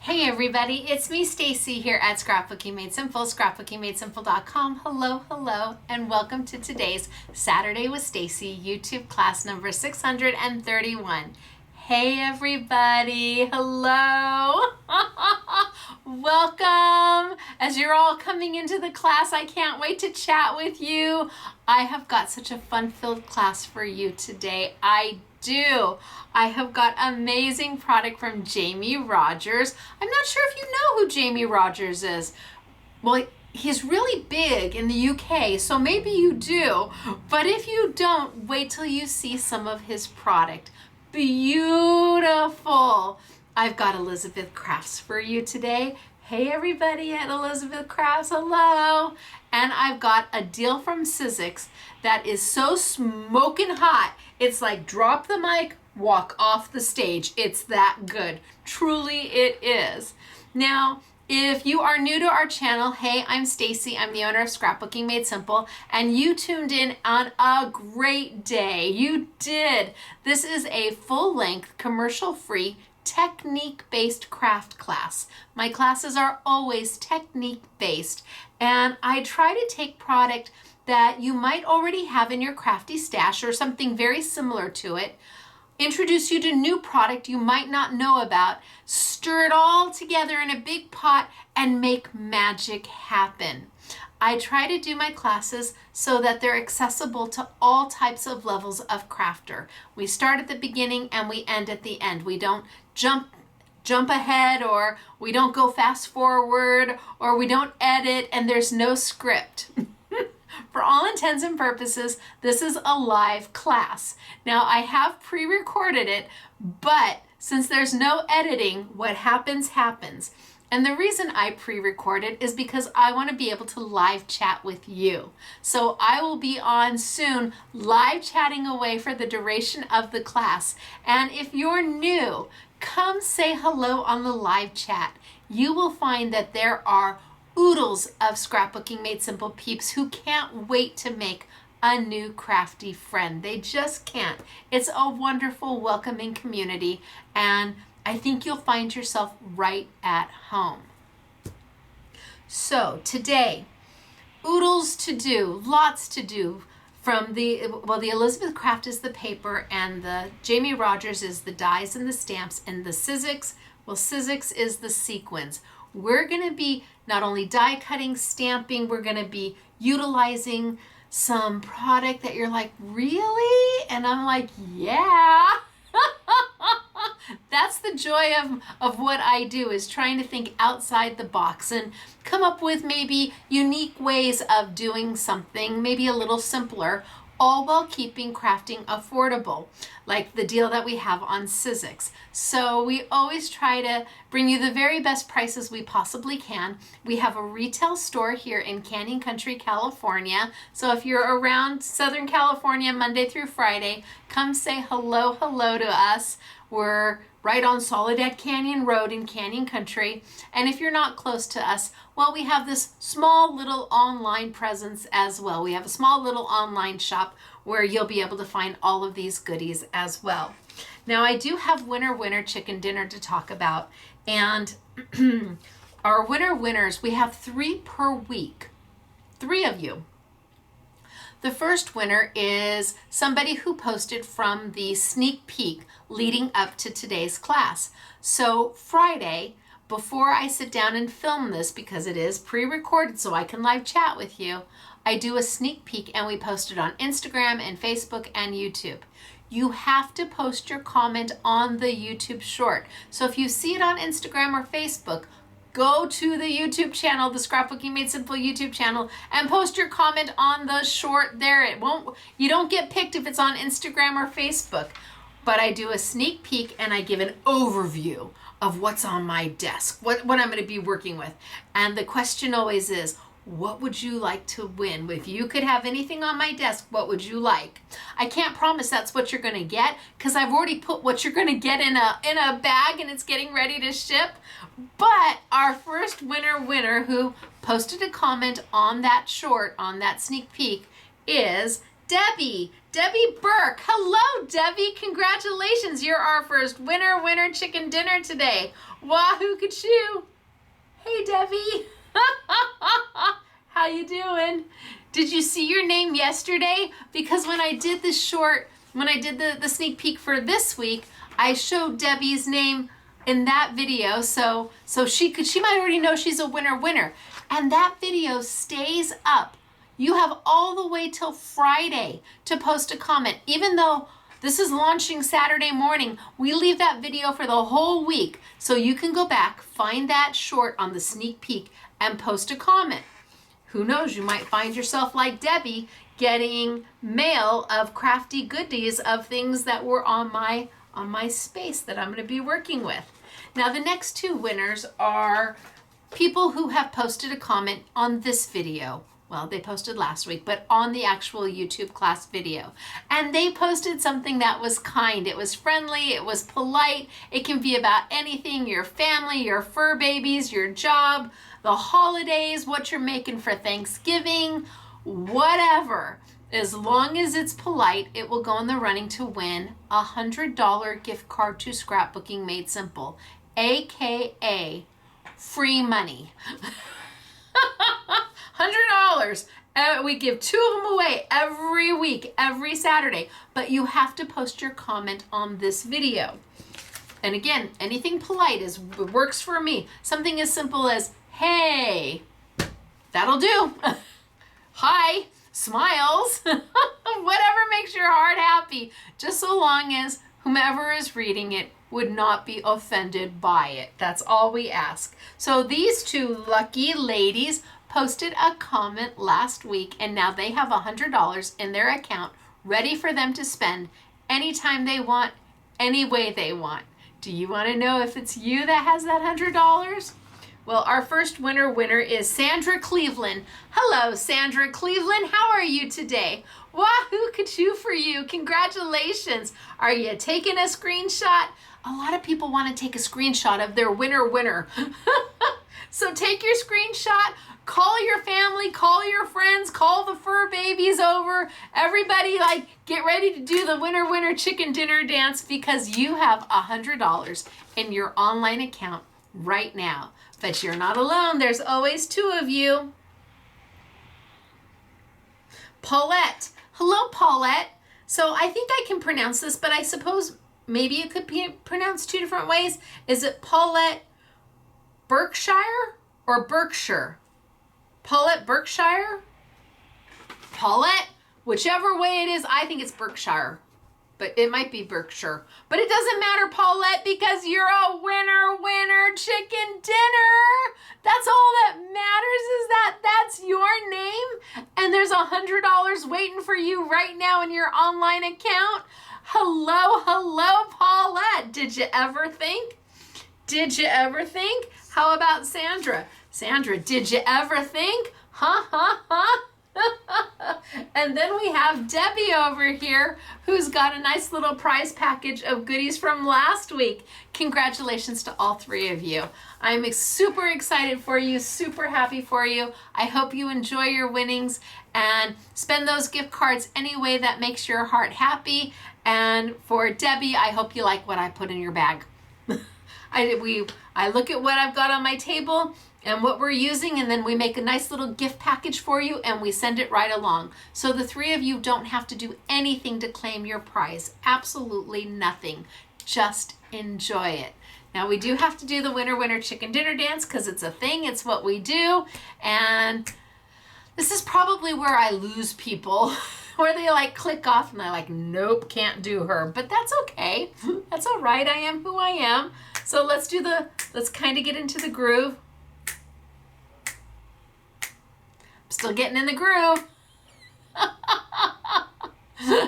Hey everybody, it's me Stacey here at Scrapbooking Made Simple, scrapbookingmadesimple.com. Hello, and welcome to today's Saturday with Stacey YouTube class number 631. Hey everybody, hello. Welcome. As you're all coming into the class, I can't wait to chat with you. I have got such a fun-filled class for you today. I have got amazing product from Jamie Rodgers. I'm not sure if you know who Jamie Rodgers is. Well, he's really big in the UK, so maybe you do. But if you don't, wait till you see some of his product. Beautiful. I've got Elizabeth Crafts for you today. Hey everybody at Elizabeth Crafts, hello. And I've got a deal from Sizzix that is so smoking hot. It's like drop the mic, walk off the stage. It's that good. Truly it is. Now, if you are new to our channel, hey, I'm Stacey. I'm the owner of Scrapbooking Made Simple, and you tuned in on a great day. You did. This is a full-length, commercial-free, technique-based craft class. My classes are always technique-based, and I try to take product that you might already have in your crafty stash or something very similar to it, introduce you to new product you might not know about, stir it all together in a big pot, and make magic happen. I try to do my classes so that they're accessible to all types of levels of crafter. We start at the beginning and we end at the end. We don't jump ahead, or we don't go fast forward, or we don't edit and there's no script. For all intents and purposes, this is a live class. Now, I have pre-recorded it, but since there's no editing, what happens, happens. And the reason I pre-record it is because I want to be able to live chat with you. So I will be on soon, live chatting away for the duration of the class. And if you're new, come say hello on the live chat. You will find that there are oodles of Scrapbooking Made Simple peeps who can't wait to make a new crafty friend. They just can't. It's a wonderful, welcoming community, and I think you'll find yourself right at home. So today, oodles to do, lots to do. From the Elizabeth Craft is the paper, and the Jamie Rodgers is the dies and the stamps, and the Sizzix, Sizzix is the sequins. We're going to be not only die cutting, stamping, we're going to be utilizing some product that you're like, really? And I'm like, yeah. That's the joy of what I do, is trying to think outside the box and come up with maybe unique ways of doing something, maybe a little simpler, all while keeping crafting affordable, like the deal that we have on Sizzix. So we always try to bring you the very best prices we possibly can. We have a retail store here in Canyon Country, California. So if you're around Southern California Monday through Friday, come say hello to us. We're right on Soledad Canyon Road in Canyon Country. And if you're not close to us, well, we have this small little online presence as well. We have a small little online shop where you'll be able to find all of these goodies as well. Now, I do have winner chicken dinner to talk about. And our winners, we have 3 per week. 3 of you. The first winner is somebody who posted from the sneak peek leading up to today's class. So Friday, before I sit down and film this, because it is pre-recorded so I can live chat with you, I do a sneak peek and we post it on Instagram and Facebook and YouTube. You have to post your comment on the YouTube short. So if you see it on Instagram or Facebook, go to the YouTube channel, the Scrapbooking Made Simple YouTube channel, and post your comment on the short there. You don't get picked if it's on Instagram or Facebook, but I do a sneak peek and I give an overview of what's on my desk, what I'm going to be working with. And the question always is, what would you like to win? If you could have anything on my desk, what would you like? I can't promise that's what you're going to get, because I've already put what you're going to get in a bag and it's getting ready to ship. But our first winner who posted a comment on that short, on that sneak peek, is Debbie Burke. Hello, Debbie. Congratulations. You're our first winner chicken dinner today. Wahoo Kachoo. Hey, Debbie. How you doing? Did you see your name yesterday? Because when I did the sneak peek for this week, I showed Debbie's name in that video, so she might already know she's a winner. And that video stays up. You have all the way till Friday to post a comment. Even though this is launching Saturday morning, we leave that video for the whole week. So you can go back, find that short on the sneak peek, and post a comment. Who knows, you might find yourself like Debbie getting mail of crafty goodies of things that were on my space that I'm going to be working with. Now the next two winners are people who have posted a comment on this video. Well, they posted last week, but on the actual YouTube class video. And they posted something that was kind. It was friendly. It was polite. It can be about anything, your family, your fur babies, your job, the holidays, what you're making for Thanksgiving, whatever. As long as it's polite, it will go in the running to win a $100 gift card to Scrapbooking Made Simple, AKA free money. $100. We give 2 of them away every week, every Saturday, but you have to post your comment on this video. And again, anything polite works for me. Something as simple as, hey, that'll do. Hi, smiles, whatever makes your heart happy, just so long as whomever is reading it would not be offended by it. That's all we ask. So these two lucky ladies posted a comment last week, and now they have $100 in their account ready for them to spend anytime they want, any way they want. Do you want to know if it's you that has that $100? Well, our first winner is Sandra Cleveland. Hello, Sandra Cleveland. How are you today? Wahoo Kachoo for you. Congratulations. Are you taking a screenshot? A lot of people want to take a screenshot of their winner. So take your screenshot, call your family, call your friends, call the fur babies over. Everybody, get ready to do the winner chicken dinner dance, because you have $100 in your online account right now. But you're not alone. There's always 2 of you. Paulette. Hello, Paulette. So I think I can pronounce this, but I suppose maybe it could be pronounced 2 different ways. Is it Paulette Berkshire or Berkshire? Paulette Berkshire? Paulette? Whichever way it is, I think it's Berkshire. But it might be Berkshire. But it doesn't matter, Paulette, because you're a winner chicken dinner. That's all that matters, is that that's your name. And there's $100 waiting for you right now in your online account. Hello, Paulette. Did you ever think? How about Sandra? Sandra, did you ever think? And then we have Debbie over here, who's got a nice little prize package of goodies from last week. Congratulations to all 3 of you. I'm super excited for you, super happy for you. I hope you enjoy your winnings and spend those gift cards any way that makes your heart happy. And for Debbie, I hope you like what I put in your bag. I look at what I've got on my table and what we're using, and then we make a nice little gift package for you and we send it right along. So the 3 of you don't have to do anything to claim your prize. Absolutely nothing. Just enjoy it. Now we do have to do the winner chicken dinner dance, because it's a thing, it's what we do. And this is probably where I lose people, where they click off and they're nope, can't do her. But that's okay. That's all right. I am who I am. So let's kind of get into the groove. Still getting in the groove.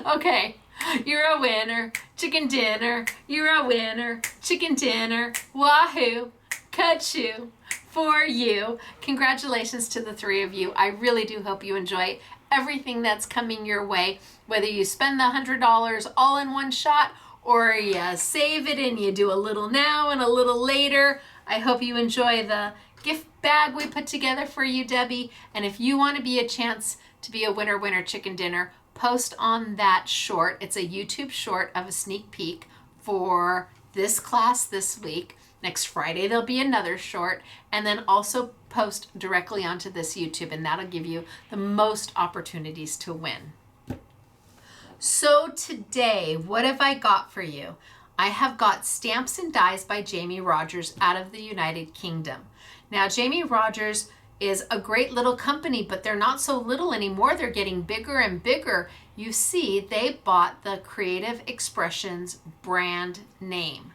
Okay, you're a winner, chicken dinner. You're a winner, chicken dinner. Wahoo, Kachoo for you. Congratulations to the 3 of you. I really do hope you enjoy everything that's coming your way, whether you spend the $100 all in one shot or you save it and you do a little now and a little later. I hope you enjoy the gift bag we put together for you, Debbie. And if you want to be a chance to be a winner chicken dinner, post on that short. It's a YouTube short of a sneak peek for this class this week. Next Friday, there'll be another short, and then also post directly onto this YouTube, and that'll give you the most opportunities to win. So today, what have I got for you? I have got Stamps and Dies by Jamie Rodgers out of the United Kingdom. Now, Jamie Rodgers is a great little company, but they're not so little anymore. They're getting bigger and bigger. You see, they bought the Creative Expressions brand name.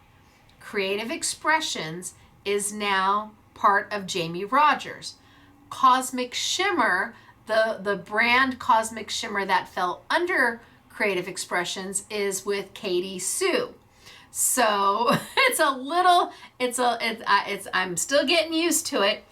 Creative Expressions is now part of Jamie Rodgers. Cosmic Shimmer, the brand Cosmic Shimmer that fell under Creative Expressions, is with Katie Sue. So I'm still getting used to it,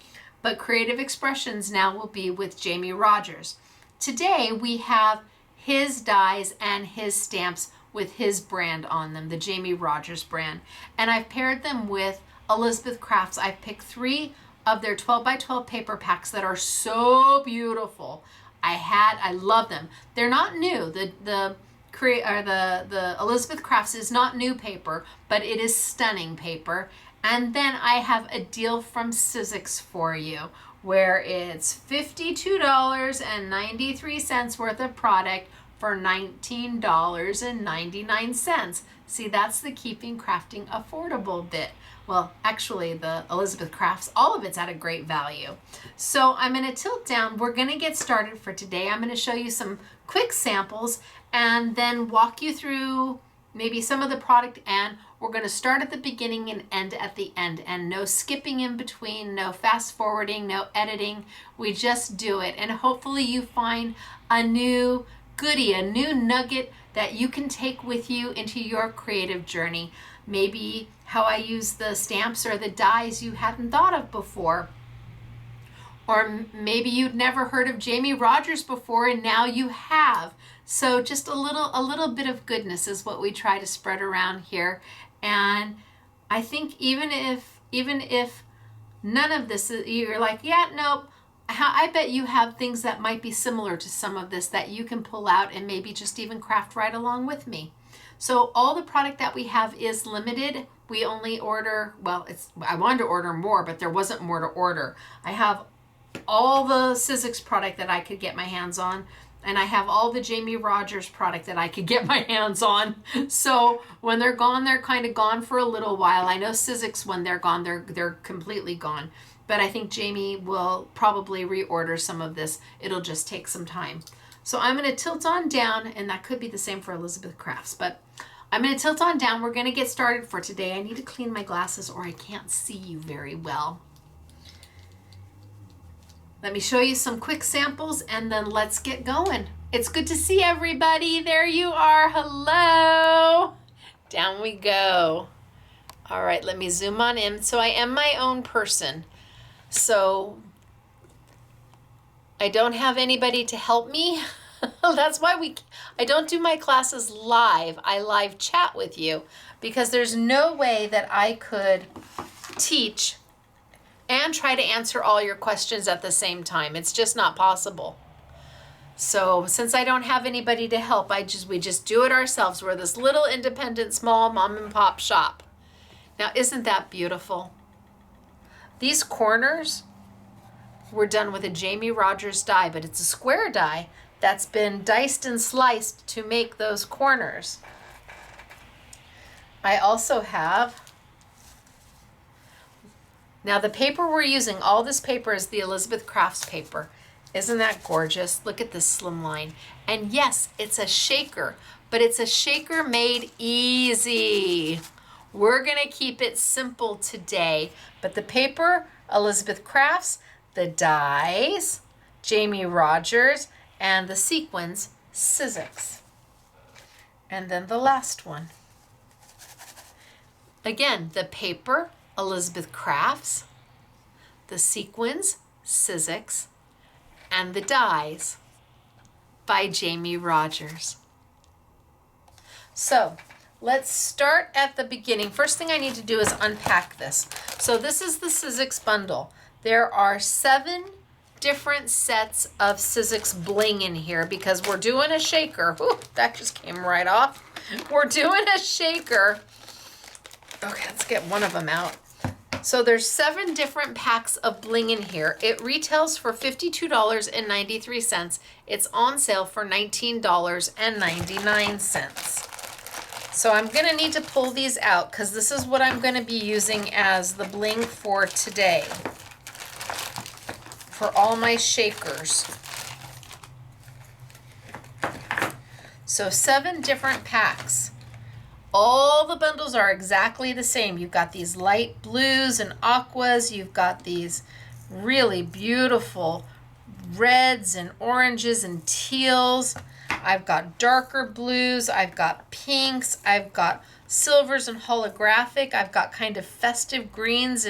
but Creative Expressions now will be with Jamie Rodgers. Today we have his dies and his stamps with his brand on them, the Jamie Rodgers brand. And I've paired them with Elizabeth Crafts. I've picked 3 of their 12 by 12 paper packs that are so beautiful. I love them. They're not new. The Elizabeth Crafts is not new paper, but it is stunning paper. And then I have a deal from Sizzix for you, where it's $52.93 worth of product for $19.99. See, that's the keeping crafting affordable bit. Well, actually, the Elizabeth Crafts, all of it's at a great value. So I'm going to tilt down. We're going to get started for today. I'm going to show you some quick samples and then walk you through maybe some of the product, and we're going to start at the beginning and end at the end, and no skipping in between, no fast forwarding, no editing. We just do it, and hopefully you find a new goodie, a new nugget that you can take with you into your creative journey. Maybe how I use the stamps or the dies you hadn't thought of before. Or maybe you'd never heard of Jamie Rodgers before and now you have. So just a little bit of goodness is what we try to spread around here. And I think even if none of this is, you're like, yeah, nope, I bet you have things that might be similar to some of this that you can pull out and maybe just even craft right along with me. So all the product that we have is limited. We only order, well, I wanted to order more, but there wasn't more to order. I have all the Sizzix product that I could get my hands on, and I have all the Jamie Rodgers product that I could get my hands on. So when they're gone, they're kind of gone for a little while. I know Sizzix, when they're gone, they're completely gone. But I think Jamie will probably reorder some of this. It'll just take some time. So I'm going to tilt on down, and that could be the same for Elizabeth Crafts, but I'm going to tilt on down. We're going to get started for today. I need to clean my glasses or I can't see you very well. Let me show you some quick samples and then let's get going. It's good to see everybody. There you are. Hello. Down we go. All right, let me zoom on in. So I am my own person. So I don't have anybody to help me. That's why I don't do my classes live. I live chat with you because there's no way that I could teach and try to answer all your questions at the same time. It's just not possible. So since I don't have anybody to help, we just do it ourselves. We're this little independent, small mom and pop shop. Now, isn't that beautiful? These corners were done with a Jamie Rodgers die, but it's a square die that's been diced and sliced to make those corners. I also have, now the paper we're using, all this paper is the Elizabeth Crafts paper. Isn't that gorgeous? Look at this slimline. And yes, it's a shaker, but it's a shaker made easy. We're gonna keep it simple today, but the paper, Elizabeth Crafts, the dies, Jamie Rodgers, and the sequins, Sizzix. And then the last one. Again, the paper, Elizabeth Crafts, the sequins, Sizzix, and the dies by Jamie Rodgers. So let's start at the beginning. First thing I need to do is unpack this. So this is the Sizzix bundle. There are 7 different sets of Sizzix bling in here because we're doing a shaker. Ooh, that just came right off. We're doing a shaker. Okay, let's get one of them out. So there's 7 different packs of bling in here. It retails for $52.93. It's on sale for $19.99. So I'm gonna need to pull these out because this is what I'm gonna be using as the bling for today. For all my shakers. So 7 different packs. All the bundles are exactly the same. You've got these light blues and aquas. You've got these really beautiful reds and oranges and teals. I've got darker blues. I've got pinks. I've got silvers and holographic. I've got kind of festive greens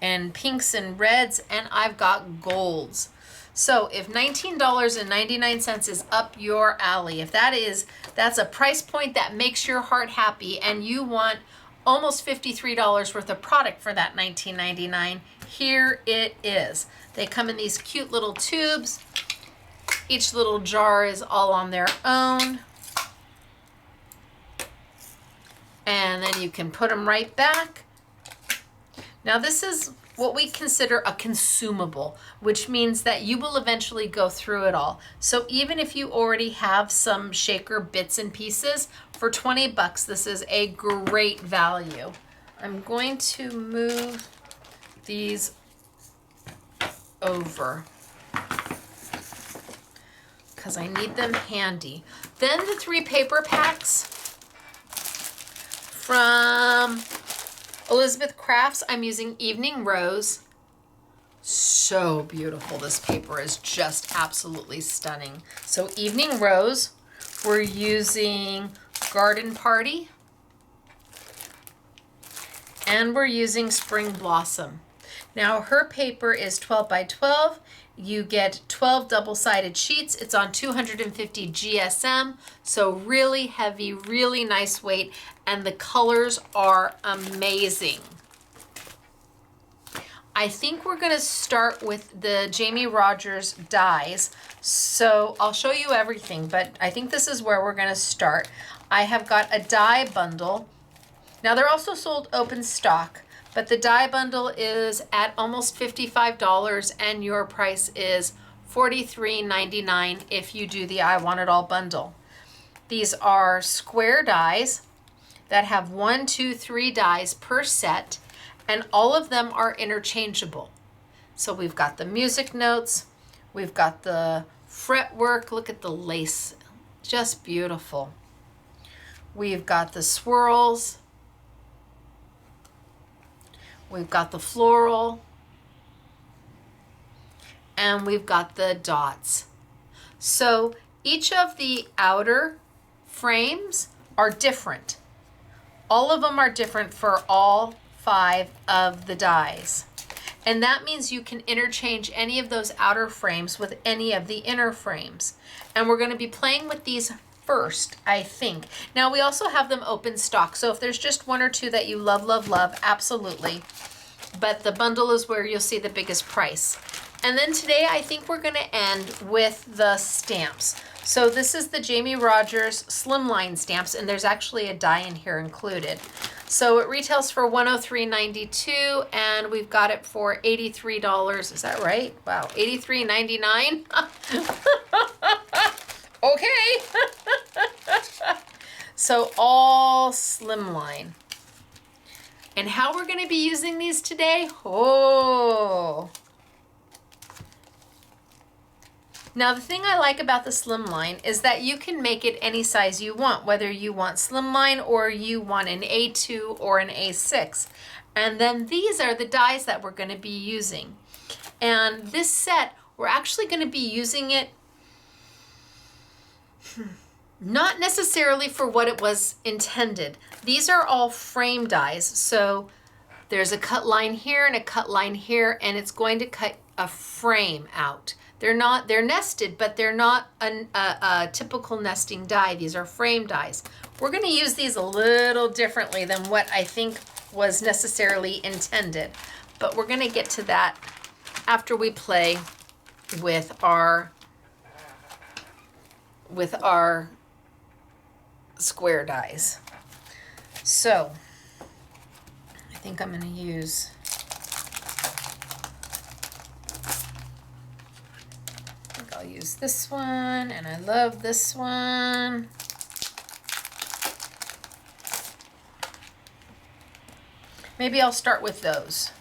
and pinks and reds. And I've got golds. So if $19.99 is up your alley, if that's a price point that makes your heart happy and you want almost $53 worth of product for that $19.99, here it is. They come in these cute little tubes. Each little jar is all on their own. And then you can put them right back. Now this is what we consider a consumable, which means that you will eventually go through it all. So even if you already have some shaker bits and pieces, for 20 bucks, this is a great value. I'm going to move these over because I need them handy. Then the 3 paper packs from Elizabeth Crafts. I'm using Evening Rose. So beautiful. This paper is just absolutely stunning. So Evening Rose, we're using Garden Party, and we're using Spring Blossom. Now her paper is 12 by 12. You get 12 double-sided sheets. It's on 250 GSM, so really heavy, really nice weight, and the colors are amazing. I think we're gonna start with the Jamie Rodgers dies. So I'll show you everything, but I think this is where we're gonna start. I have got a die bundle. Now they're also sold open stock, but the die bundle is at almost $55 and your price is $43.99 if you do the I Want It All bundle. These are square dies that have 1, 2, 3 dies per set, and all of them are interchangeable. So we've got the music notes, we've got the fretwork, look at the lace, just beautiful. We've got the swirls, we've got the floral, and we've got the dots. So each of the outer frames are different. All of them are different for all 5 of the dies. And that means you can interchange any of those outer frames with any of the inner frames. And we're going to be playing with these first, I think. Now we also have them open stock. So if there's just 1 or 2 that you love, love, love, absolutely. But the bundle is where you'll see the biggest price. And then today I think we're going to end with the stamps. So this is the Jamie Rodgers slimline stamps, and there's actually a die in here included. So it retails for $103.92, and we've got it for $83. Is that right? Wow, $83.99. Okay. So all slimline. And how we're going to be using these today? Oh. Now the thing I like about the slimline is that you can make it any size you want, whether you want slimline or you want an A2 or an A6. And then these are the dies that we're going to be using. And this set, we're actually going to be using it not necessarily for what it was intended. These are all frame dies. So there's a cut line here and a cut line here, and it's going to cut a frame out. They're nested, but they're not a typical nesting die. These are frame dies. We're going to use these a little differently than what I think was necessarily intended, but we're going to get to that after we play with our square dies. So I think I'm going to use I'll use this one, and I love this one. Maybe I'll start with those.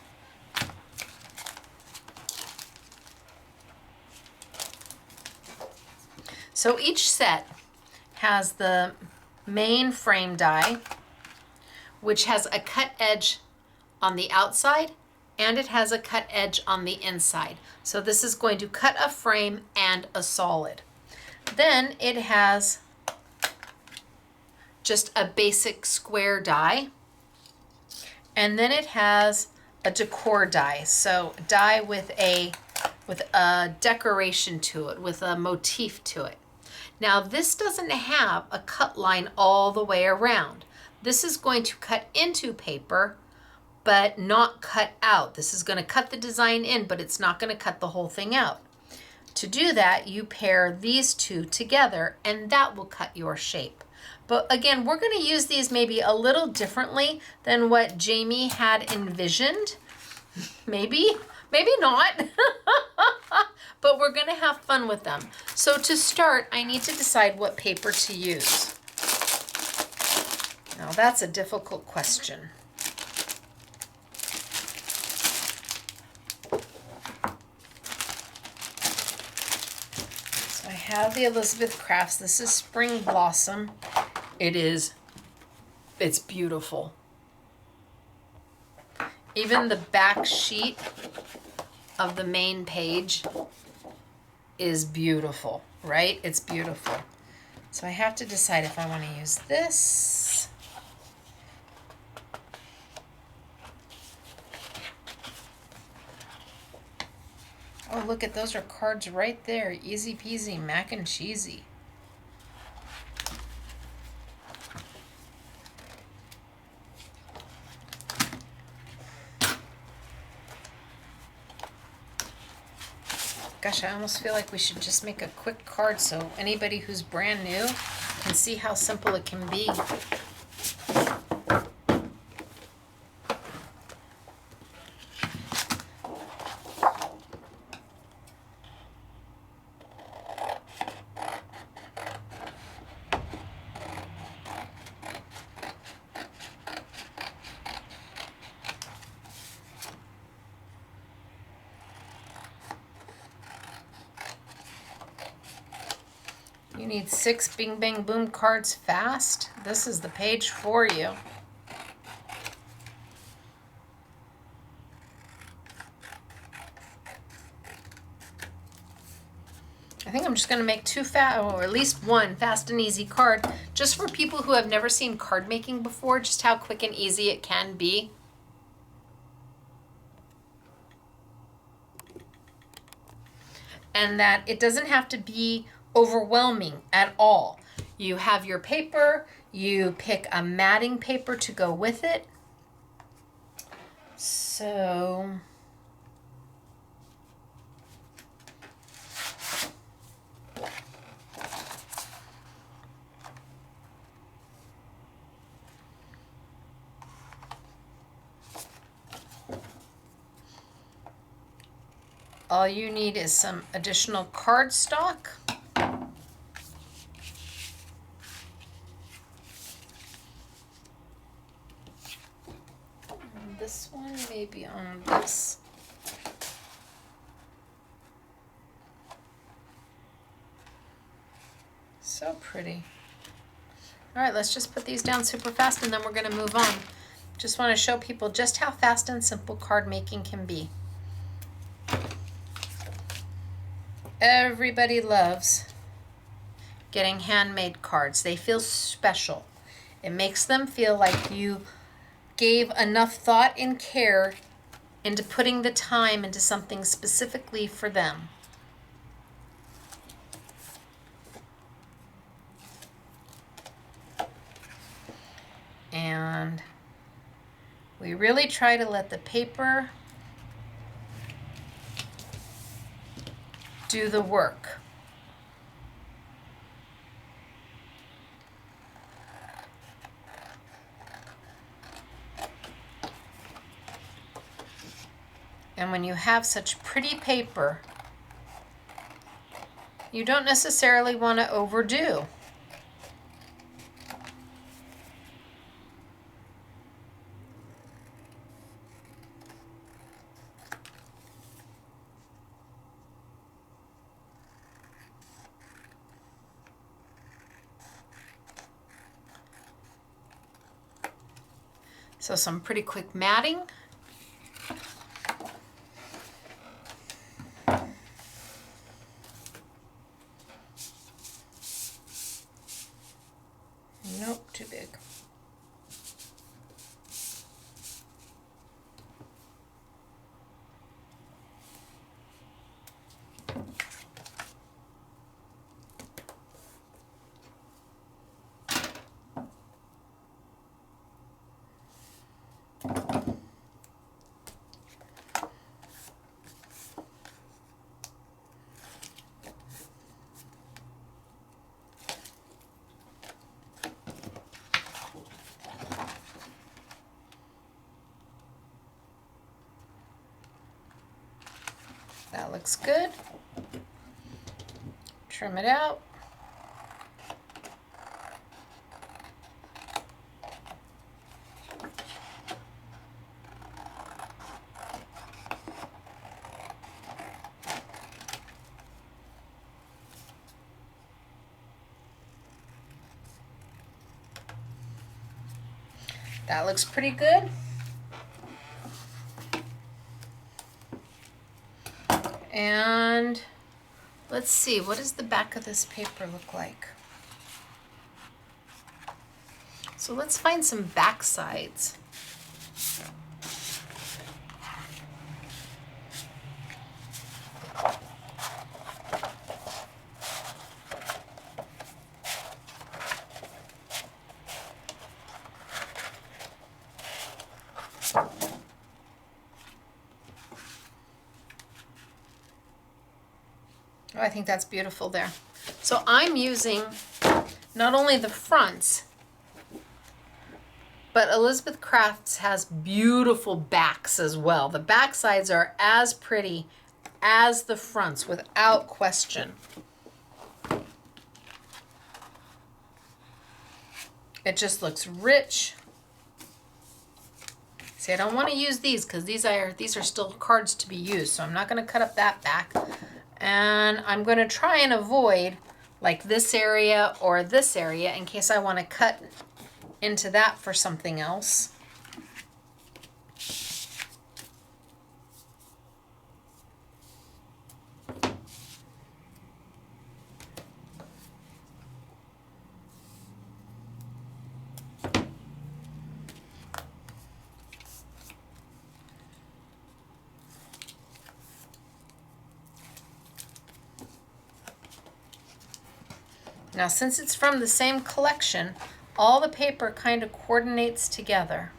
So each set has the main frame die, which has a cut edge on the outside, and it has a cut edge on the inside. So this is going to cut a frame and a solid. Then it has just a basic square die, and then it has a decor die. So die with a decoration to it, with a motif to it. Now this doesn't have a cut line all the way around. This is going to cut into paper, but not cut out. This is going to cut the design in, but it's not going to cut the whole thing out. To do that, you pair these two together, and that will cut your shape. But again, we're going to use these maybe a little differently than what Jamie had envisioned. Maybe not. But we're going to have fun with them. So to start, I need to decide what paper to use. Now that's a difficult question. So I have the Elizabeth Crafts. This is Spring Blossom. It's beautiful. Even the back sheet of the main page is beautiful, right? It's beautiful. So I have to decide if I want to use this. Oh, look at those are cards right there. Easy peasy, mac and cheesy. Gosh, I almost feel like we should just make a quick card so anybody who's brand new can see how simple it can be. You need 6 Bing Bang Boom cards fast. This is the page for you. I think I'm just going to make 2 or at least 1 fast and easy card, just for people who have never seen card making before, just how quick and easy it can be. And that it doesn't have to be overwhelming at all. You have your paper, you pick a matting paper to go with it. So all you need is some additional cardstock. This one maybe on this. So pretty. All right, let's just put these down super fast and then we're going to move on. Just want to show people just how fast and simple card making can be. Everybody loves getting handmade cards. They feel special. It makes them feel like you gave enough thought and care into putting the time into something specifically for them. And we really try to let the paper do the work. And when you have such pretty paper, you don't necessarily want to overdo. So some pretty quick matting. Nope, too big. That looks good. Trim it out. That looks pretty good. And let's see, what does the back of this paper look like? So let's find some back sides. Oh, I think that's beautiful there. So I'm using not only the fronts, but Elizabeth Crafts has beautiful backs as well. The back sides are as pretty as the fronts without question. It just looks rich. See, I don't want to use these because these are still cards to be used, so I'm not going to cut up that back. And I'm going to try and avoid like this area or this area in case I want to cut into that for something else. Now, since it's from the same collection, all the paper kind of coordinates together.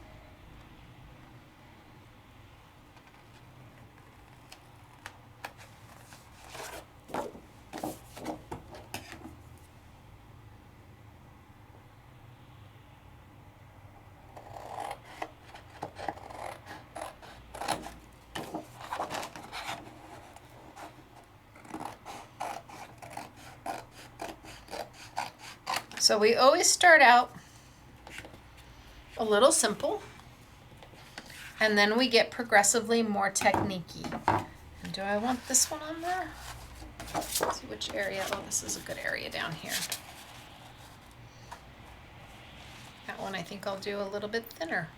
So we always start out a little simple, and then we get progressively more technique-y. And do I want this one on there? Let's see which area. Oh, this is a good area down here. That one I think I'll do a little bit thinner.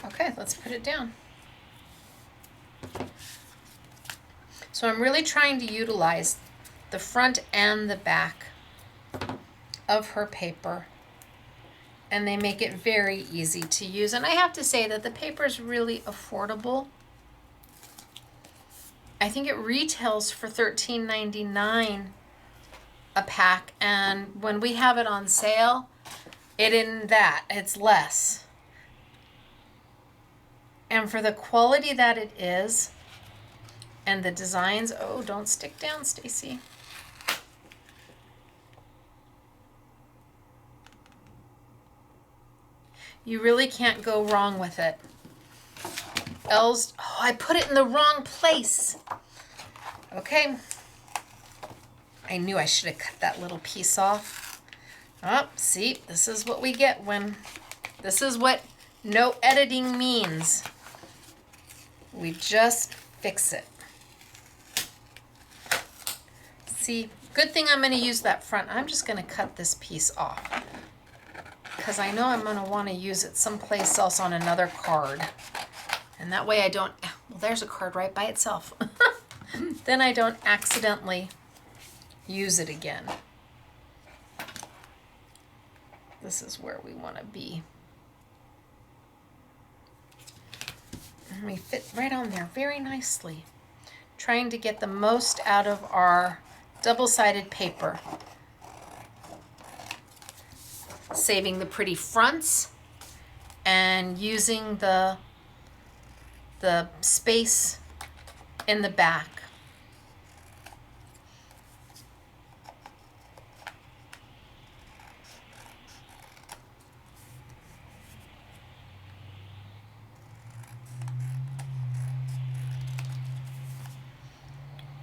Okay, let's put it down. So I'm really trying to utilize the front and the back of her paper, and they make it very easy to use. And I have to say that the paper is really affordable. I think it retails for $13.99 a pack, and when we have it on sale, it's less. And for the quality that it is, and the designs, oh, don't stick down, Stacey. You really can't go wrong with it. Oh, I put it in the wrong place. Okay. I knew I should have cut that little piece off. Oh, see, this is what we get this is what no editing means. We just fix it. See, good thing I'm going to use that front. I'm just going to cut this piece off because I know I'm going to want to use it someplace else on another card. And that way I don't, well, there's a card right by itself. Then I don't accidentally use it again. This is where we want to be. And we fit right on there very nicely. Trying to get the most out of our double-sided paper. Saving the pretty fronts and using the space in the back.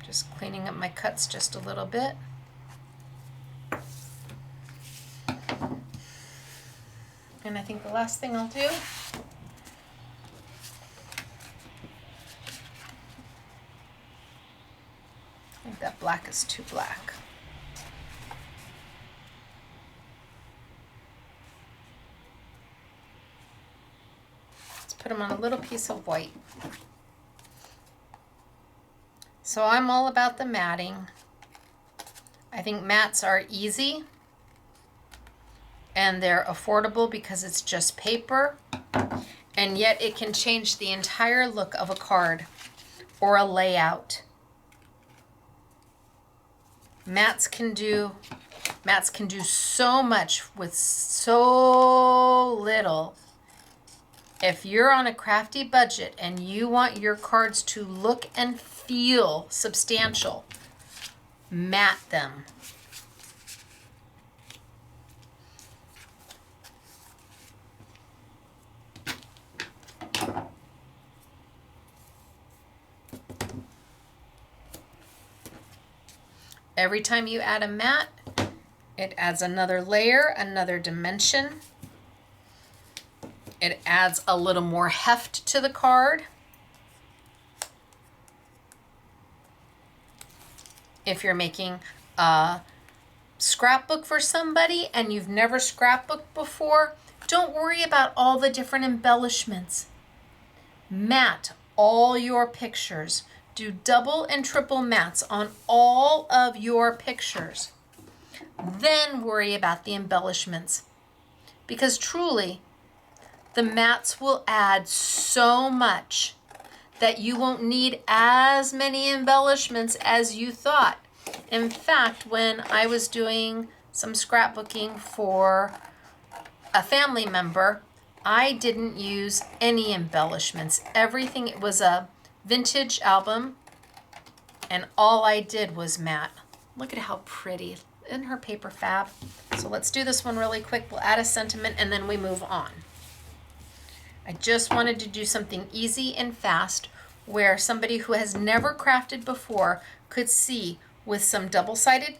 Just cleaning up my cuts just a little bit. And I think the last thing I'll do I think that black is too black. Let's put them on a little piece of white. So I'm all about the matting. I think mats are easy and they're affordable because it's just paper, and yet it can change the entire look of a card or a layout. Mats can do so much with so little. If you're on a crafty budget and you want your cards to look and feel substantial, mat them. Every time you add a mat, it adds another layer, another dimension. It adds a little more heft to the card. If you're making a scrapbook for somebody and you've never scrapbooked before, don't worry about all the different embellishments. Mat all your pictures. Do double and triple mats on all of your pictures. Then worry about the embellishments. Because truly, the mats will add so much that you won't need as many embellishments as you thought. In fact, when I was doing some scrapbooking for a family member, I didn't use any embellishments. Everything, it was a vintage album, and all I did was mat. Look at how pretty. Isn't her paper fab? So let's do this one really quick. We'll add a sentiment and then we move on. I just wanted to do something easy and fast where somebody who has never crafted before could see with some double-sided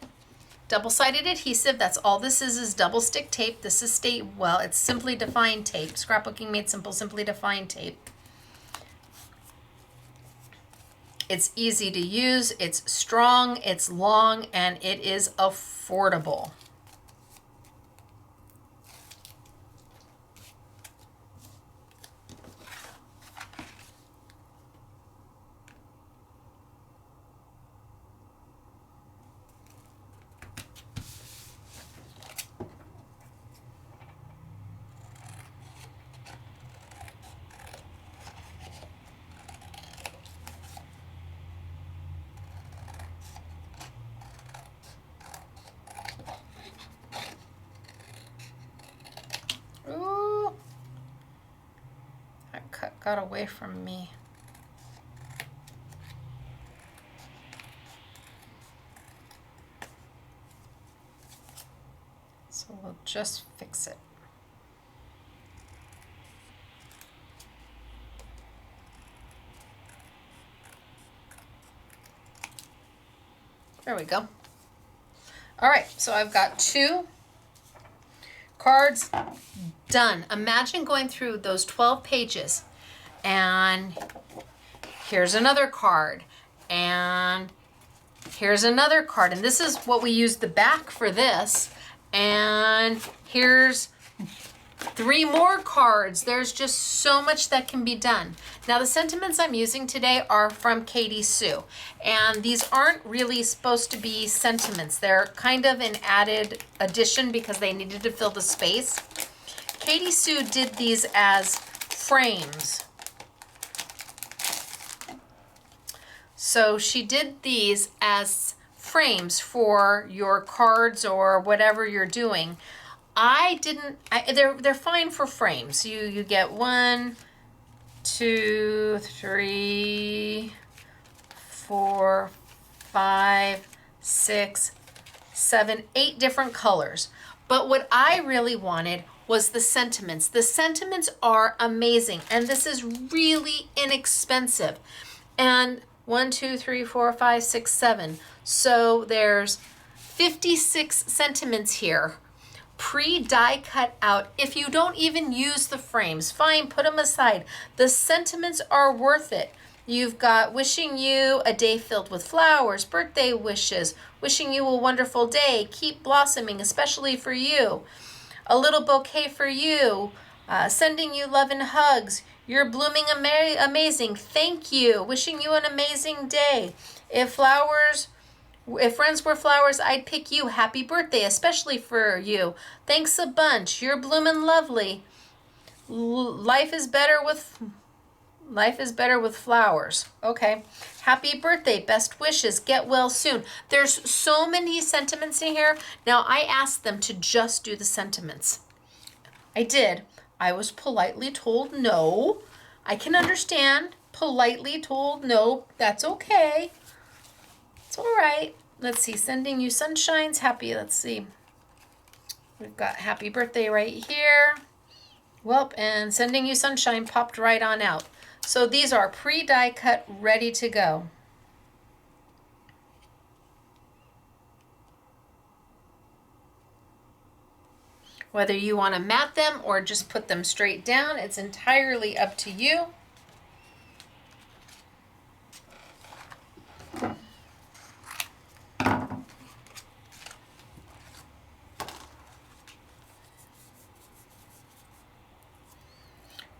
adhesive. That's all this is double stick tape. This is it's Simply Defined tape. Scrapbooking Made Simple, Simply Defined tape. It's easy to use, it's strong, it's long, and it is affordable. got away from me. So we'll just fix it. There we go. All right, so I've got 2 cards done. Imagine going through those 12 pages and here's another card and here's another card. And this is what we use the back for this. And here's 3 more cards. There's just so much that can be done. Now the sentiments I'm using today are from Katie Sue. And these aren't really supposed to be sentiments. They're kind of an added addition because they needed to fill the space. Katie Sue did these as frames. So she did these as frames for your cards or whatever you're doing. They're fine for frames. You get 1, 2, 3, 4, 5, 6, 7, 8 different colors. But what I really wanted was the sentiments. The sentiments are amazing, and this is really inexpensive. And 1, 2, 3, 4, 5, 6, 7. So there's 56 sentiments here, pre-die cut out. If you don't even use the frames, fine, put them aside. The sentiments are worth it. You've got wishing you a day filled with flowers, birthday wishes, wishing you a wonderful day, keep blossoming, especially for you, a little bouquet for you, sending you love and hugs, you're blooming amazing, thank you, wishing you an amazing day. If friends were flowers, I'd pick you. Happy birthday, especially for you. Thanks a bunch. You're blooming lovely. Life is better with flowers. Okay. Happy birthday. Best wishes. Get well soon. There's so many sentiments in here. Now, I asked them to just do the sentiments. I did. I was politely told no. I can understand. Politely told no. That's okay. It's all right. Let's see. Sending you sunshines. Happy. Let's see. We've got happy birthday right here. Well, and sending you sunshine popped right on out. So these are pre-die cut, ready to go. Whether you want to mat them or just put them straight down, it's entirely up to you.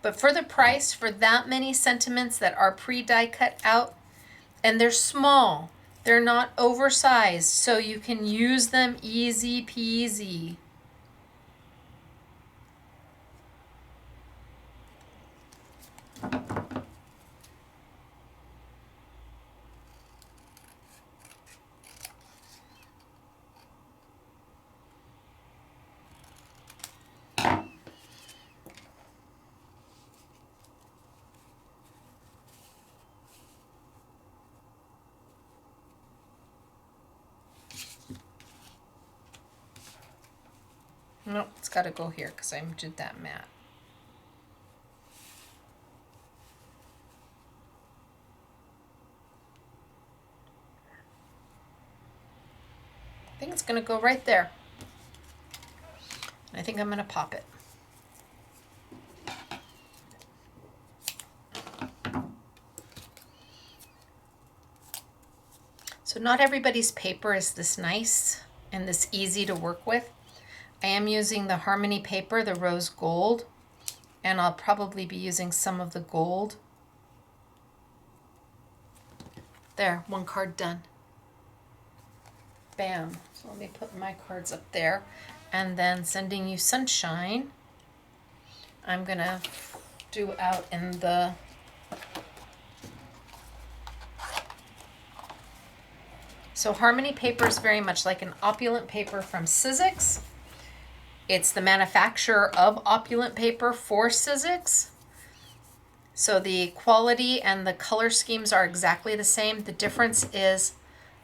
But for the price, for that many sentiments that are pre-die cut out, and they're small, they're not oversized, so you can use them easy peasy. Nope, it's got to go here because I did that mat. I think it's going to go right there. I think I'm going to pop it. So not everybody's paper is this nice and this easy to work with. I am using the Harmony paper, the rose gold, and I'll probably be using some of the gold. There, 1 card done. Bam. So let me put my cards up there. And then sending you sunshine, I'm going to do out in the So Harmony paper is very much like an opulent paper from Sizzix. It's the manufacturer of opulent paper for Sizzix. So the quality and the color schemes are exactly the same. The difference is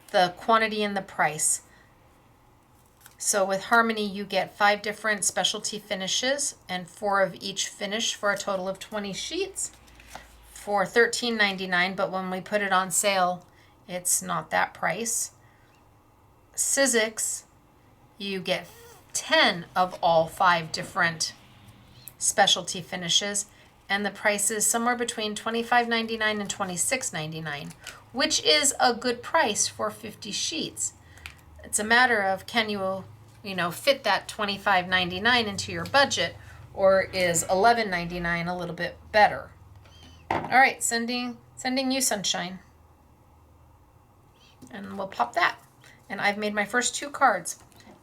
the quantity and the price. So with Harmony, you get 5 different specialty finishes and 4 of each finish for a total of 20 sheets for $13.99. But when we put it on sale, it's not that price. Sizzix, you get 10 of all 5 different specialty finishes, and the price is somewhere between $25.99 and $26.99, which is a good price for 50 sheets. It's a matter of, can you fit that $25.99 into your budget, or is $11.99 a little bit better? All right, sending you sunshine. And we'll pop that. And I've made my first 2 cards.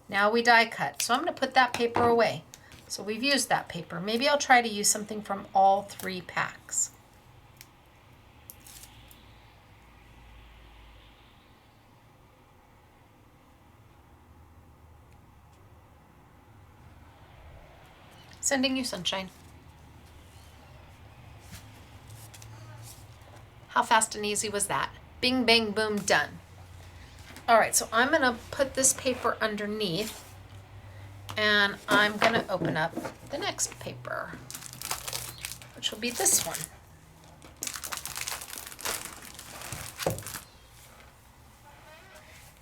Now we die cut. So I'm going to put that paper away. So we've used that paper. Maybe I'll try to use something from all 3 packs. Sending you sunshine. How fast and easy was that? Bing, bang, boom, done. All right, so I'm gonna put this paper underneath, and I'm gonna open up the next paper, which will be this one.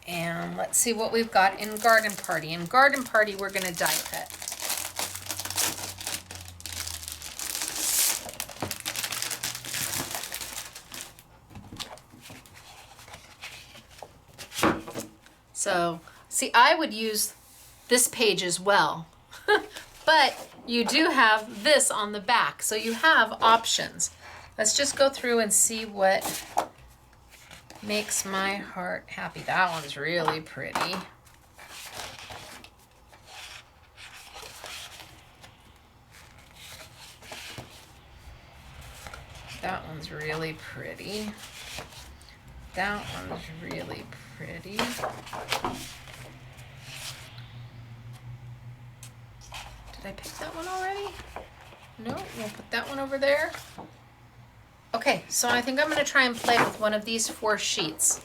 And let's see what we've got in Garden Party. In Garden Party, we're gonna die cut. So, see, I would use this page as well, but you do have this on the back, so you have options. Let's just go through and see what makes my heart happy. That one's really pretty. That one's really pretty. That one's really pretty. Did I pick that one already? No, we'll put that one over there. Okay, so I think I'm going to try and play with one of these 4 sheets.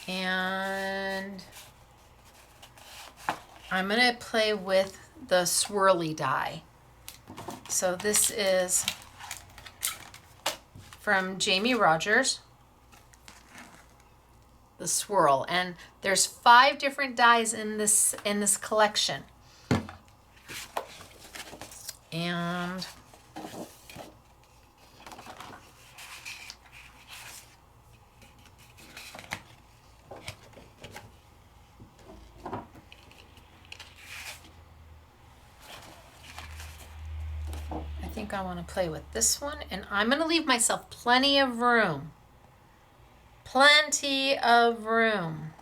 And I'm going to play with the swirly die. So this is from Jamie Rodgers, the swirl, and there's 5 different dies in this collection. And I think I want to play with this one, and I'm going to leave myself plenty of room. Plenty of room.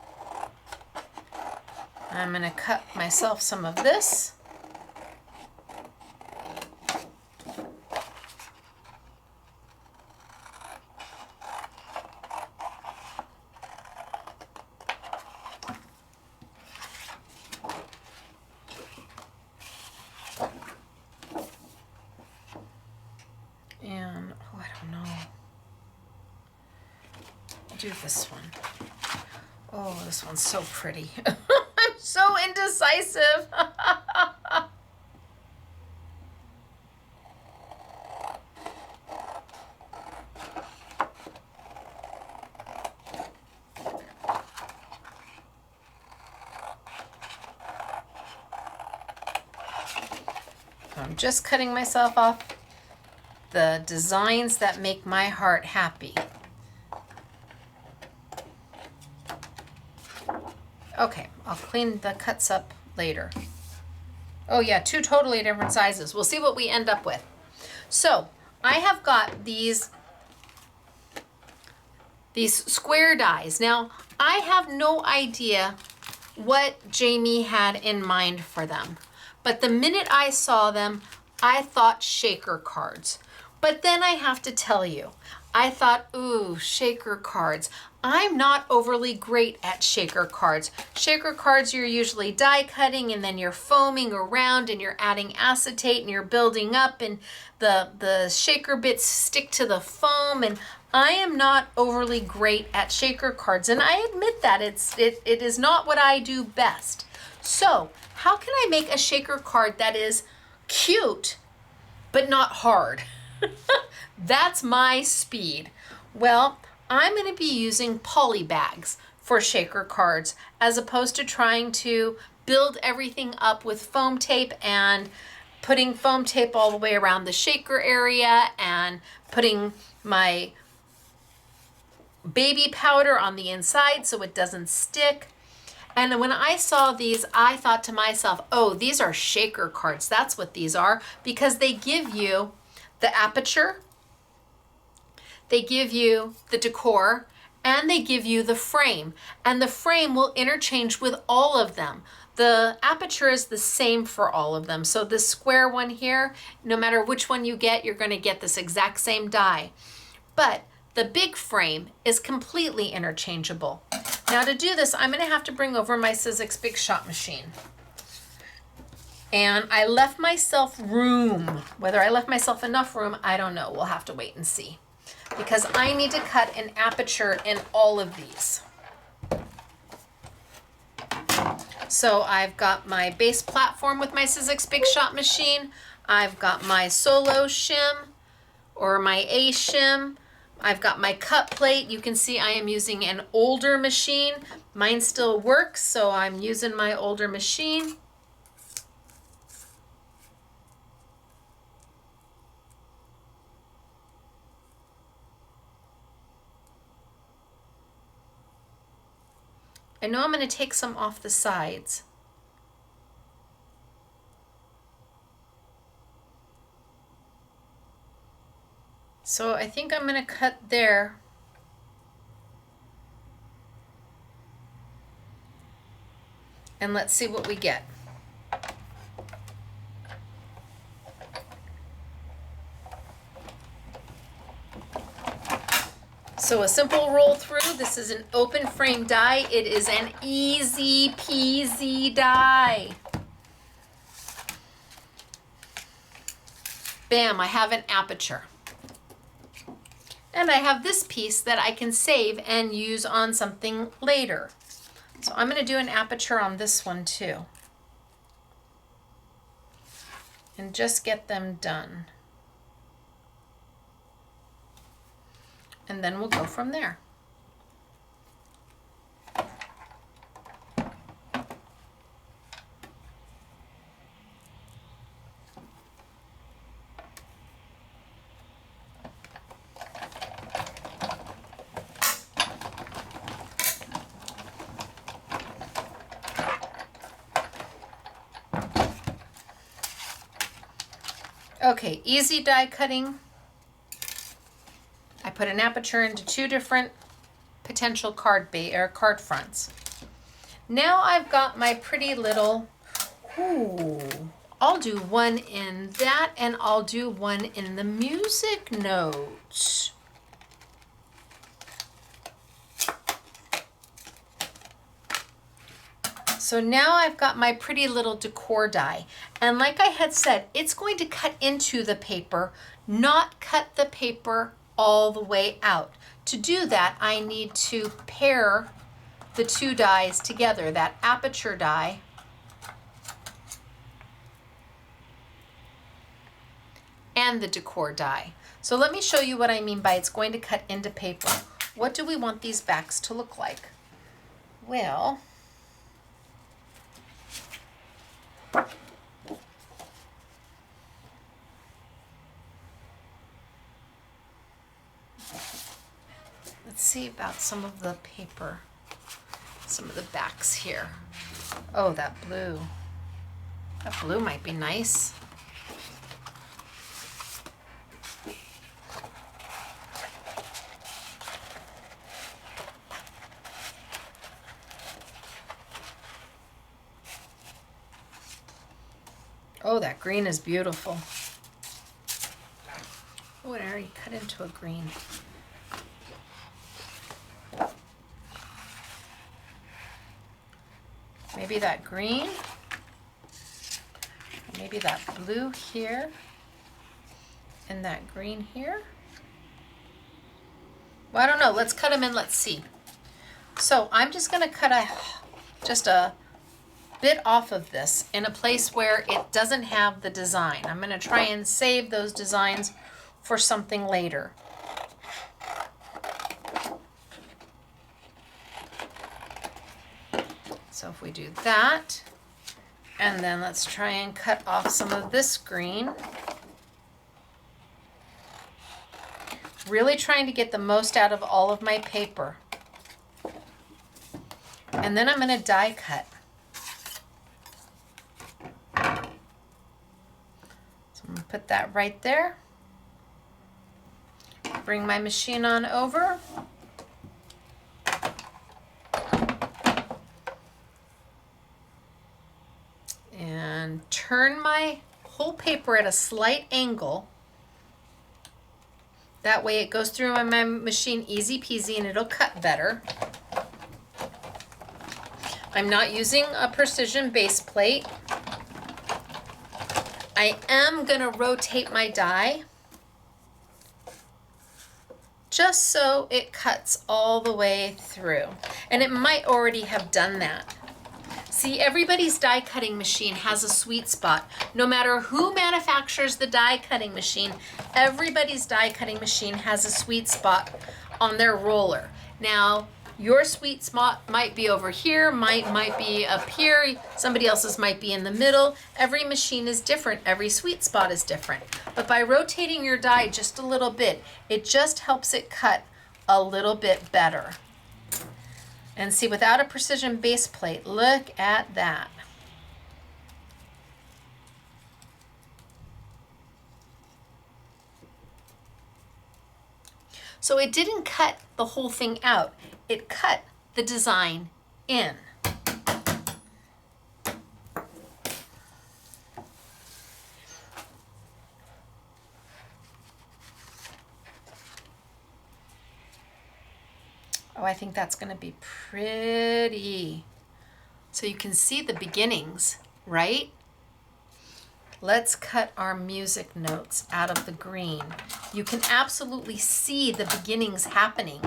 I'm going to cut myself some of this. And, oh, I don't know. Do this one. Oh, this one's so pretty. I'm so indecisive. I'm just cutting myself off the designs that make my heart happy. Okay, I'll clean the cuts up later. Oh yeah, 2 totally different sizes. We'll see what we end up with. So I have got these square dies. Now, I have no idea what Jamie had in mind for them, but the minute I saw them, I thought shaker cards. But then I have to tell you, I thought, ooh, shaker cards. I'm not overly great at shaker cards. Shaker cards, you're usually die cutting and then you're foaming around and you're adding acetate and you're building up and the shaker bits stick to the foam, and I am not overly great at shaker cards, and I admit that it is not what I do best. So how can I make a shaker card that is cute but not hard? That's my speed. Well, I'm going to be using poly bags for shaker cards as opposed to trying to build everything up with foam tape and putting foam tape all the way around the shaker area and putting my baby powder on the inside so it doesn't stick. And when I saw these, I thought to myself, oh, these are shaker cards. That's what these are, because they give you the aperture, they give you the decor, and they give you the frame. And the frame will interchange with all of them. The aperture is the same for all of them. So this square one here, no matter which one you get, you're going to get this exact same die. But the big frame is completely interchangeable. Now to do this, I'm going to have to bring over my Sizzix Big Shot machine. And I left myself room. Whether I left myself enough room, I don't know. We'll have to wait and see. Because I need to cut an aperture in all of these. So I've got my base platform with my Sizzix Big Shot machine. I've got my solo shim or my A shim. I've got my cut plate. You can see I am using an older machine. Mine still works, so I'm using my older machine. I know I'm going to take some off the sides. So I think I'm going to cut there. And let's see what we get. So a simple roll through. This is an open frame die. It is an easy peasy die. Bam, I have an aperture. And I have this piece that I can save and use on something later. So I'm going to do an aperture on this one too. And just get them done. And then we'll go from there. Okay, easy die cutting. I put an aperture into two different potential card fronts. Now I've got my pretty little, I'll do one in that and I'll do one in the music notes. So now I've got my pretty little decor die. And like I had said, it's going to cut into the paper, not cut the paper all the way out. To do that, I need to pair the two dies together, that aperture die and the decor die. So let me show you what I mean by it's going to cut into paper. What do we want these backs to look like? Well, let's see about some of the paper, some of the backs here. Oh, that blue. That blue might be nice. Oh, that green is beautiful. Oh, it already cut into a green. Maybe that green. Maybe that blue here. And that green here. Well, I don't know. Let's cut them and let's see. So I'm just going to cut just a bit off of this in a place where it doesn't have the design. I'm going to try and save those designs for something later. So if we do that, and then let's try and cut off some of this green. Really trying to get the most out of all of my paper. And then I'm going to die cut. So I'm going to put that right there. Bring my machine on over. And turn my whole paper at a slight angle. That way it goes through my machine easy peasy and it'll cut better. I'm not using a precision base plate. I am going to rotate my die just so it cuts all the way through. And it might already have done that. See, everybody's die cutting machine has a sweet spot. No matter who manufactures the die cutting machine, everybody's die cutting machine has a sweet spot on their roller. Now, your sweet spot might be over here, might be up here, somebody else's might be in the middle. Every machine is different, every sweet spot is different. But by rotating your die just a little bit, it just helps it cut a little bit better. And see, without a precision base plate, look at that. So it didn't cut the whole thing out. It cut the design in. Oh, I think that's going to be pretty. So you can see the beginnings, right? Let's cut our music notes out of the green. You can absolutely see the beginnings happening.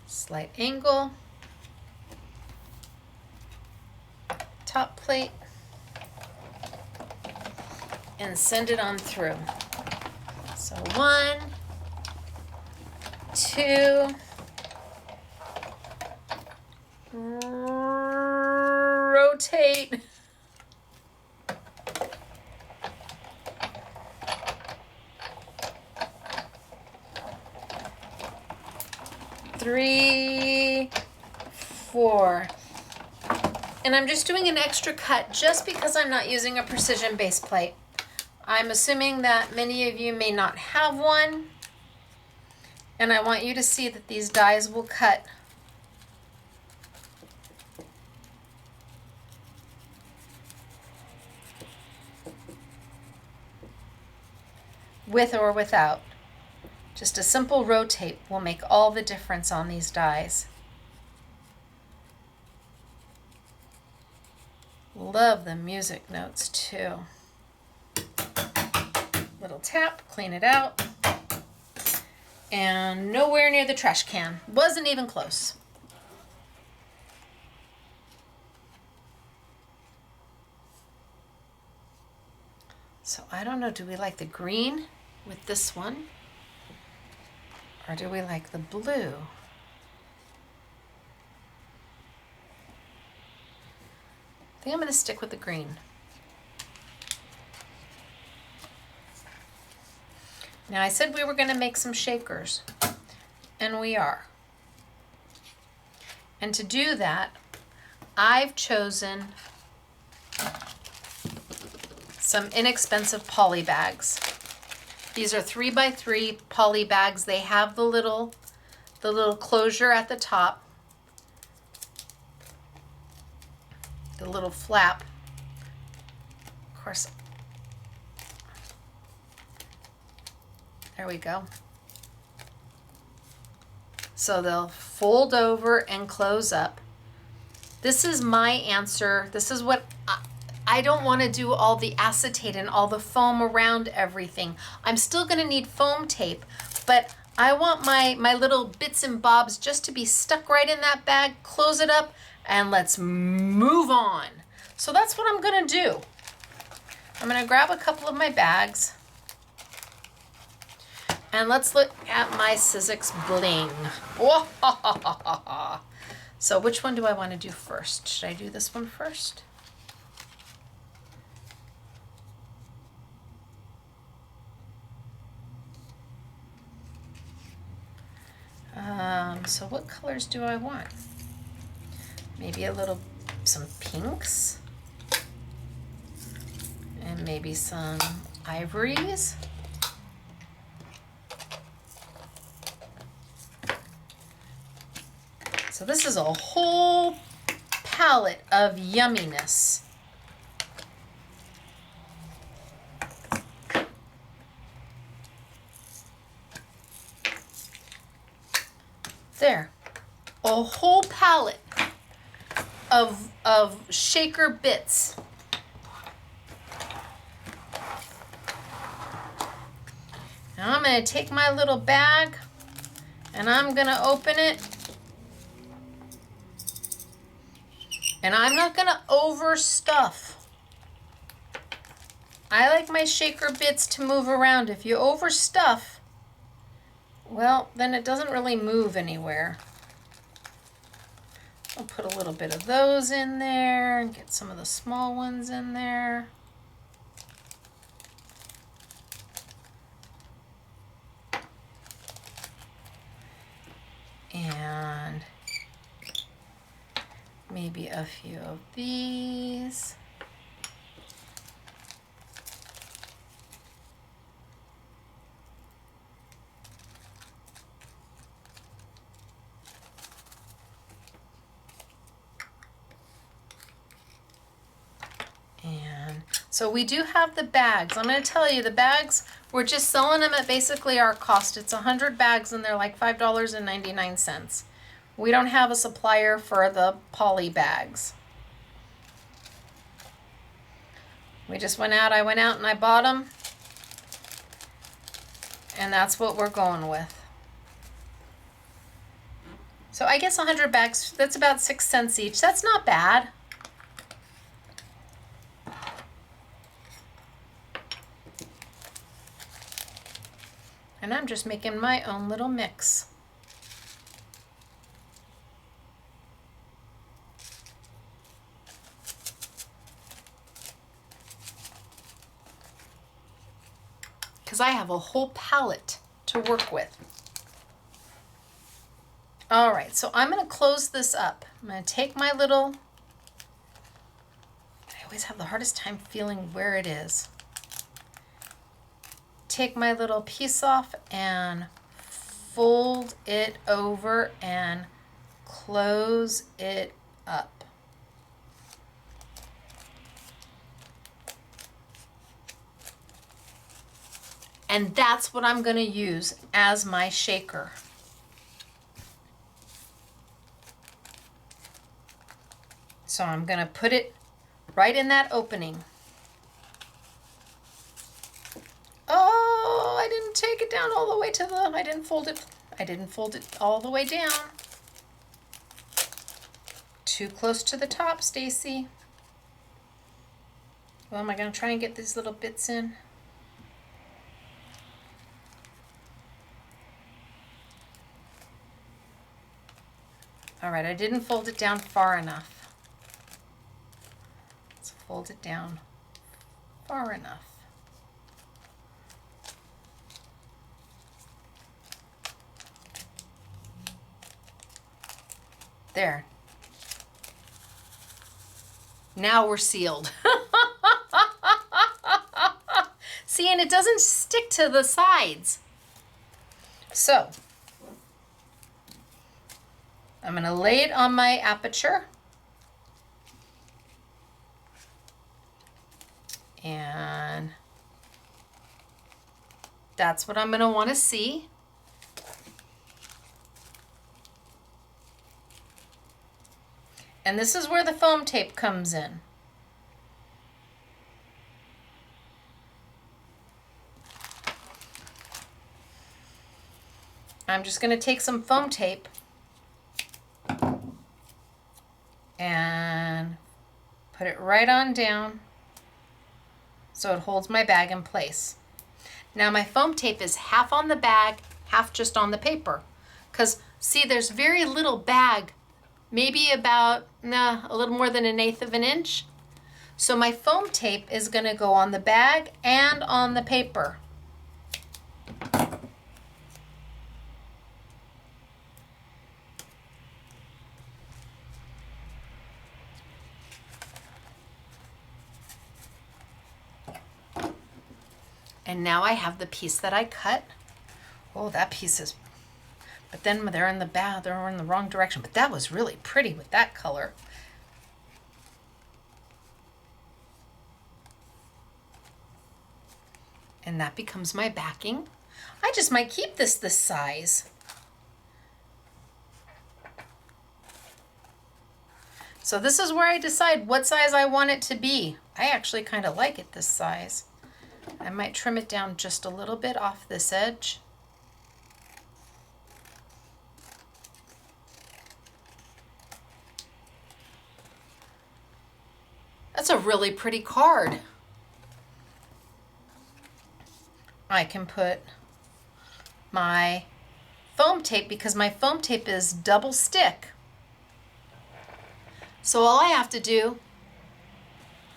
Slight angle, top plate, and send it on through. So 1, 2, rotate, 3, 4. And I'm just doing an extra cut just because I'm not using a precision base plate. I'm assuming that many of you may not have one, and I want you to see that these dies will cut with or without. Just a simple rotate will make all the difference on these dies. Love the music notes too. Little tap, clean it out. And nowhere near the trash can. Wasn't even close. So I don't know, do we like the green with this one? Or do we like the blue? I think I'm going to stick with the green. Now I said we were going to make some shakers, and we are. And to do that, I've chosen some inexpensive poly bags. These are 3x3 poly bags. They have the little closure at the top. the little flap. Of course, there we go. So they'll fold over and close up. This is my answer. This is what I don't want to do all the acetate and all the foam around everything. I'm still going to need foam tape, but I want my little bits and bobs just to be stuck right in that bag. Close it up and let's move on. So that's what I'm going to do. I'm going to grab a couple of my bags and let's look at my Sizzix bling. Whoa. So which one do I want to do first? Should I do this one first? So what colors do I want? Maybe some pinks and maybe some ivories. So this is a whole palette of yumminess. There, a whole palette of shaker bits. Now I'm going to take my little bag and I'm going to open it. And I'm not going to overstuff. I like my shaker bits to move around. If you overstuff, well, then it doesn't really move anywhere. I'll put a little bit of those in there and get some of the small ones in there. And maybe a few of these. And so we do have the bags. I'm going to tell you, the bags, we're just selling them at basically our cost. It's 100 bags and they're like $5.99. We don't have a supplier for the poly bags. I went out and I bought them. And that's what we're going with. So I guess 100 bags, that's about 6 cents each. That's not bad. And I'm just making my own little mix. Because I have a whole palette to work with. All right, so I'm going to close this up. I'm going to take my little, I always have the hardest time feeling where it is. Take my little piece off and fold it over and close it up. And that's what I'm going to use as my shaker. So I'm going to put it right in that opening. Oh, I didn't take it down all the way to the, I didn't fold it all the way down. Too close to the top, Stacey. Well, am I going to try and get these little bits in? All right, I didn't fold it down far enough. Let's fold it down far enough. There. Now we're sealed. See, and it doesn't stick to the sides. So, I'm going to lay it on my aperture. And that's what I'm going to want to see. And this is where the foam tape comes in. I'm just going to take some foam tape and put it right on down so it holds my bag in place. Now my foam tape is half on the bag, half just on the paper. Because see, there's very little bag, maybe about a little more than 1/8 of an inch. So my foam tape is going to go on the bag and on the paper. And now I have the piece that I cut. Oh, that piece is, but then they're in the bag, they're in the wrong direction. But that was really pretty with that color. And that becomes my backing. I just might keep this size. So this is where I decide what size I want it to be. I actually kind of like it this size. I might trim it down just a little bit off this edge. That's a really pretty card. I can put my foam tape, because my foam tape is double stick. So all I have to do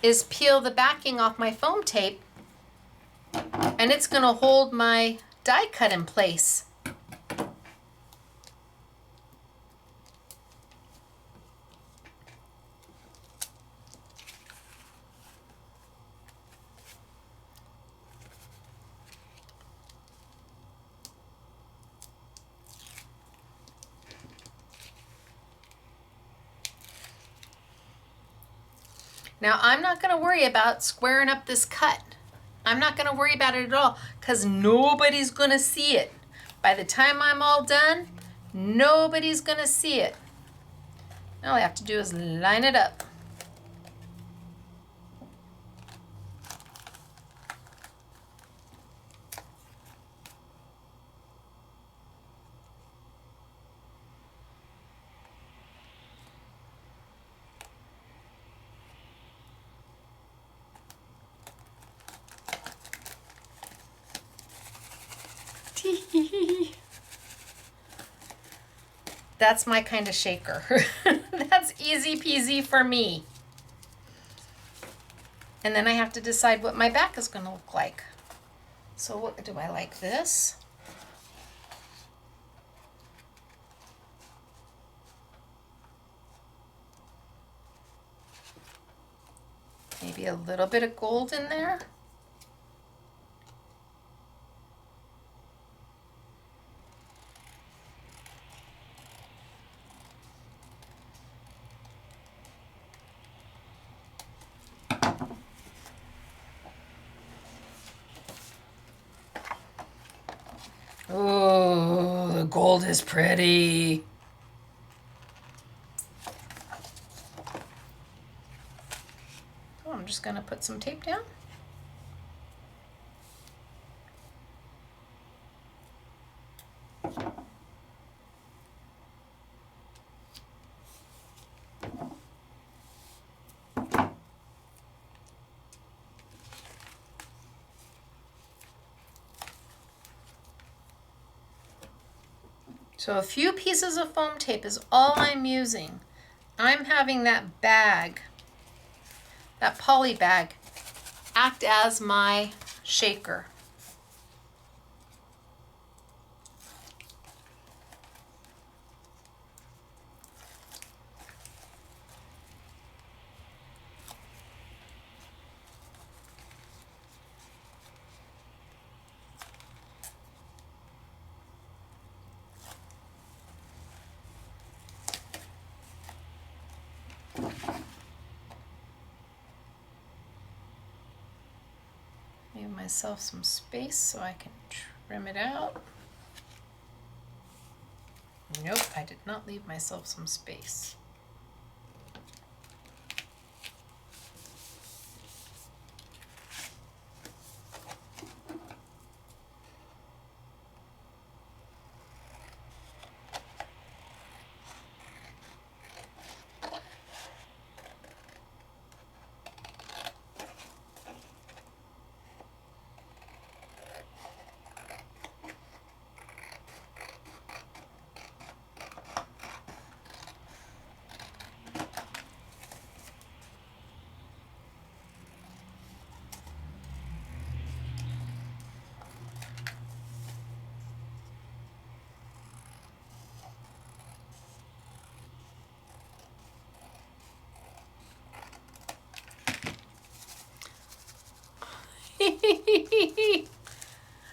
is peel the backing off my foam tape, and it's going to hold my die cut in place. Now I'm not going to worry about squaring up this cut. I'm not going to worry about it at all, because nobody's going to see it. By the time I'm all done, nobody's going to see it. All I have to do is line it up. That's my kind of shaker. That's easy peasy for me. And then I have to decide what my back is going to look like. So what do I like this? Maybe a little bit of gold in there. Oh, the gold is pretty. Oh, I'm just going to put some tape down. So a few pieces of foam tape is all I'm using. I'm having that bag, that poly bag, act as my shaker. myself some space so I can trim it out. Nope, I did not leave myself some space.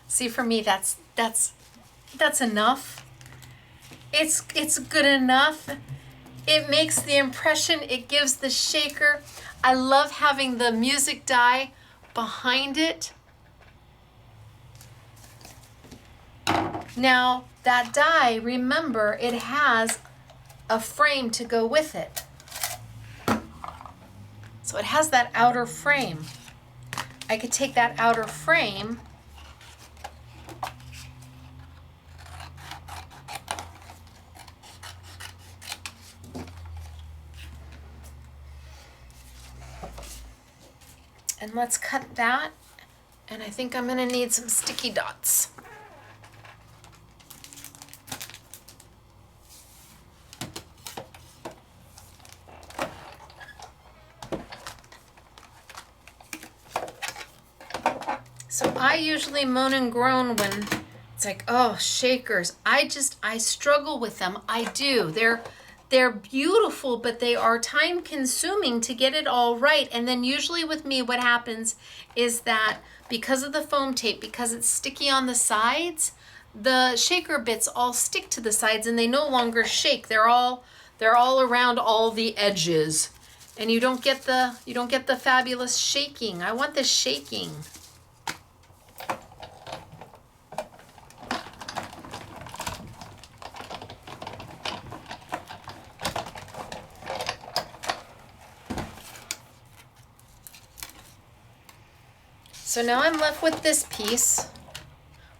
See, for me, that's enough. It's good enough. It makes the impression. It gives the shaker. I love having the music die behind it. Now, that die, remember, it has a frame to go with it. So it has that outer frame. I could take that outer frame and let's cut that. And I think I'm gonna need some sticky dots. So I usually moan and groan when it's like, oh, shakers. I struggle with them. I do. They're beautiful, but they are time consuming to get it all right. And then usually with me, what happens is that because of the foam tape, because it's sticky on the sides, the shaker bits all stick to the sides and they no longer shake. They're all around all the edges. And you don't get the fabulous shaking. I want the shaking. So now I'm left with this piece,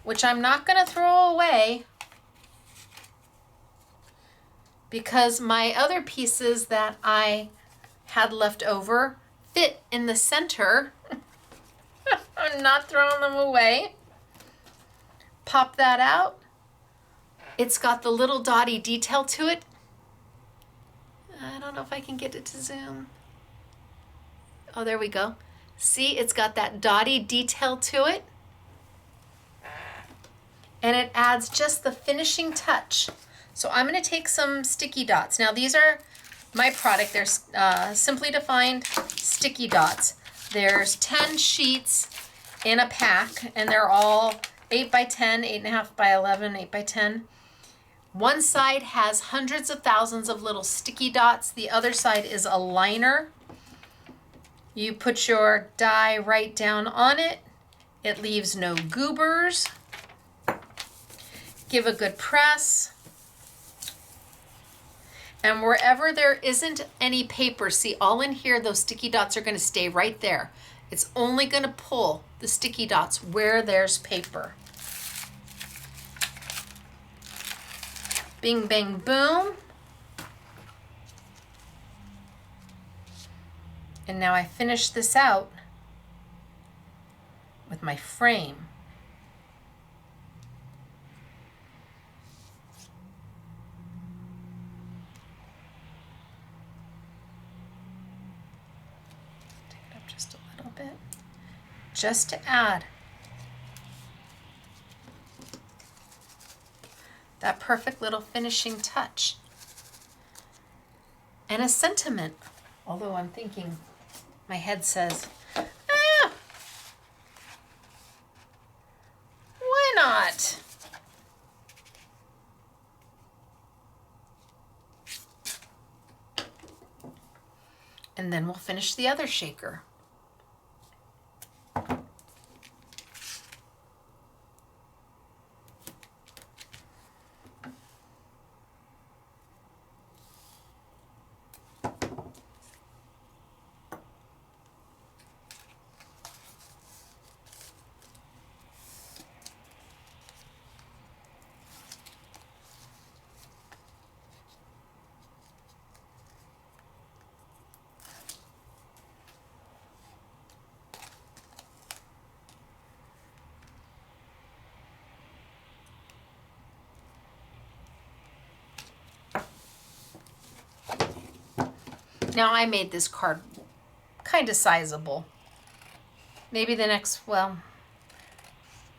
which I'm not going to throw away because my other pieces that I had left over fit in the center. I'm not throwing them away. Pop that out. It's got the little dotty detail to it. I don't know if I can get it to zoom. Oh, there we go. See, it's got that dotty detail to it. And it adds just the finishing touch. So I'm going to take some sticky dots. Now these are my product. They're Simply Defined sticky dots. There's 10 sheets in a pack, and they're all 8 by 10, 8.5 by 11, 8 by 10. One side has hundreds of thousands of little sticky dots. The other side is a liner. You put your die right down on it. It leaves no goobers. Give a good press. And wherever there isn't any paper, see, all in here, those sticky dots are going to stay right there. It's only going to pull the sticky dots where there's paper. Bing, bang, boom. And now I finish this out with my frame. Take it up just a little bit, just to add that perfect little finishing touch and a sentiment. Although I'm thinking, my head says, why not? And then we'll finish the other shaker. Now I made this card kind of sizable. Maybe the next, well,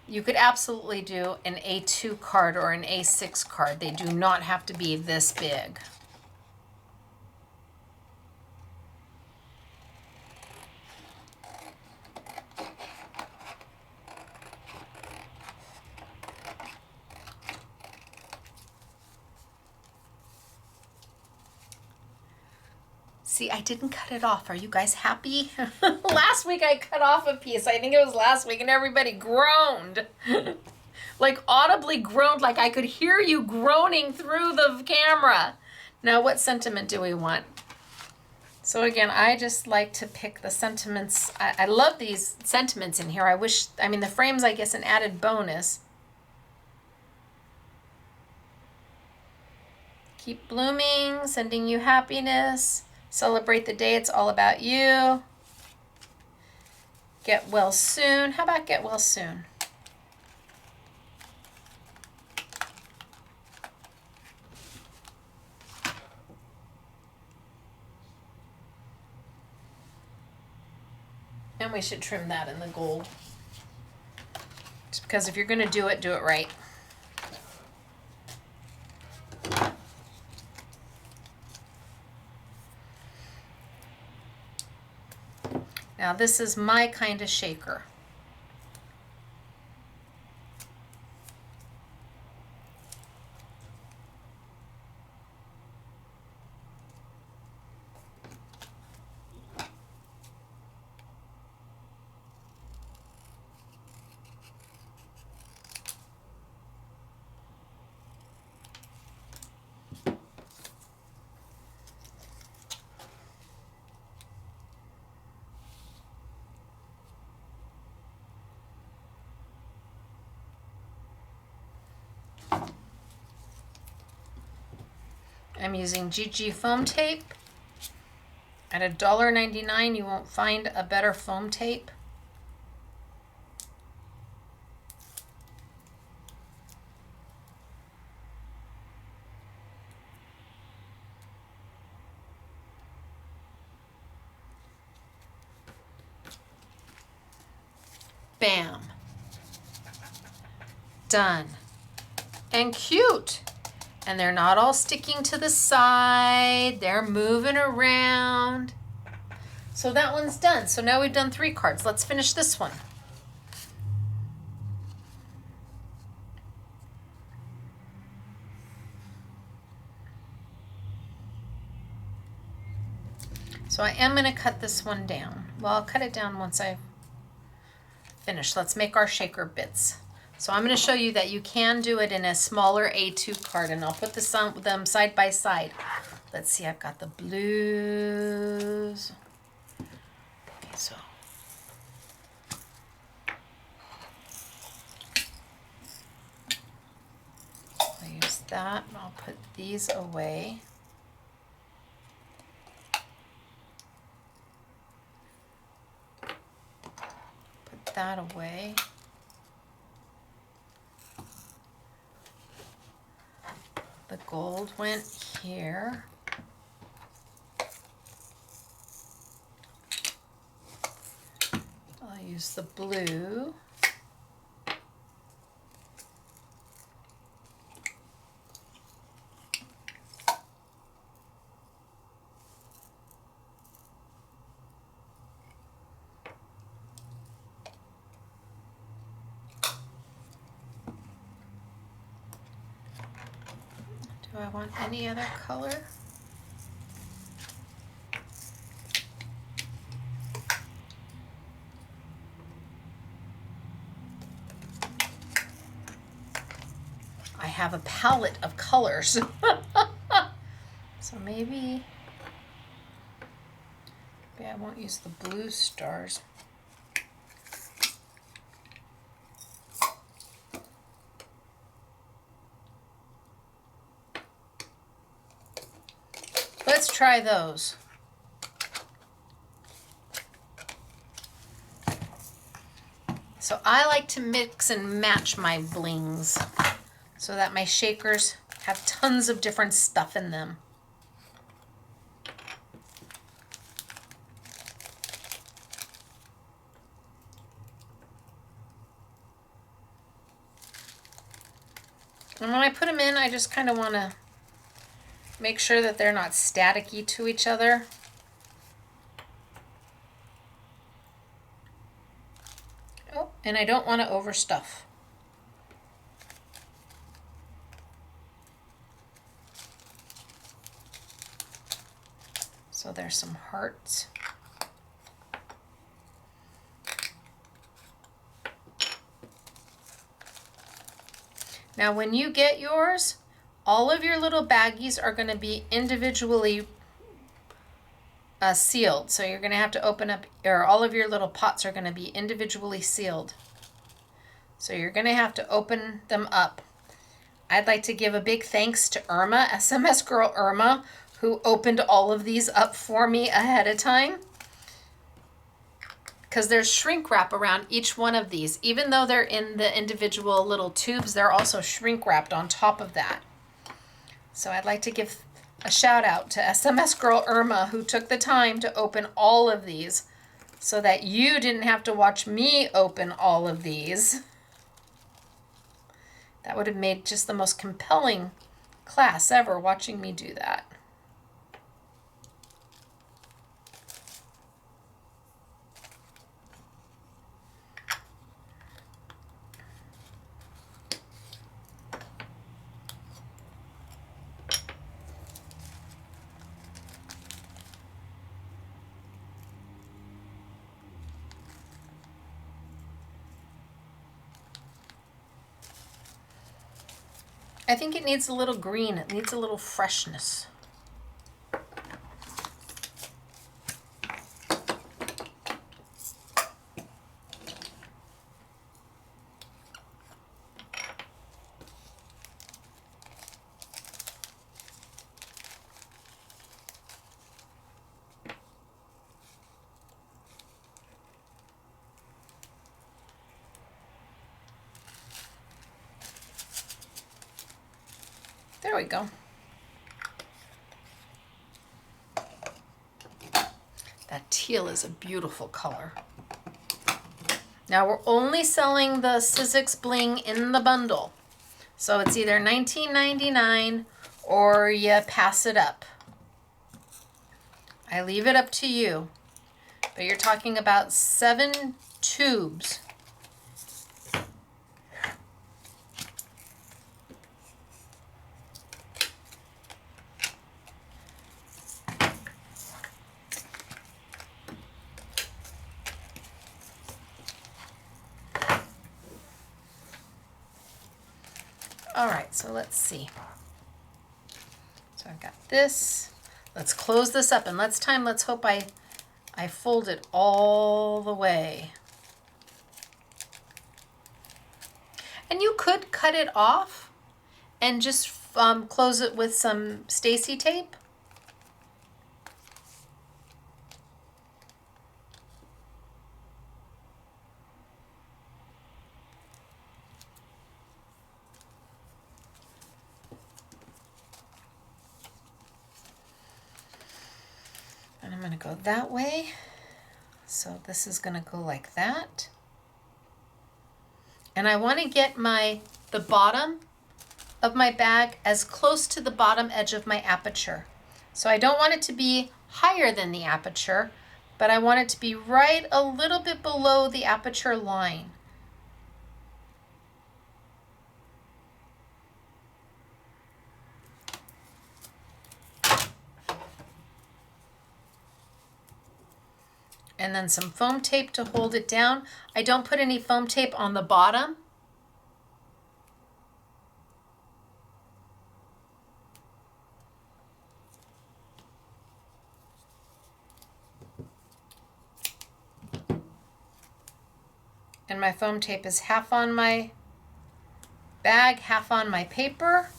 you could absolutely do an A2 card or an A6 card. They do not have to be this big. See, I didn't cut it off. Are you guys happy? Last week I cut off a piece. I think it was last week, and everybody groaned. Like audibly groaned, like I could hear you groaning through the camera. Now, what sentiment do we want? So again, I just like to pick the sentiments. I love these sentiments in here. I mean, the frame's, I guess, an added bonus. Keep blooming, sending you happiness. Celebrate the day, it's all about you. Get well soon. How about get well soon? And we should trim that in the gold. Just because if you're going to do it right. Now this is my kind of shaker. I'm using GG foam tape. At $1.99, you won't find a better foam tape. Bam. Done. And cute. And they're not all sticking to the side. They're moving around. So that one's done. So now we've done 3 cards. Let's finish this one. So I am going to cut this one down. Well, I'll cut it down once I finish. Let's make our shaker bits. So I'm going to show you that you can do it in a smaller A2 card, and I'll put them side by side. Let's see, I've got the blues. Okay, so I'll use that, and I'll put these away. Put that away. The gold went here. I'll use the blue. Do I want any other color? I have a palette of colors. So maybe I won't use the blue stars. Let's try those. So I like to mix and match my blings so that my shakers have tons of different stuff in them. And when I put them in, I just kind of want to make sure that they're not staticky to each other. Oh, and I don't want to overstuff. So there's some hearts. Now when you get yours, all of your little baggies are going to be individually sealed. So you're going to have to open up, or all of your little pots are going to be individually sealed. So you're going to have to open them up. I'd like to give a big thanks to Irma, SMS girl Irma, who opened all of these up for me ahead of time. Because there's shrink wrap around each one of these. Even though they're in the individual little tubes, they're also shrink wrapped on top of that. So I'd like to give a shout out to SMS girl Irma, who took the time to open all of these so that you didn't have to watch me open all of these. That would have made just the most compelling class ever, watching me do that. I think it needs a little green. It needs a little freshness. There we go. That teal is a beautiful color. Now we're only selling the Sizzix bling in the bundle. So it's either $19.99 or you pass it up. I leave it up to you. But you're talking about 7 tubes. All right, so let's see. So I've got this. Let's close this up, and let's hope I fold it all the way. And you could cut it off and just close it with some Stacey tape. And I'm going to go that way. So this is going to go like that. And I want to get the bottom of my bag as close to the bottom edge of my aperture. So I don't want it to be higher than the aperture, but I want it to be right a little bit below the aperture line. And then some foam tape to hold it down. I don't put any foam tape on the bottom. And my foam tape is half on my bag, half on my paper.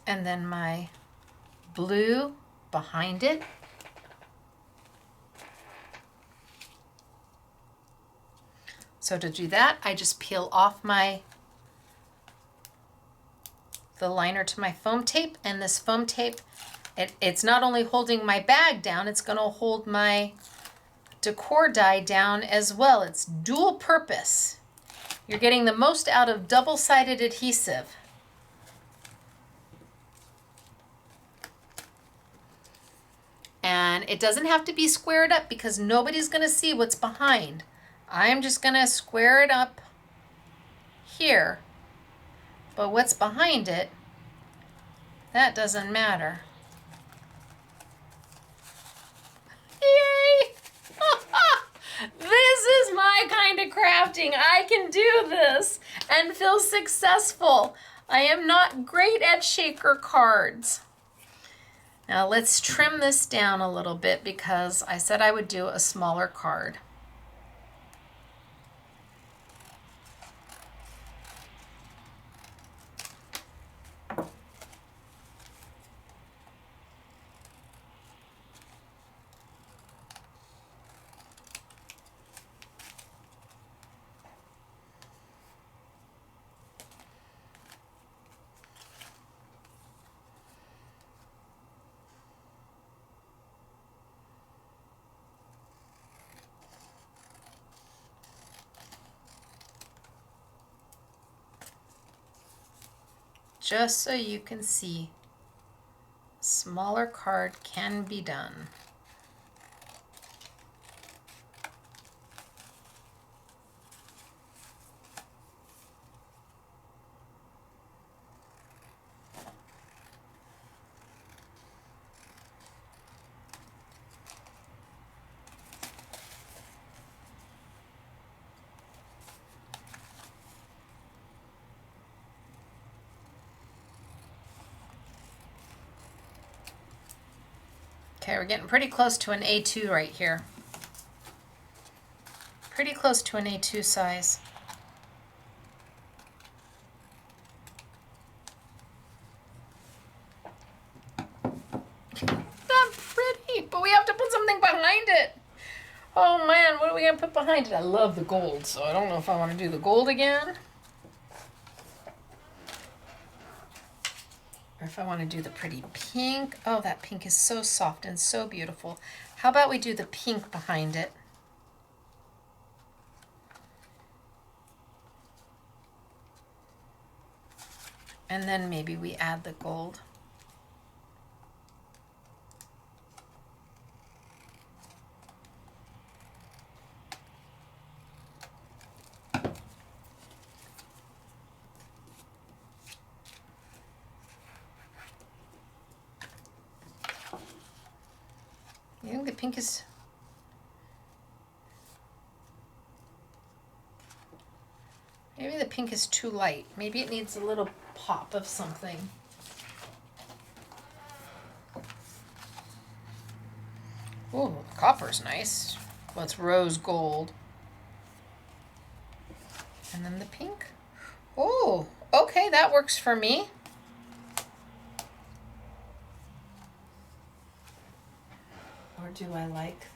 And then my blue behind it. So to do that, I just peel off the liner to my foam tape, and this foam tape, it's not only holding my bag down, it's going to hold my decor die down as well. It's dual purpose. You're getting the most out of double-sided adhesive. And it doesn't have to be squared up because nobody's going to see what's behind. I'm just going to square it up here. But what's behind it, that doesn't matter. Yay! This is my kind of crafting. I can do this and feel successful. I am not great at shaker cards. Now let's trim this down a little bit because I said I would do a smaller card. Just so you can see, smaller card can be done. Okay, we're getting pretty close to an A2 right here. Pretty close to an A2 size. Not pretty, but we have to put something behind it. Oh man, what are we gonna put behind it? I love the gold, so I don't know if I want to do the gold again. Or if I want to do the pretty pink. Oh, that pink is so soft and so beautiful. How about we do the pink behind it? And then maybe we add the gold. I think the pink is... Maybe the pink is too light. Maybe it needs a little pop of something. Ooh, copper's nice. Well, it's rose gold. And then the pink. Oh, okay, that works for me. Or do I like...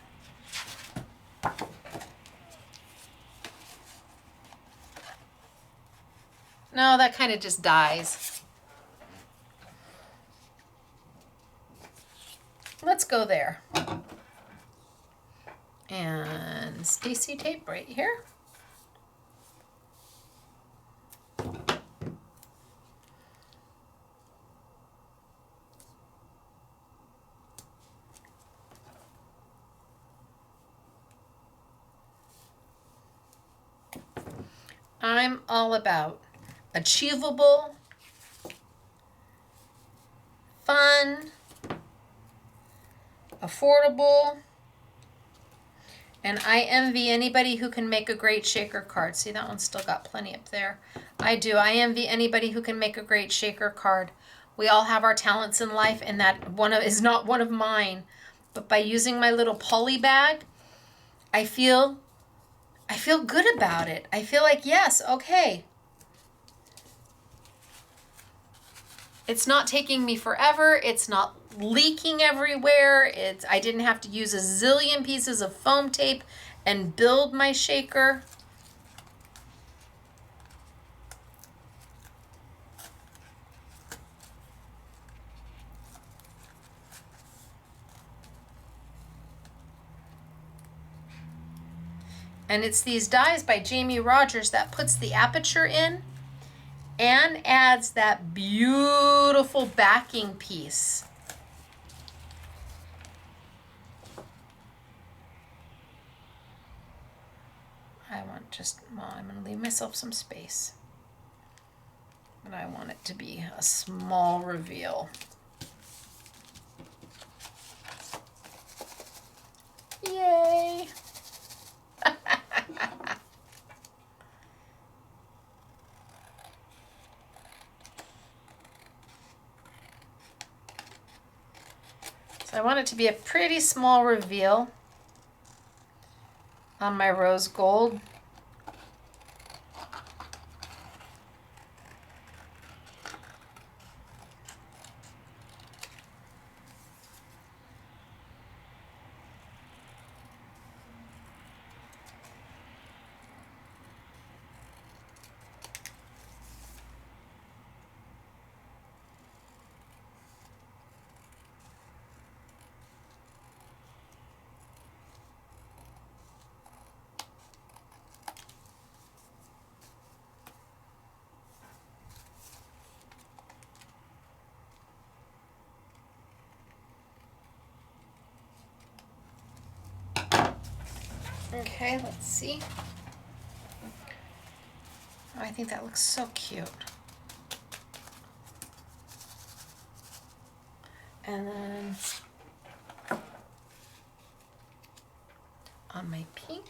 No, that kind of just dies. Let's go there. And Stacey tape right here. I'm all about achievable, fun, affordable, and I envy anybody who can make a great shaker card. See, that one's still got plenty up there. I do. I envy anybody who can make a great shaker card. We all have our talents in life, and that is not one of mine. But by using my little poly bag, I feel good about it. I feel like, yes, okay. It's not taking me forever. It's not leaking everywhere. I didn't have to use a zillion pieces of foam tape and build my shaker. And it's these dies by Jamie Rodgers that puts the aperture in and adds that beautiful backing piece. I'm going to leave myself some space. But I want it to be a small reveal. Yay! So I want it to be a pretty small reveal on my rose gold. Okay, let's see. Oh, I think that looks so cute. And then on my pink.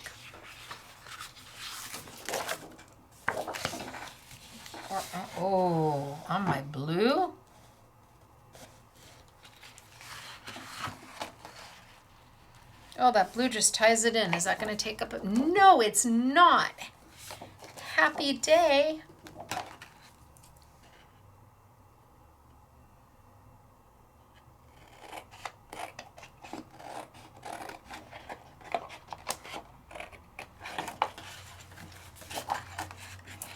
Oh, on my blue. Oh, that blue just ties it in. Is that going to take up a... No, it's not. Happy day.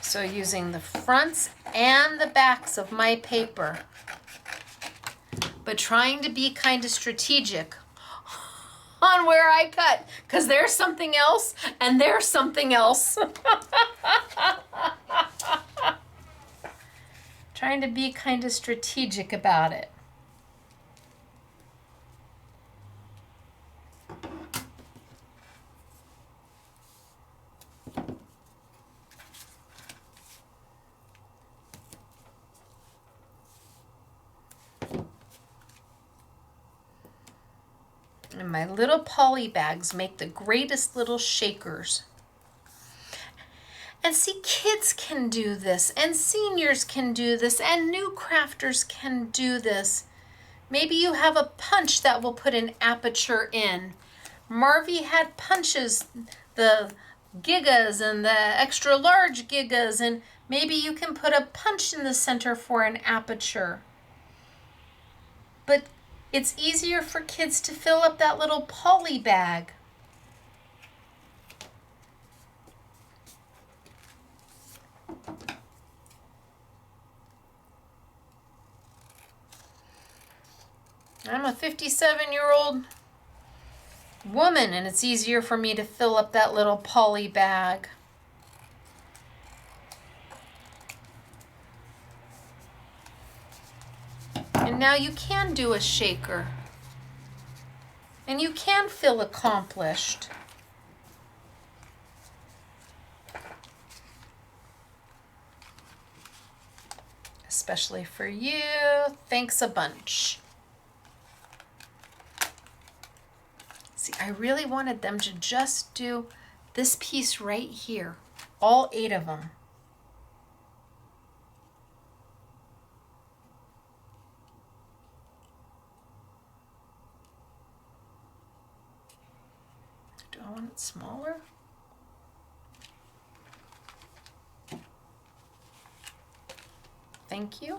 So using the fronts and the backs of my paper, but trying to be kind of strategic on where I cut, because there's something else and there's something else. Trying to be kind of strategic about it. And my little poly bags make the greatest little shakers. And see, kids can do this, and seniors can do this, and new crafters can do this. Maybe you have a punch that will put an aperture in. Marvy had punches, the gigas and the extra large gigas, and maybe you can put a punch in the center for an aperture. But it's easier for kids to fill up that little poly bag. I'm a 57-year-old woman, and it's easier for me to fill up that little poly bag. And now you can do a shaker. And you can feel accomplished. Especially for you. Thanks a bunch. See, I really wanted them to just do this piece right here. All 8 of them. Do I want it smaller? Thank you.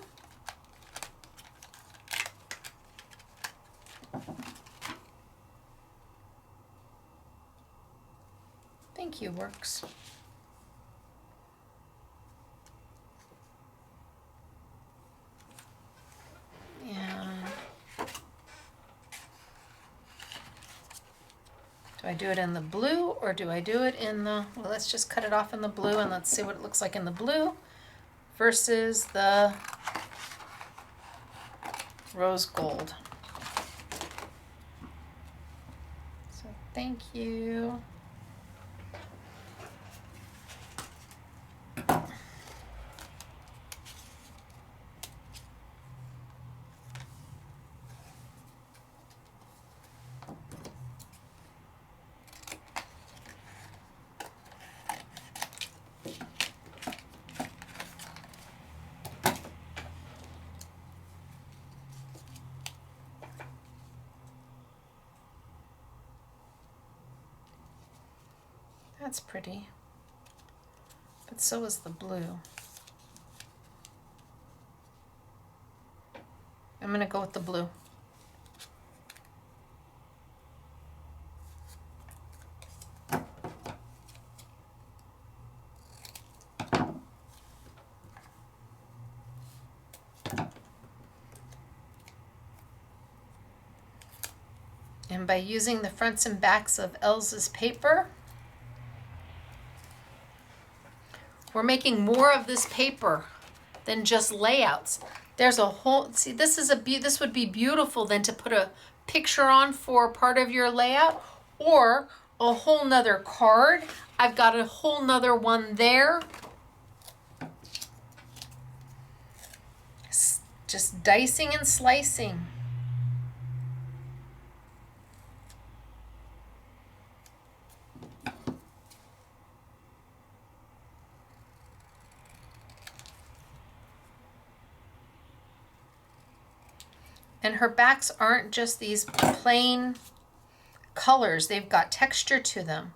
Thank you, works. And Do I do it in the blue or do I do it in the, well, let's just cut it off in the blue and let's see what it looks like in the blue versus the rose gold. So thank you. That's pretty, but so is the blue. I'm going to go with the blue. And by using the fronts and backs of Elsa's paper, we're making more of this paper than just layouts. There's a whole, see, this would be beautiful then to put a picture on for part of your layout, or a whole nother card. I've got a whole nother one there. Just dicing and slicing. And her backs aren't just these plain colors. They've got texture to them.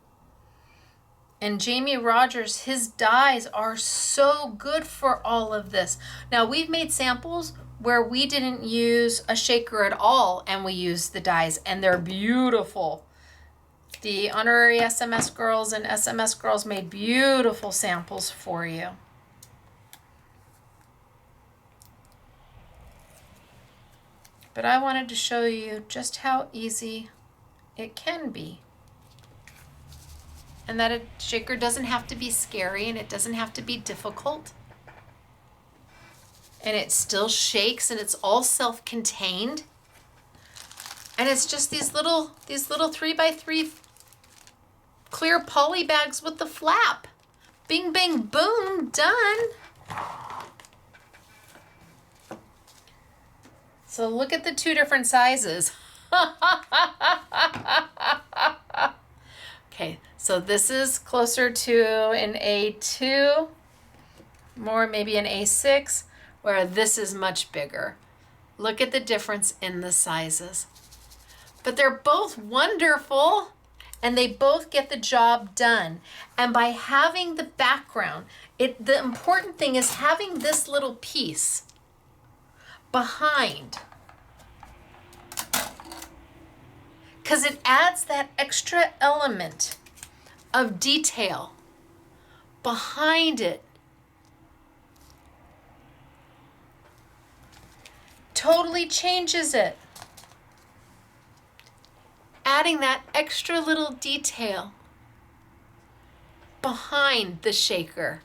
And Jamie Rodgers, his dies are so good for all of this. Now, we've made samples where we didn't use a shaker at all and we used the dies, and they're beautiful. The honorary SMS girls and SMS girls made beautiful samples for you. But I wanted to show you just how easy it can be. And that a shaker doesn't have to be scary and it doesn't have to be difficult. And it still shakes and it's all self-contained. And it's just these little 3x3 clear poly bags with the flap. Bing, bang, boom, done. So look at the two different sizes. Okay, so this is closer to an A2, more maybe an A6, where this is much bigger. Look at the difference in the sizes. But they're both wonderful and they both get the job done. And by having the background, the important thing is having this little piece behind, because it adds that extra element of detail behind it. Totally changes it. Adding that extra little detail behind the shaker,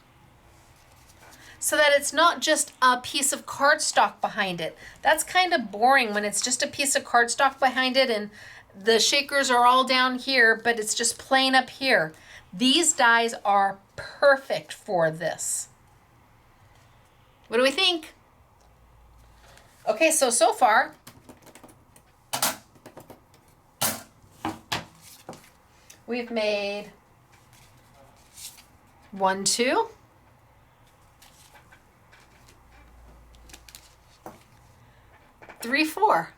so that it's not just a piece of cardstock behind it. That's kind of boring when it's just a piece of cardstock behind it and the shakers are all down here, but it's just plain up here. These dies are perfect for this. What do we think? Okay, so far, we've made 1, 2, 3, 4.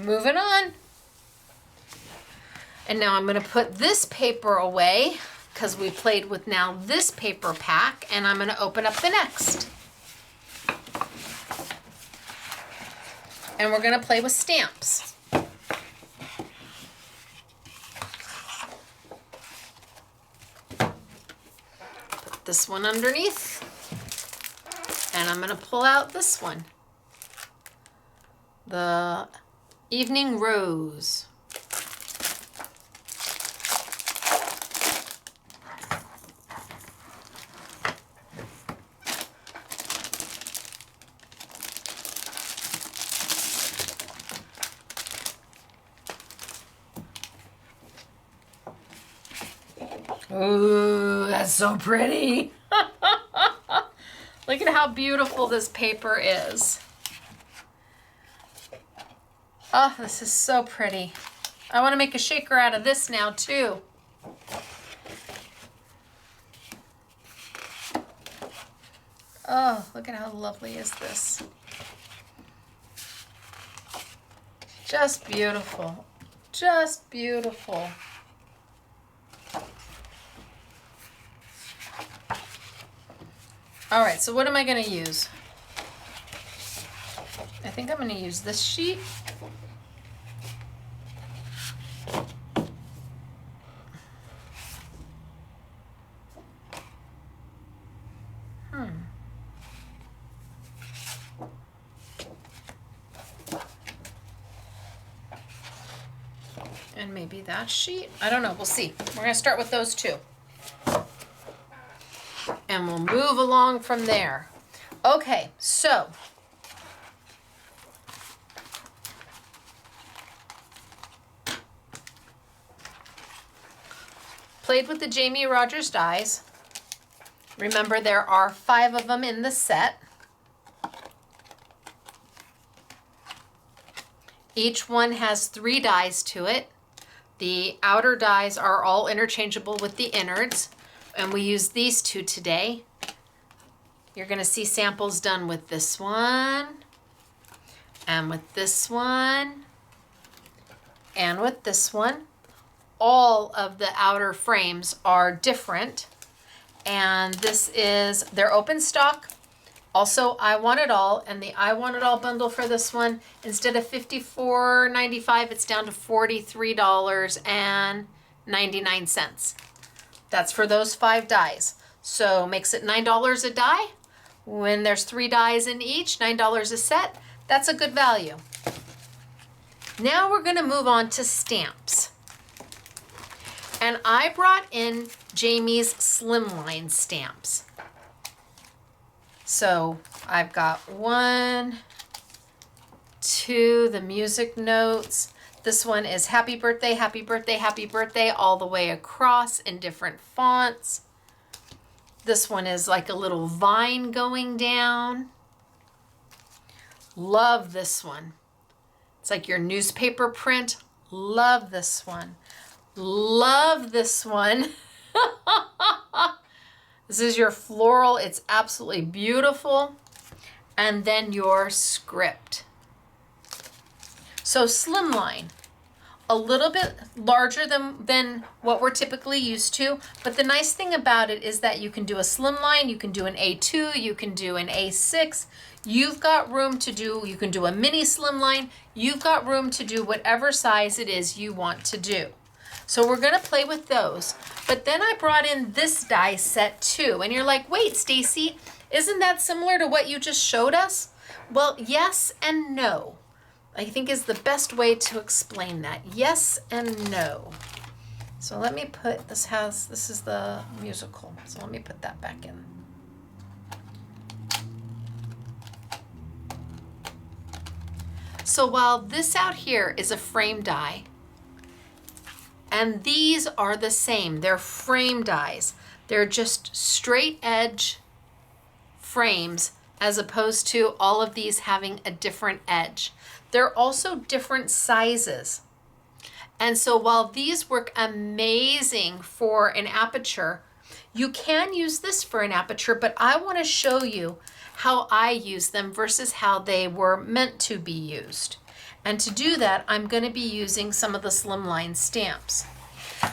Moving on. And now I'm going to put this paper away because we played with now this paper pack, and I'm going to open up the next. And we're going to play with stamps. Put this one underneath. And I'm going to pull out this one. The Evening Rose. Ooh, that's so pretty. Look at how beautiful this paper is. Oh, this is so pretty. I want to make a shaker out of this now too. Oh, look at how lovely is this. Just beautiful. Just beautiful. All right, so what am I going to use? I think I'm going to use this sheet. And maybe that sheet. I don't know. We'll see. We're going to start with those two. And we'll move along from there. Okay, so played with the Jamie Rodgers dies. Remember, there are 5 of them in the set. Each one has 3 dies to it. The outer dies are all interchangeable with the innards, and we use these 2 today. You're going to see samples done with this one, and with this one, and with this one. All of the outer frames are different, and this is their open stock. Also, I Want It All, and the I Want It All bundle for this one, instead of $54.95, it's down to $43.99. That's for those 5 dies. So makes it $9 a die. When there's 3 dies in each, $9 a set, that's a good value. Now we're gonna move on to stamps. And I brought in Jamie's Slimline stamps. So I've got 1, 2, the music notes. This one is happy birthday, happy birthday, happy birthday, all the way across in different fonts. This one is like a little vine going down. Love this one. It's like your newspaper print. Love this one. Love this one. This is your floral. It's absolutely beautiful. And then your script. So slimline, a little bit larger than what we're typically used to. But the nice thing about it is that you can do a slimline, you can do an A2, you can do an A6. You've got room to do, you can do a mini slimline. You've got room to do whatever size it is you want to do. So we're gonna play with those. But then I brought in this die set too. And you're like, wait, Stacey, isn't that similar to what you just showed us? Well, yes and no. I think is the best way to explain that. Yes and no. So let me put, this is the musical. So let me put that back in. So while this out here is a frame die, and these are the same. They're frame dies. They're just straight edge frames as opposed to all of these having a different edge. They're also different sizes. And so while these work amazing for an aperture, you can use this for an aperture, but I want to show you how I use them versus how they were meant to be used. And to do that, I'm going to be using some of the slimline stamps.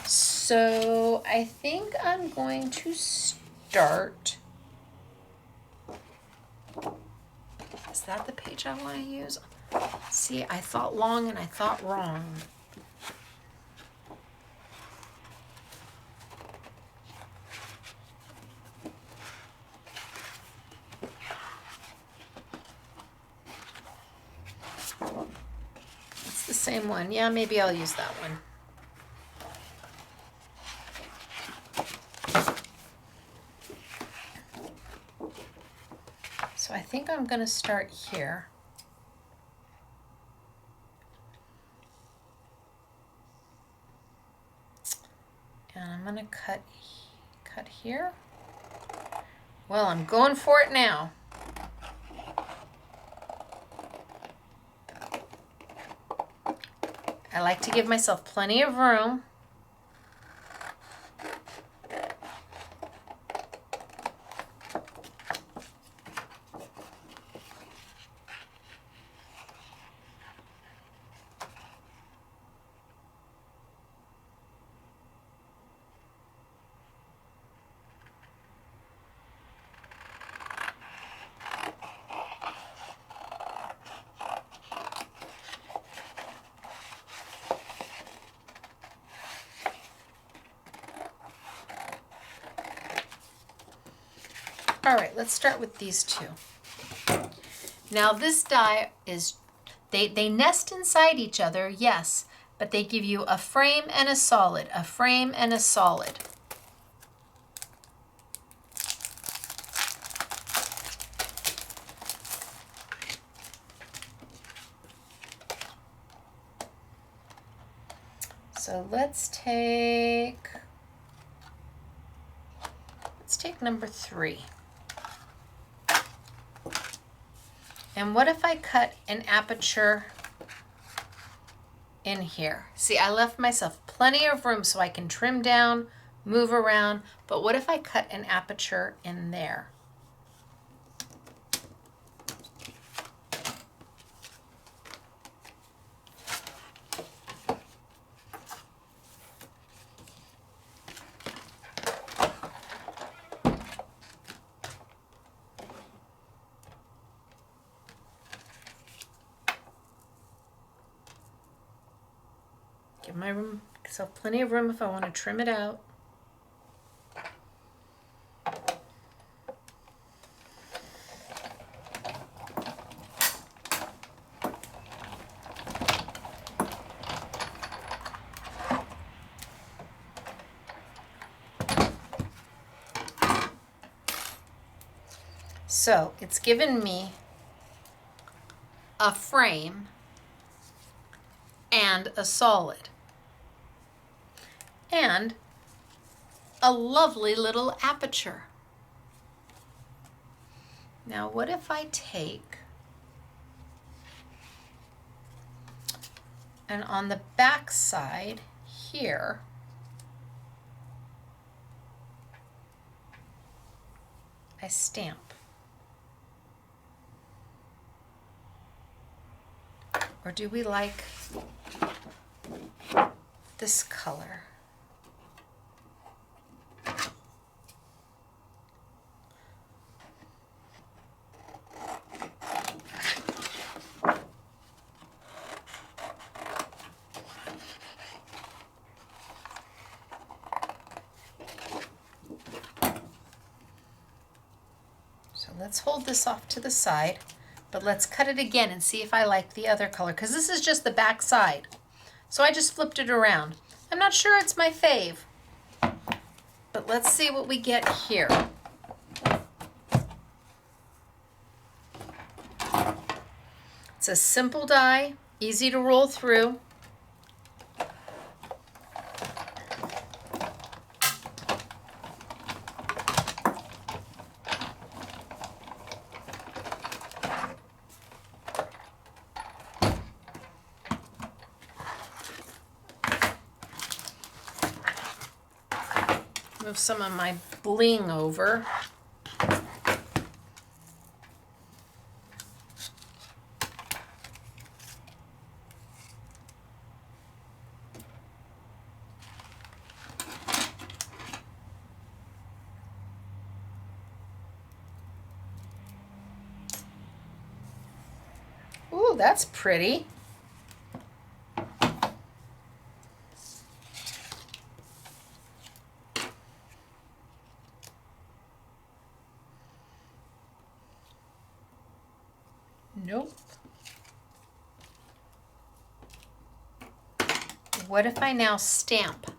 So I think I'm going to start. Is that the page I want to use? See, I thought long and I thought wrong. It's the same one. Yeah, maybe I'll use that one. So I think I'm going to start here. And I'm gonna cut here. Well, I'm going for it now. I like to give myself plenty of room. All right, let's start with these two. Now this die is, they nest inside each other, yes, but they give you a frame and a solid, a frame and a solid. So let's take number 3. And what if I cut an aperture in here? See, I left myself plenty of room so I can trim down, move around, but what if I cut an aperture in there? Give myself plenty of room if I want to trim it out. So it's given me a frame and a solid and a lovely little aperture. Now what if I take and on the back side here I stamp. Or do we like this color? So let's hold this off to the side. But let's cut it again and see if I like the other color, because this is just the back side. So I just flipped it around. I'm not sure it's my fave, but let's see what we get here. It's a simple die, easy to roll through. Move some of my bling over. Ooh, that's pretty. Nope. What if I now stamp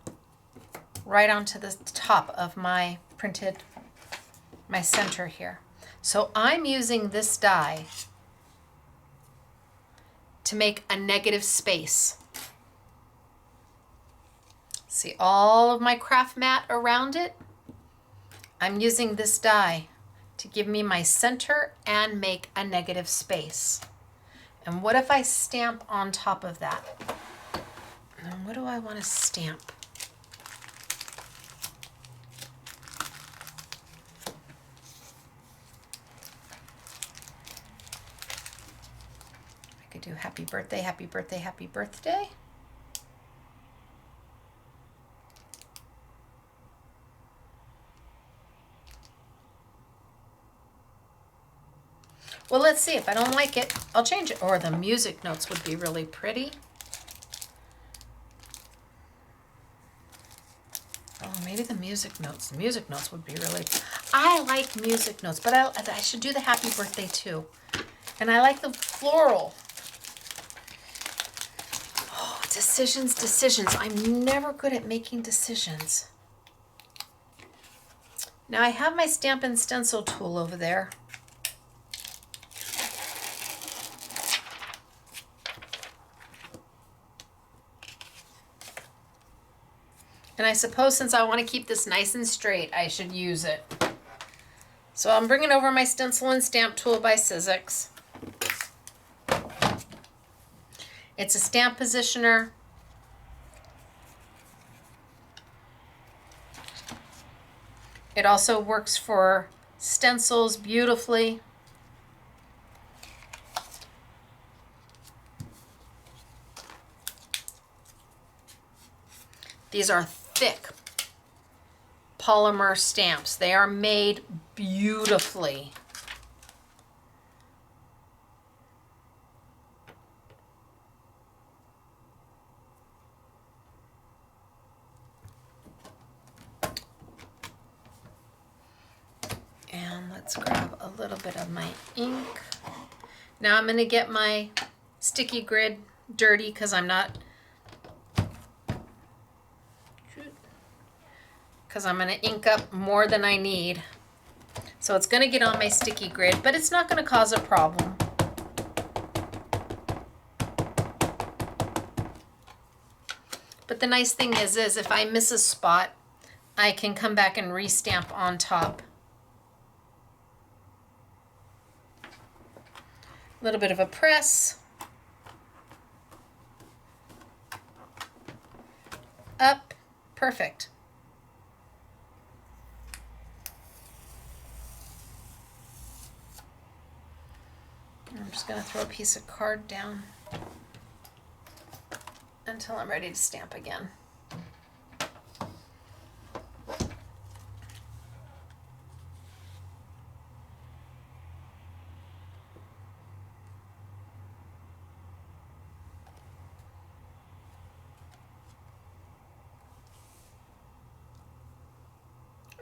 right onto the top of my printed, my center here? So I'm using this die to make a negative space. See all of my craft mat around it? I'm using this die to give me my center and make a negative space. And what if I stamp on top of that? And what do I want to stamp? I could do happy birthday, happy birthday, happy birthday. Well, let's see. If I don't like it, I'll change it. Or the music notes would be really pretty. Oh, maybe the music notes. The music notes would be really... I like music notes, but I should do the happy birthday too. And I like the floral. Oh, decisions, decisions. I'm never good at making decisions. Now I have my stamp and stencil tool over there. And I suppose since I want to keep this nice and straight, I should use it. So I'm bringing over my stencil and stamp tool by Sizzix. It's a stamp positioner. It also works for stencils beautifully. These are thick polymer stamps. They are made beautifully. And let's grab a little bit of my ink. Now I'm going to get my sticky grid dirty because I'm going to ink up more than I need. So it's going to get on my sticky grid, but it's not going to cause a problem. But the nice thing is if I miss a spot, I can come back and re-stamp on top. A little bit of a press. Up. Perfect. I'm just going to throw a piece of card down until I'm ready to stamp again.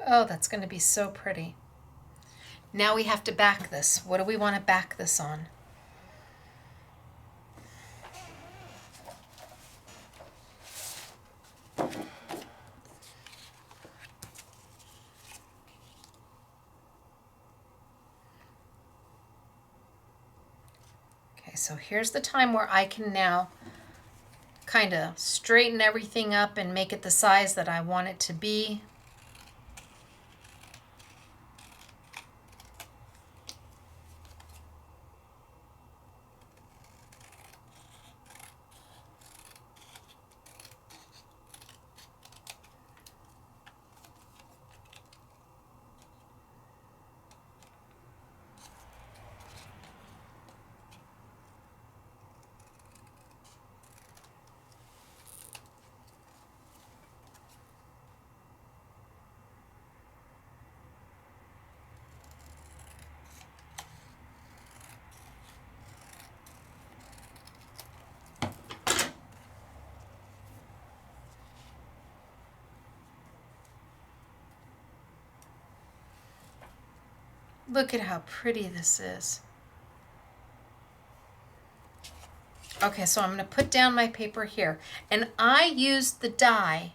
Oh, that's going to be so pretty. Now we have to back this. What do we want to back this on? Okay, so here's the time where I can now kind of straighten everything up and make it the size that I want it to be. Look at how pretty this is. Okay, so I'm going to put down my paper here. And I used the die.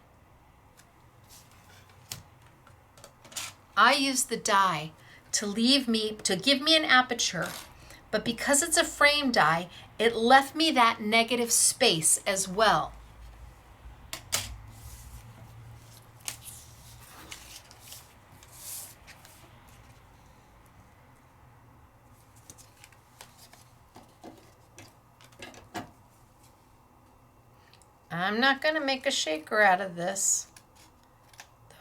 To give me an aperture. But because it's a frame die, it left me that negative space as well. I'm not going to make a shaker out of this,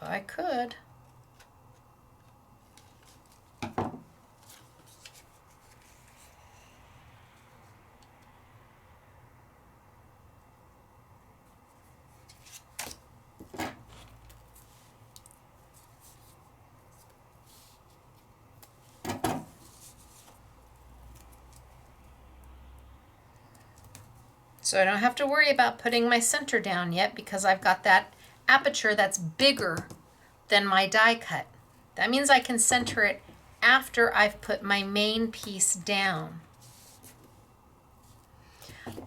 though I could. So I don't have to worry about putting my center down yet because I've got that aperture that's bigger than my die cut. That means I can center it after I've put my main piece down.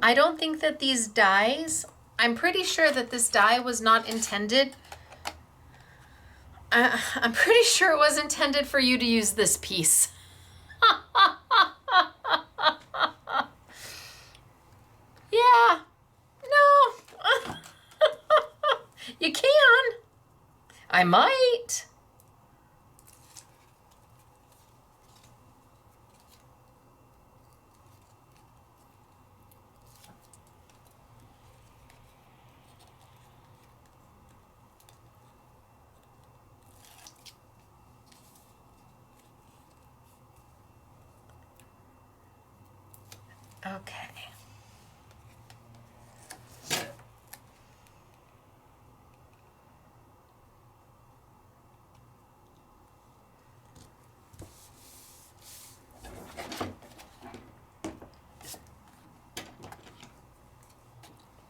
I don't think that these dies, I'm pretty sure that this die was not intended. I'm pretty sure it was intended for you to use this piece. Yeah, no, you can. I might. Okay.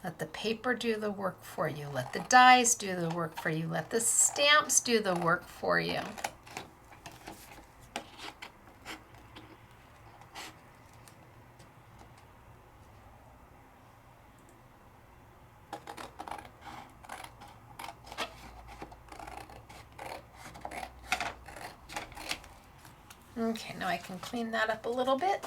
Let the paper do the work for you. Let the dies do the work for you. Let the stamps do the work for you. Okay, now I can clean that up a little bit.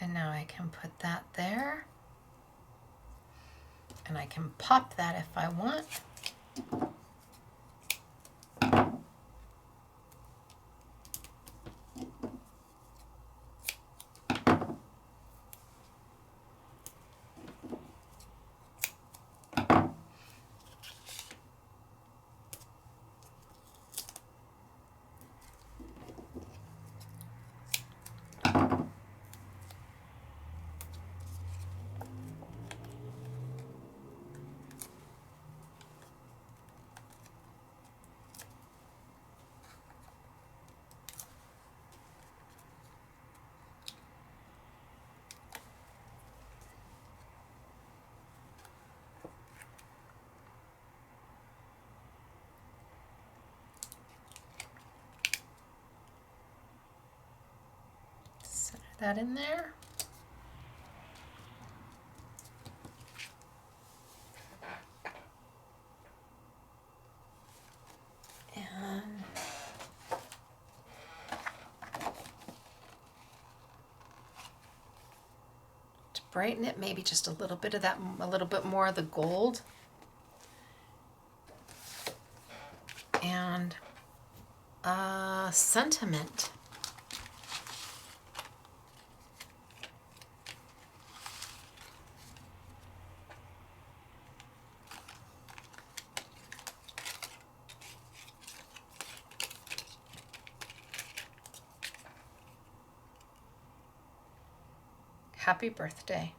And now I can put that there. And I can pop that if I want. Center that in there. And to brighten it, maybe just a little bit of that, a little bit more of the gold. And sentiment. Happy birthday.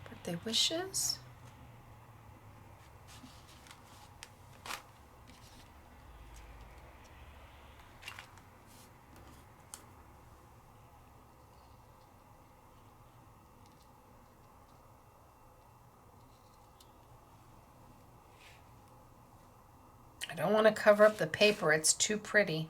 Birthday wishes. I don't want to cover up the paper, it's too pretty.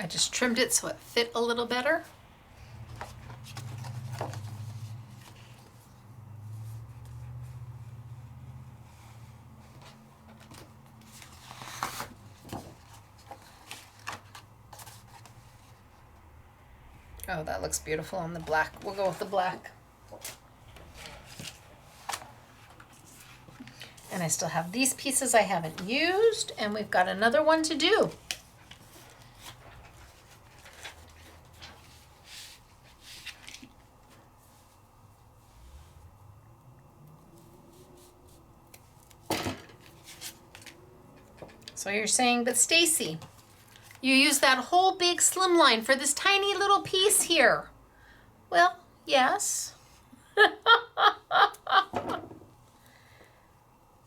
I just trimmed it so it fit a little better. Oh, that looks beautiful on the black. We'll go with the black. And I still have these pieces I haven't used, and we've got another one to do. So you're saying, but Stacey, you used that whole big slimline for this tiny little piece here. Well, yes.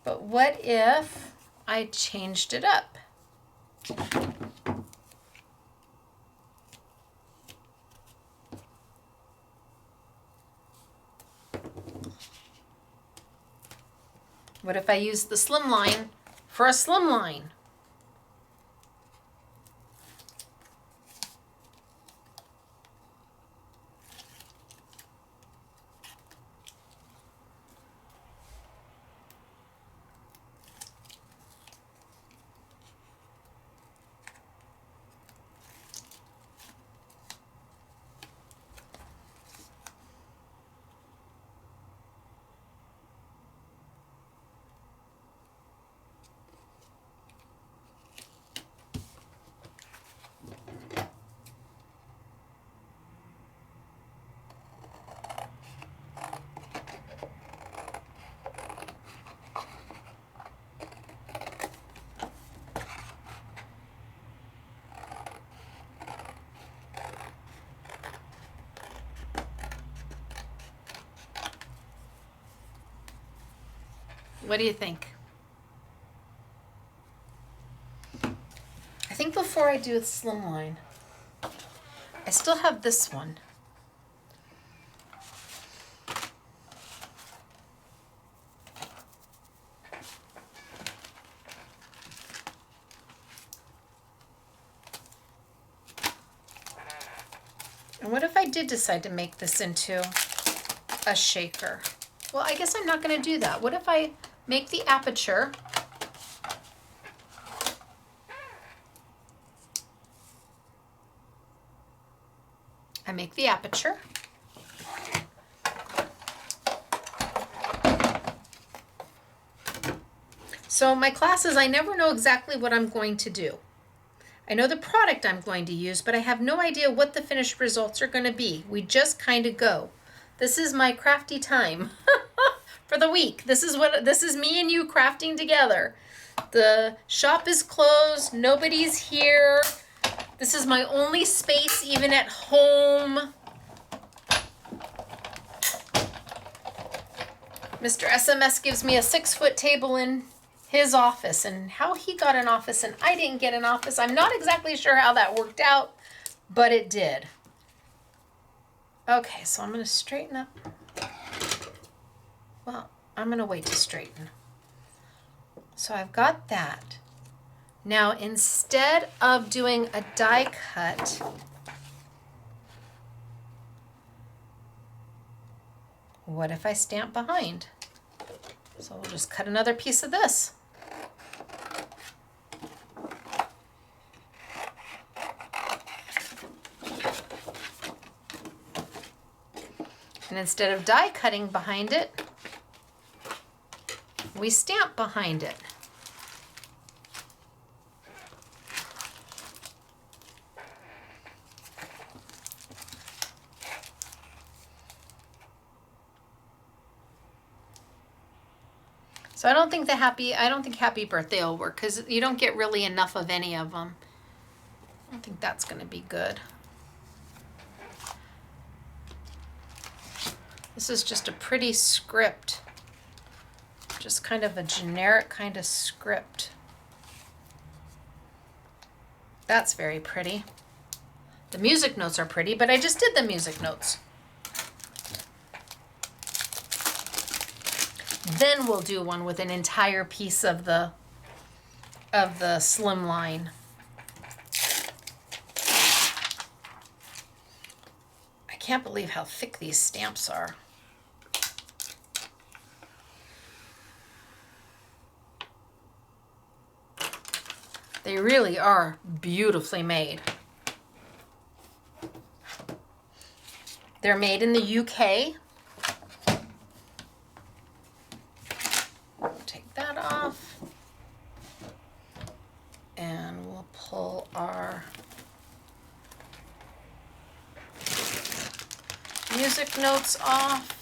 But what if I changed it up? What if I use the slimline for a slimline? What do you think? I think before I do the slimline, I still have this one. And what if I did decide to make this into a shaker? Well, I guess I'm not going to do that. What if I make the aperture So my classes, I never know exactly what I'm going to do. I know the product I'm going to use, but I have no idea what the finished results are going to be. We just kind of go. This is my crafty time for the week. This is me and you crafting together. The shop is closed. Nobody's here. This is my only space even at home. Mr. SMS gives me a 6-foot table in his office, and how he got an office and I didn't get an office, I'm not exactly sure how that worked out, but it did. Okay, so I'm going to straighten up. Well, I'm going to wait to straighten. So I've got that. Now, instead of doing a die cut, what if I stamp behind? So we'll just cut another piece of this. And instead of die cutting behind it, we stamp behind it. So I don't think happy birthday will work because you don't get really enough of any of them. I don't think that's going to be good. This is just a pretty script. Just kind of a generic kind of script. That's very pretty. The music notes are pretty, but I just did the music notes. Then we'll do one with an entire piece of the slimline. I can't believe how thick these stamps are. They really are beautifully made. They're made in the UK. We'll take that off. And we'll pull our music notes off.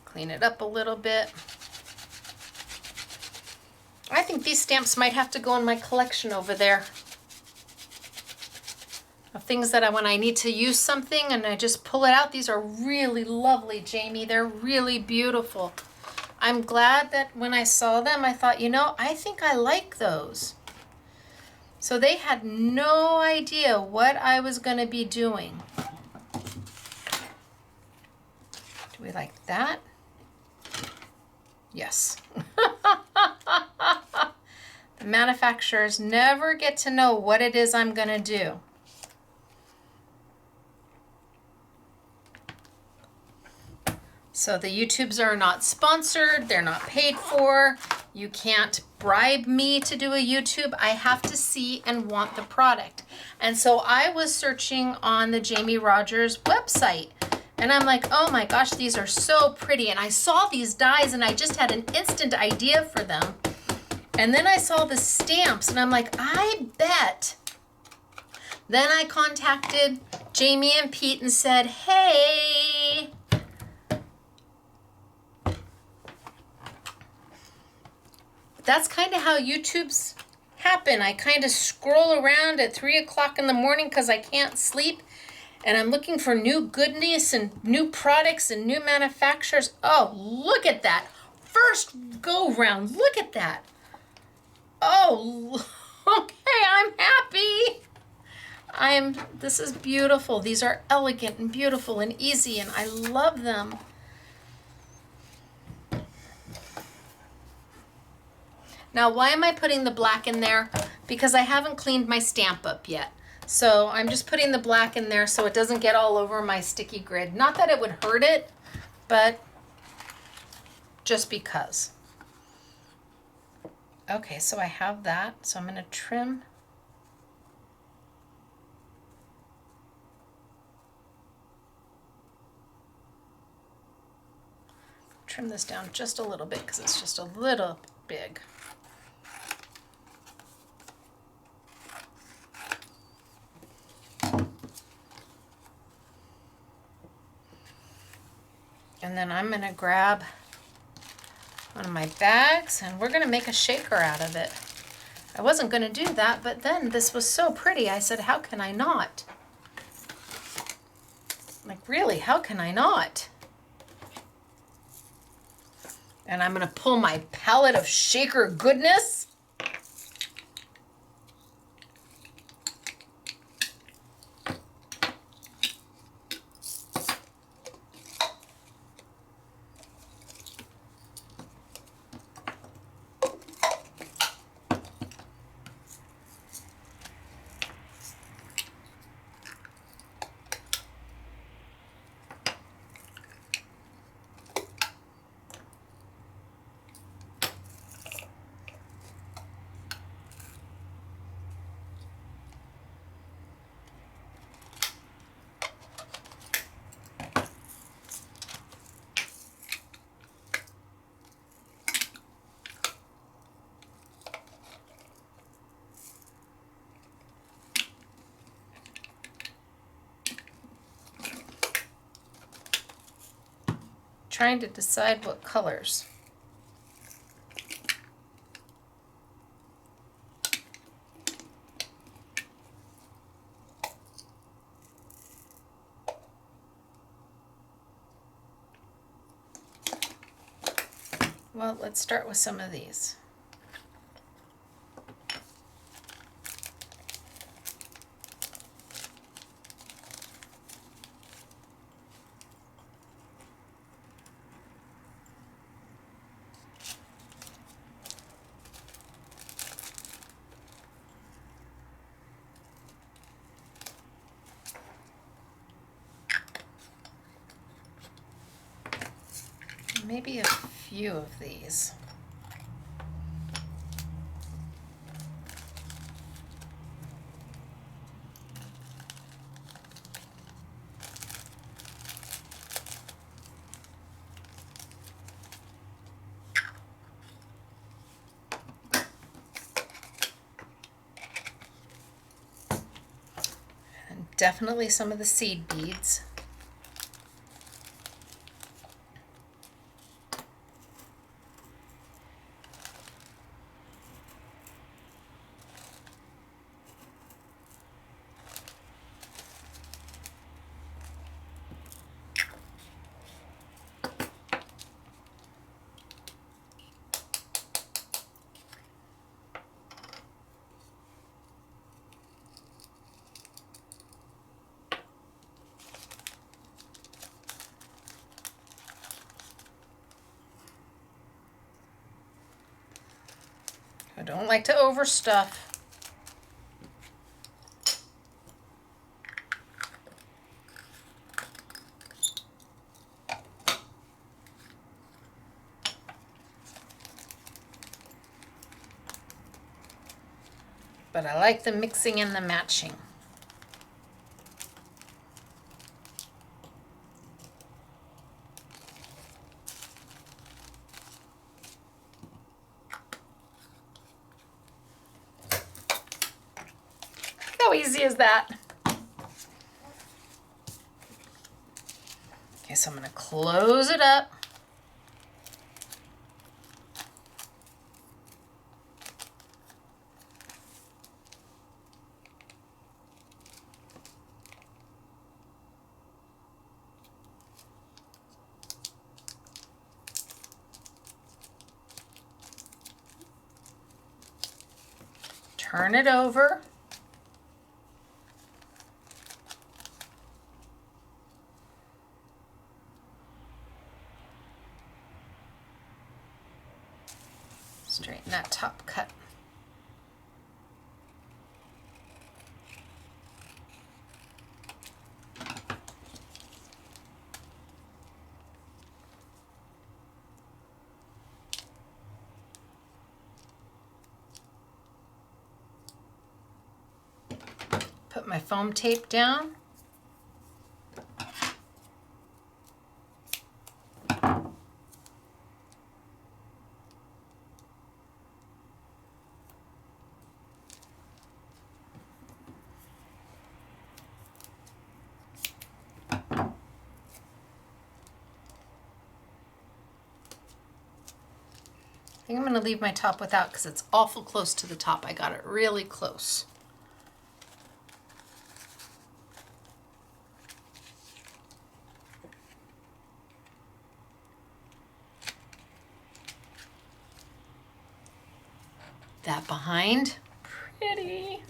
Clean it up a little bit. I think these stamps might have to go in my collection over there. Of things that when I need to use something and I just pull it out. These are really lovely, Jamie. They're really beautiful. I'm glad that when I saw them, I thought, you know, I think I like those. So they had no idea what I was going to be doing. Do we like that? Yes. The manufacturers never get to know what it is I'm going to do. So the YouTubes are not sponsored. They're not paid for. You can't bribe me to do a YouTube. I have to see and want the product. And so I was searching on the Jamie Rodgers website. And I'm like, oh my gosh, these are so pretty. And I saw these dies and I just had an instant idea for them. And then I saw the stamps and I'm like, I bet. Then I contacted Jamie and Pete and said, hey, that's kind of how YouTubes happen. I kind of scroll around at 3 o'clock in the morning because I can't sleep. And I'm looking for new goodness and new products and new manufacturers. Oh, look at that. First go round. Look at that. Oh, okay, I'm happy. This is beautiful. These are elegant and beautiful and easy and I love them. Now, why am I putting the black in there? Because I haven't cleaned my stamp up yet. So I'm just putting the black in there so it doesn't get all over my sticky grid. Not that it would hurt it, but just because. Okay, so I have that. So I'm going to trim. Trim this down just a little bit because it's just a little big. And then I'm going to grab one of my bags and we're going to make a shaker out of it. I wasn't going to do that, but then this was so pretty. I said, how can I not? Like, really, how can I not? And I'm going to pull my palette of shaker goodness. trying to decide what colors. Well, let's start with some of these. Maybe a few of these. And definitely some of the seed beads. I don't like to overstuff. But I like the mixing and the matching. How easy is that? Okay, so I'm going to close it up. Turn it over. Straighten that top cut. Put my foam tape down. I think I'm going to leave my top without because it's awful close to the top. I got it really close. That behind, pretty.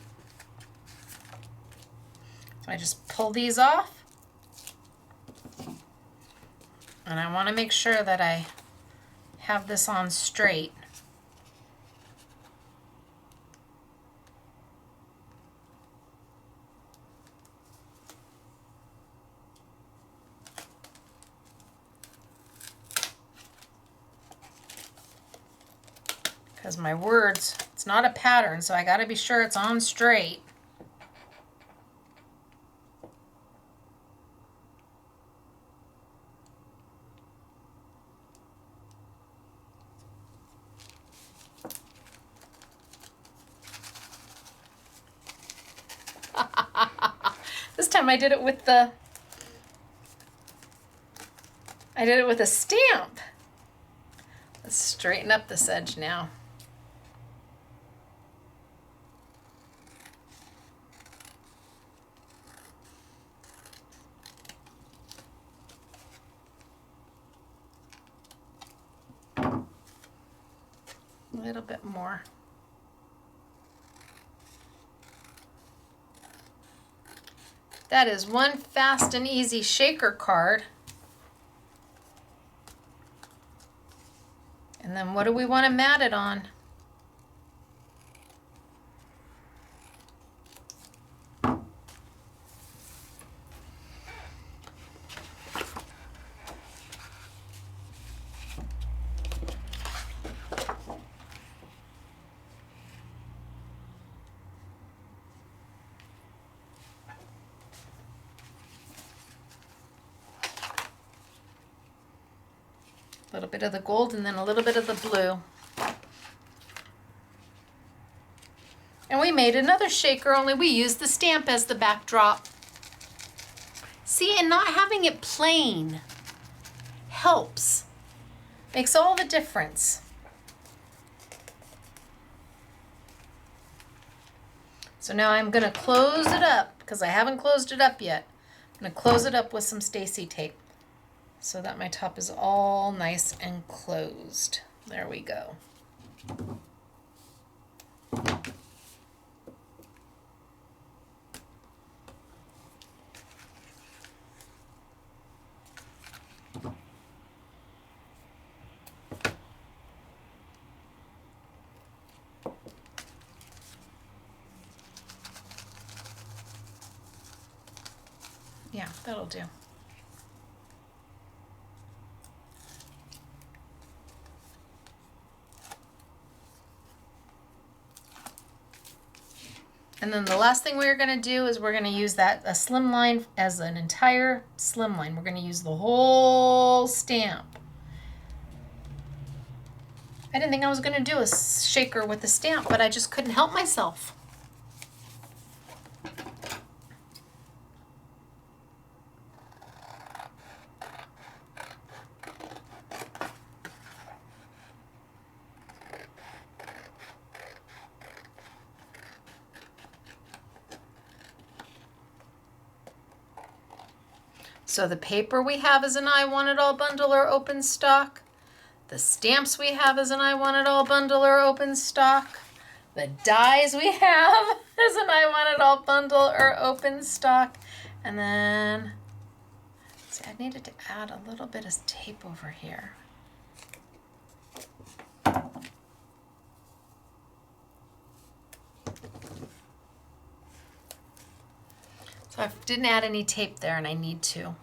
So I just pull these off. And I want to make sure that I have this on straight. Because my words, it's not a pattern, so I got to be sure it's on straight. This time I did it with the I did it with a stamp. Let's straighten up this edge now. A little bit more. That is one fast and easy shaker card. And then what do we want to mat it on? A little bit of the gold and then a little bit of the blue. And we made another shaker, only we used the stamp as the backdrop. See, and not having it plain helps. Makes all the difference. So now I'm going to close it up, because I haven't closed it up yet. I'm going to close it up with some Stacey tape, so that my top is all nice and closed. There we go. Yeah, that'll do. And then the last thing we're going to do is we're going to use a slimline as an entire slimline. We're going to use the whole stamp. I didn't think I was going to do a shaker with a stamp, but I just couldn't help myself. So the paper we have is an I Want It All bundle or open stock. The stamps we have is an I Want It All bundle or open stock. The dies we have is an I Want It All bundle or open stock. And then, see, I needed to add a little bit of tape over here. So I didn't add any tape there, and I need to.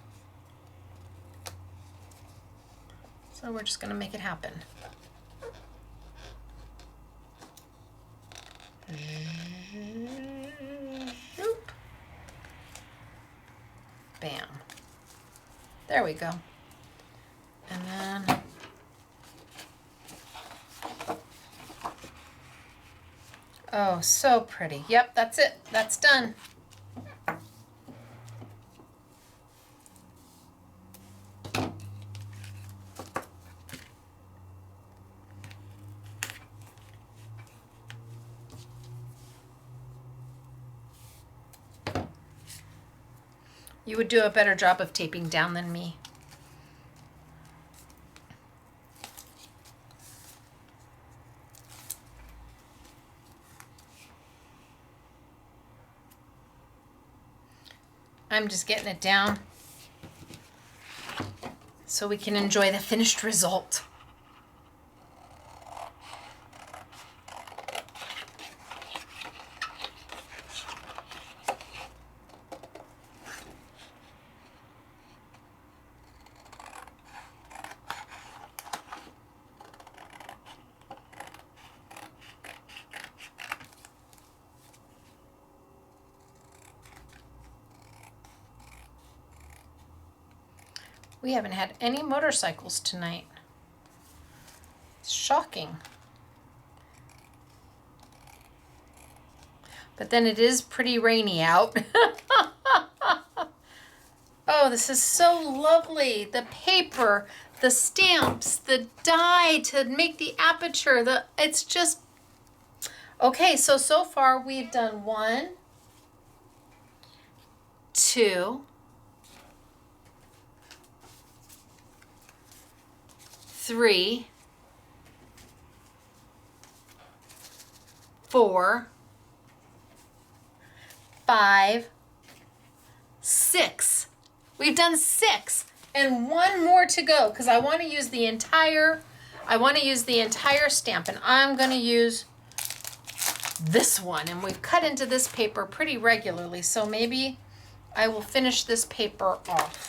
So we're just going to make it happen. Zoop. Bam. There we go. And then oh, so pretty. Yep, that's it. That's done. You would do a better job of taping down than me. I'm just getting it down so we can enjoy the finished result. We haven't had any motorcycles tonight. It's shocking. But then it is pretty rainy out. Oh, this is so lovely. The paper, the stamps, the die to make the aperture, it's just, okay, so far we've done 1, 2, 3, 4, 5, 6. We've done 6 and 1 more to go because I want to use the entire stamp, and I'm going to use this one, and we've cut into this paper pretty regularly, so maybe I will finish this paper off.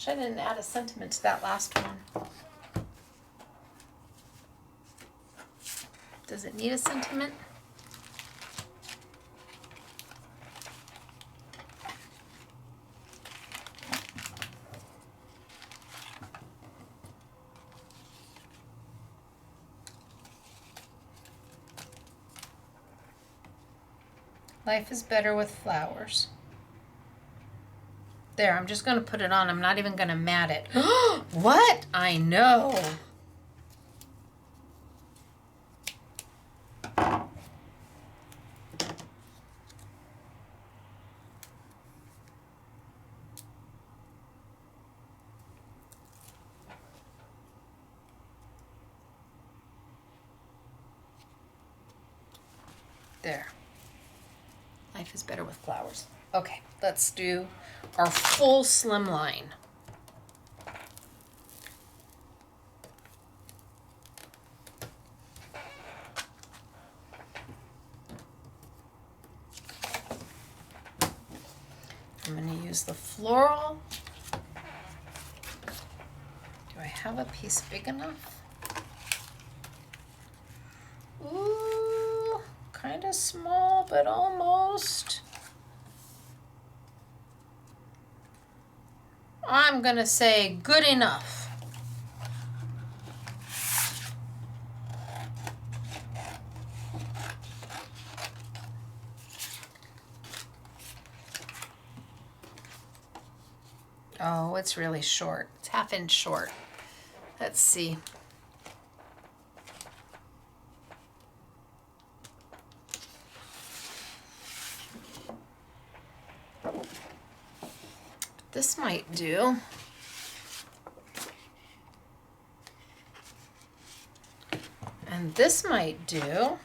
I didn't add a sentiment to that last one. Does it need a sentiment? Life is better with flowers. There, I'm just going to put it on. I'm not even going to mat it. What? I know. There. Life is better with flowers. Okay, let's do our full slimline. I'm going to use the floral. Do I have a piece big enough? Ooh, kind of small, but almost. I'm going to say good enough. Oh, it's really short. It's 1/2 inch short. Let's see. This might do. And this might do.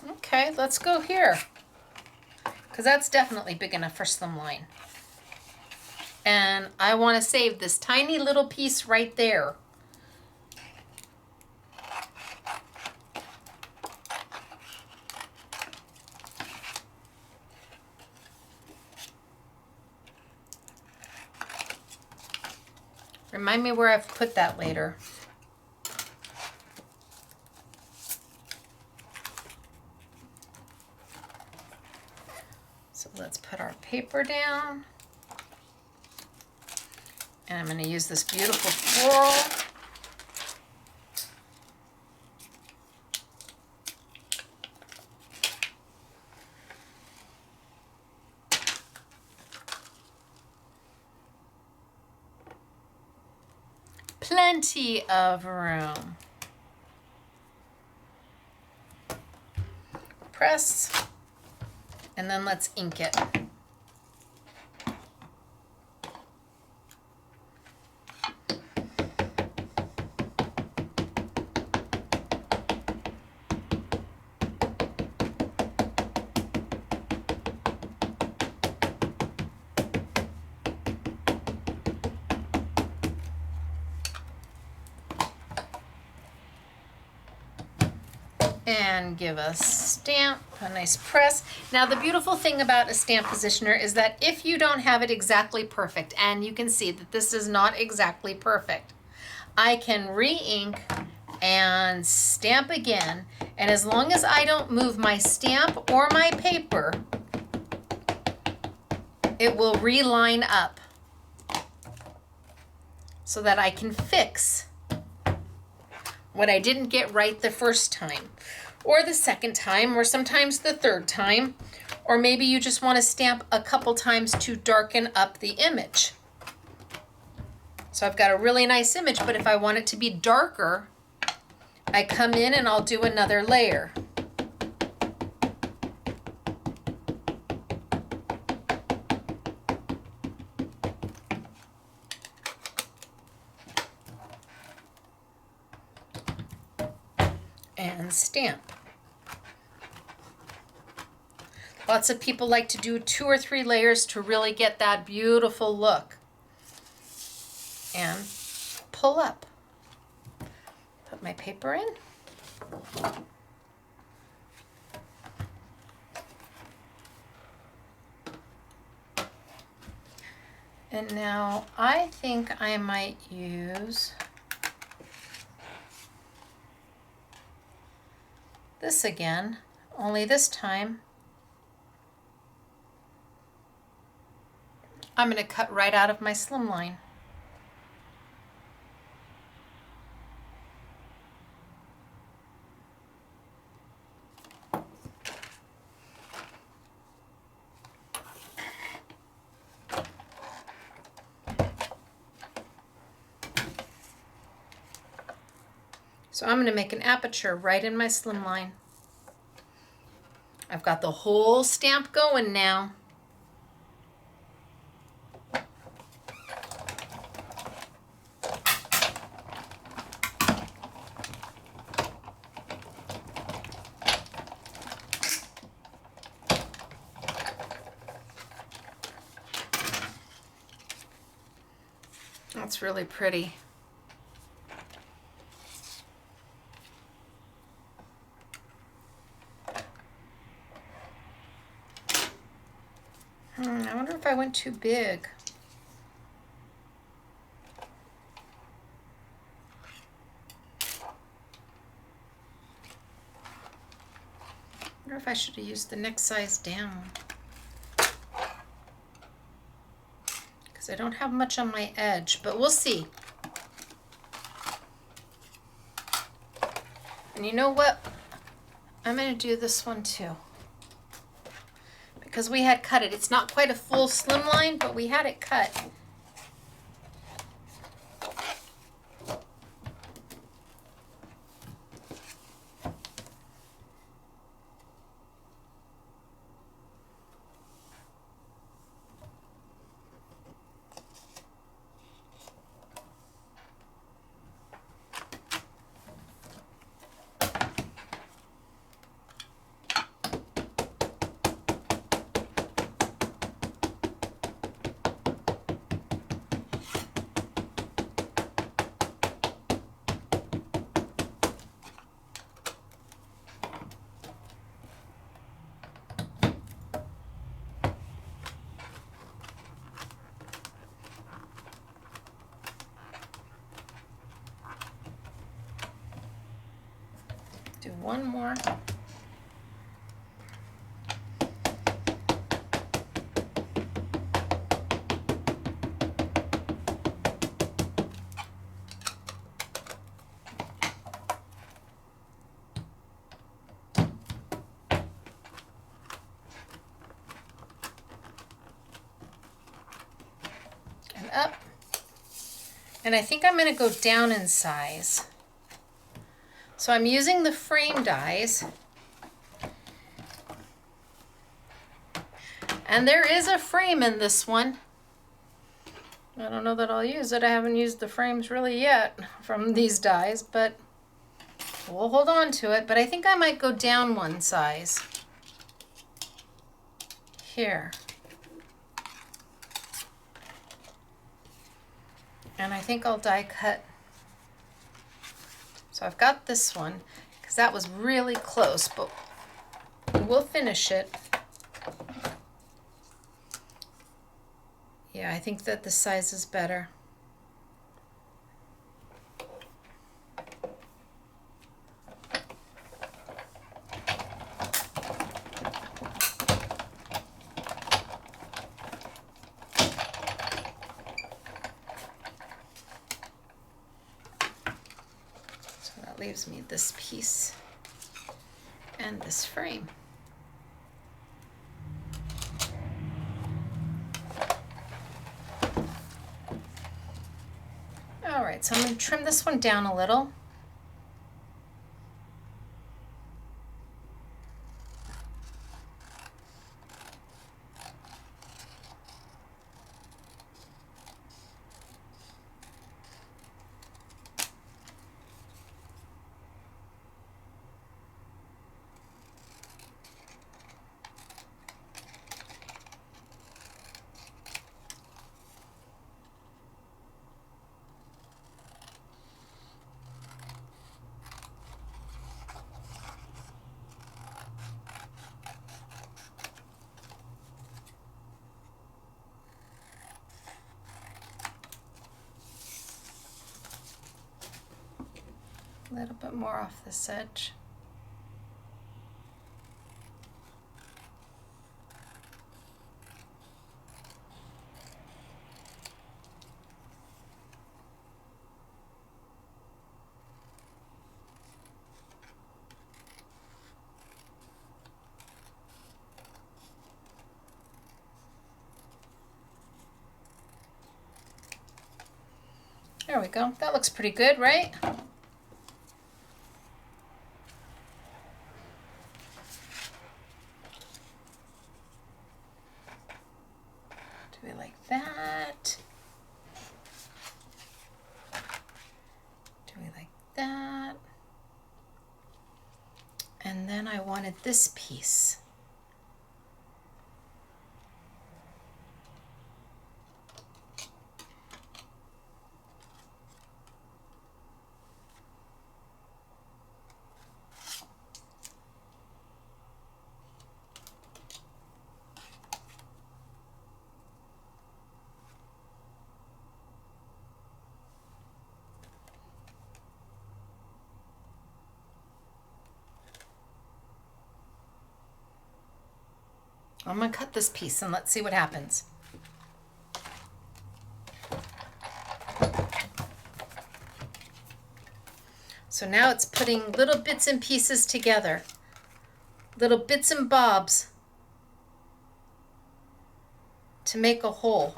Okay, let's go here. Because that's definitely big enough for slimline. And I want to save this tiny little piece right there. Remind me where I've put that later. So let's put our paper down. And I'm going to use this beautiful floral. Plenty of room. Press, and then let's ink it. And give a stamp, a nice press. Now the beautiful thing about a stamp positioner is that if you don't have it exactly perfect, and you can see that this is not exactly perfect, I can re-ink and stamp again, And as long as I don't move my stamp or my paper, it will reline up so that I can fix what I didn't get right the first time, or the second time, or sometimes the third time, or maybe you just want to stamp a couple times to darken up the image. So I've got a really nice image, but if I want it to be darker, I come in and I'll do another layer. And stamp. Lots of people like to do 2 or 3 layers to really get that beautiful look. And pull up. Put my paper in. And now I think I might use this again, only this time I'm going to cut right out of my slimline. So I'm going to make an aperture right in my slimline. I've got the whole stamp going now. That's really pretty. I wonder if I went too big. I wonder if I should have used the next size down. Because I don't have much on my edge, but we'll see. And you know what? I'm going to do this one too. Because we had cut it. It's not quite a full slimline, but we had it cut. Do one more. And up. And I think I'm going to go down in size. So I'm using the frame dies, and there is a frame in this one. I don't know that I'll use it. I haven't used the frames really yet from these dies, but we'll hold on to it. But I think I might go down one size here. And I think I'll die cut. So I've got this one, because that was really close, but we'll finish it. Yeah, I think that the size is better. that leaves me this piece and this frame. All right, so I'm going to trim this one down a little. A little bit more off this edge. There we go. That looks pretty good, right? Do we like that? Do we like that? And then I wanted this piece. I'm going to cut this piece and let's see what happens. So now it's putting little bits and pieces together, little bits and bobs to make a whole.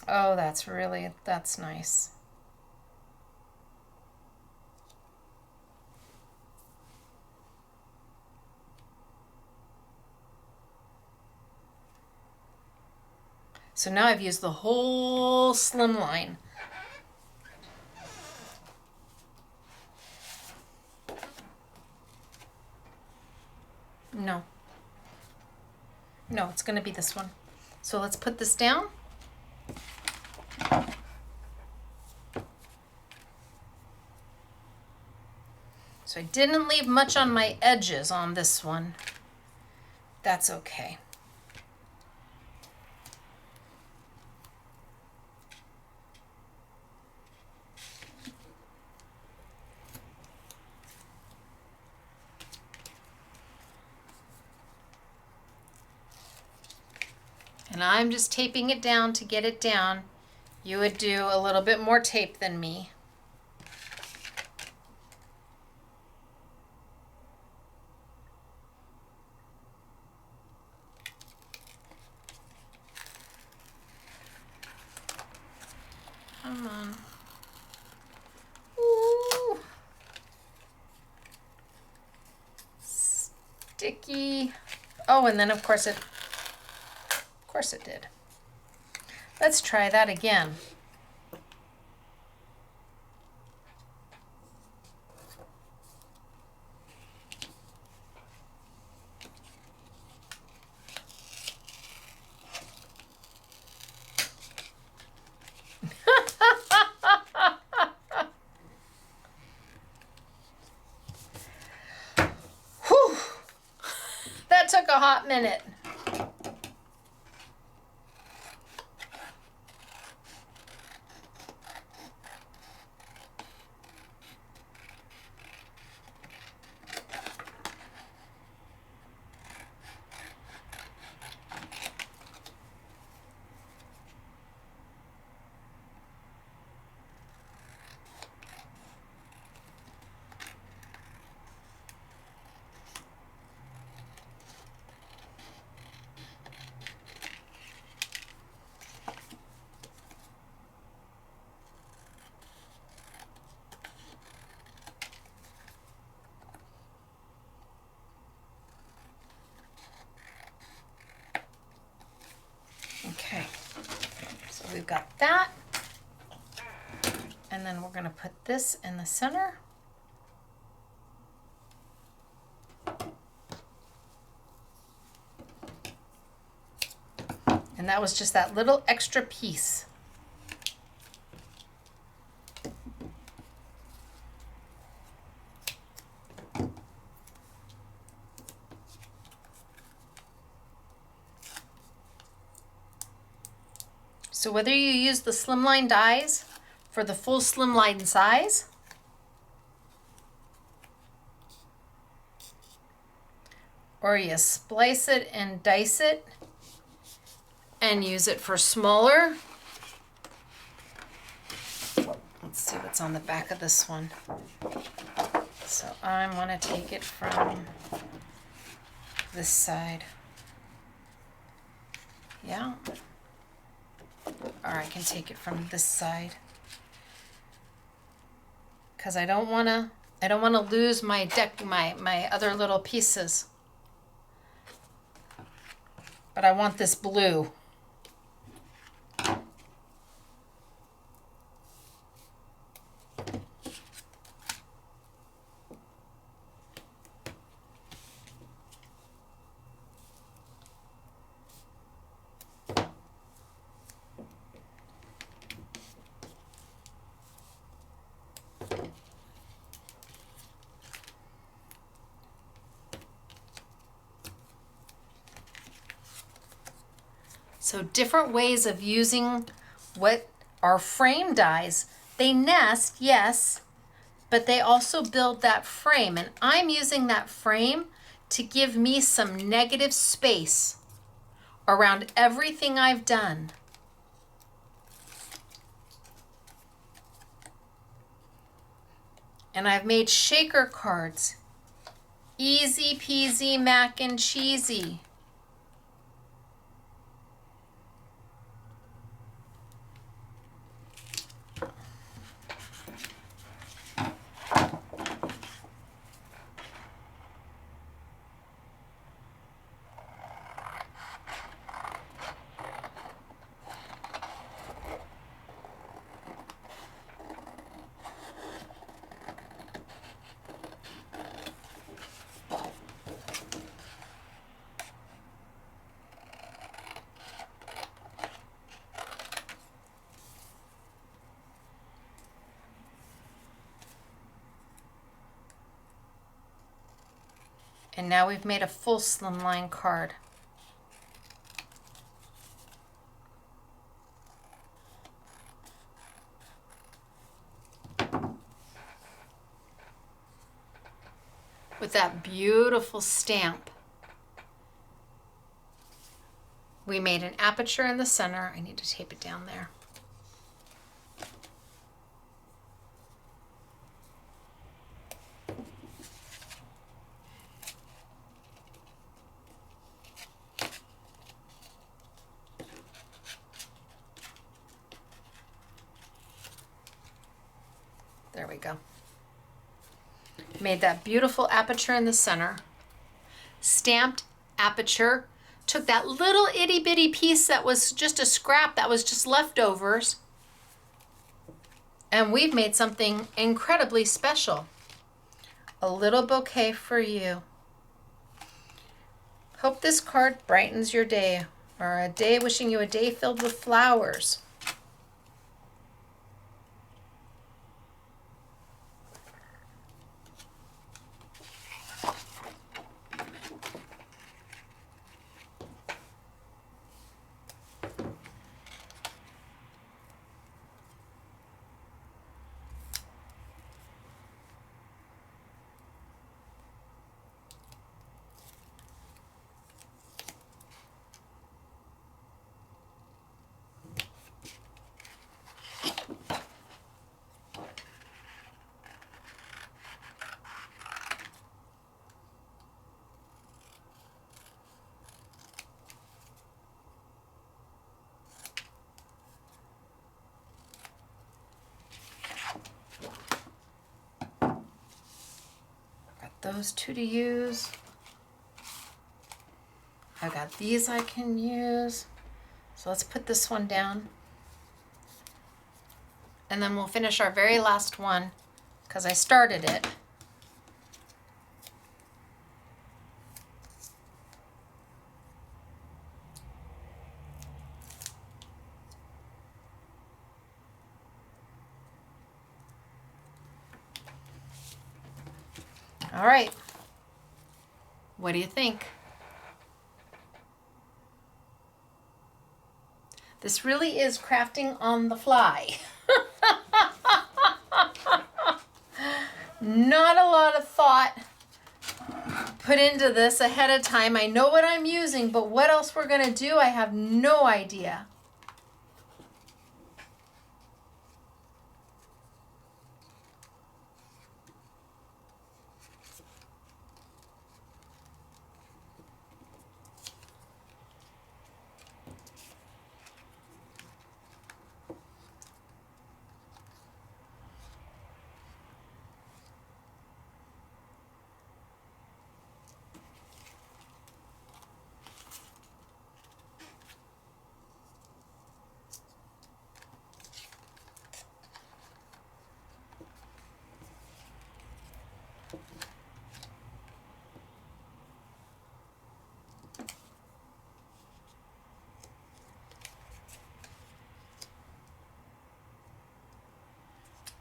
Oh, that's nice. So now I've used the whole slimline. No. No, it's going to be this one. So let's put this down. So I didn't leave much on my edges on this one. That's okay. And I'm just taping it down to get it down. You would do a little bit more tape than me. Come on. Ooh. Sticky. Oh, and then of course it did. Let's try that again. hot minute. Okay, so we've got that. And then we're going to put this in the center. And that was just that little extra piece. So whether you use the slimline dies for the full slimline size, or you splice it and dice it and use it for smaller. Let's see what's on the back of this one. So I'm going to take it from this side. Yeah. Or I can take it from this side. Because I don't want to lose my my other little pieces. But I want this blue. So different ways of using what are frame dies. They nest, yes, but they also build that frame. And I'm using that frame to give me some negative space around everything I've done. And I've made shaker cards. Easy peasy mac and cheesy. And now we've made a full slimline card. With that beautiful stamp. We made an aperture in the center. I need to tape it down there. There we go. Made that beautiful aperture in the center. Stamped aperture. Took that little itty bitty piece that was just a scrap, that was just leftovers. And we've made something incredibly special. A little bouquet for you. Hope this card brightens your day, or a day, wishing you a day filled with flowers. those two to use. I've got these I can use. So let's put this one down. And then we'll finish our very last one because I started it. All right. What do you think? This really is crafting on the fly. Not a lot of thought put into this ahead of time. I know what I'm using, but what else we're gonna do, I have no idea.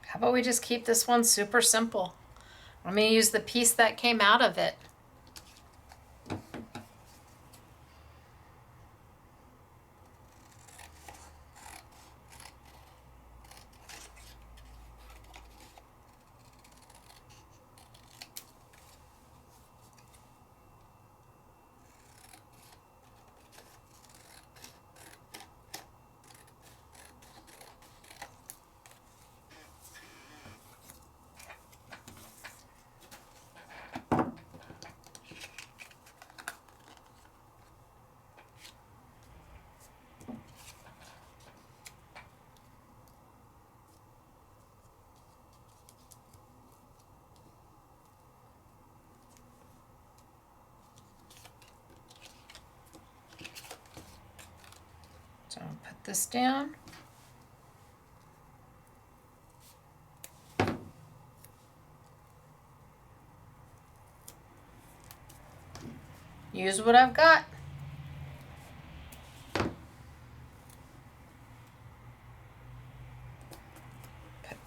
How about we just keep this one super simple? I'm going to use the piece that came out of it. So I'll put this down. Use what I've got. Put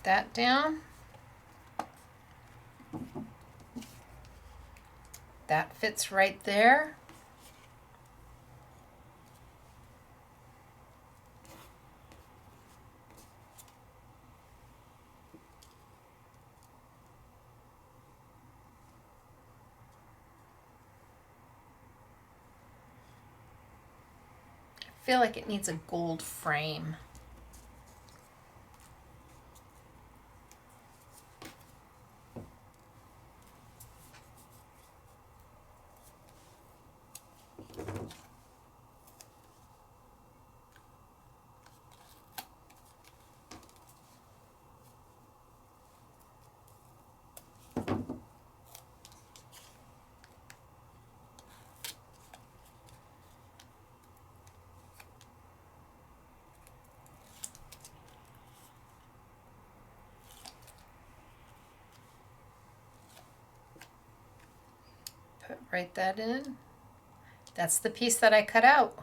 that down. That fits right there. I feel like it needs a gold frame. Write that in. That's the piece that I cut out.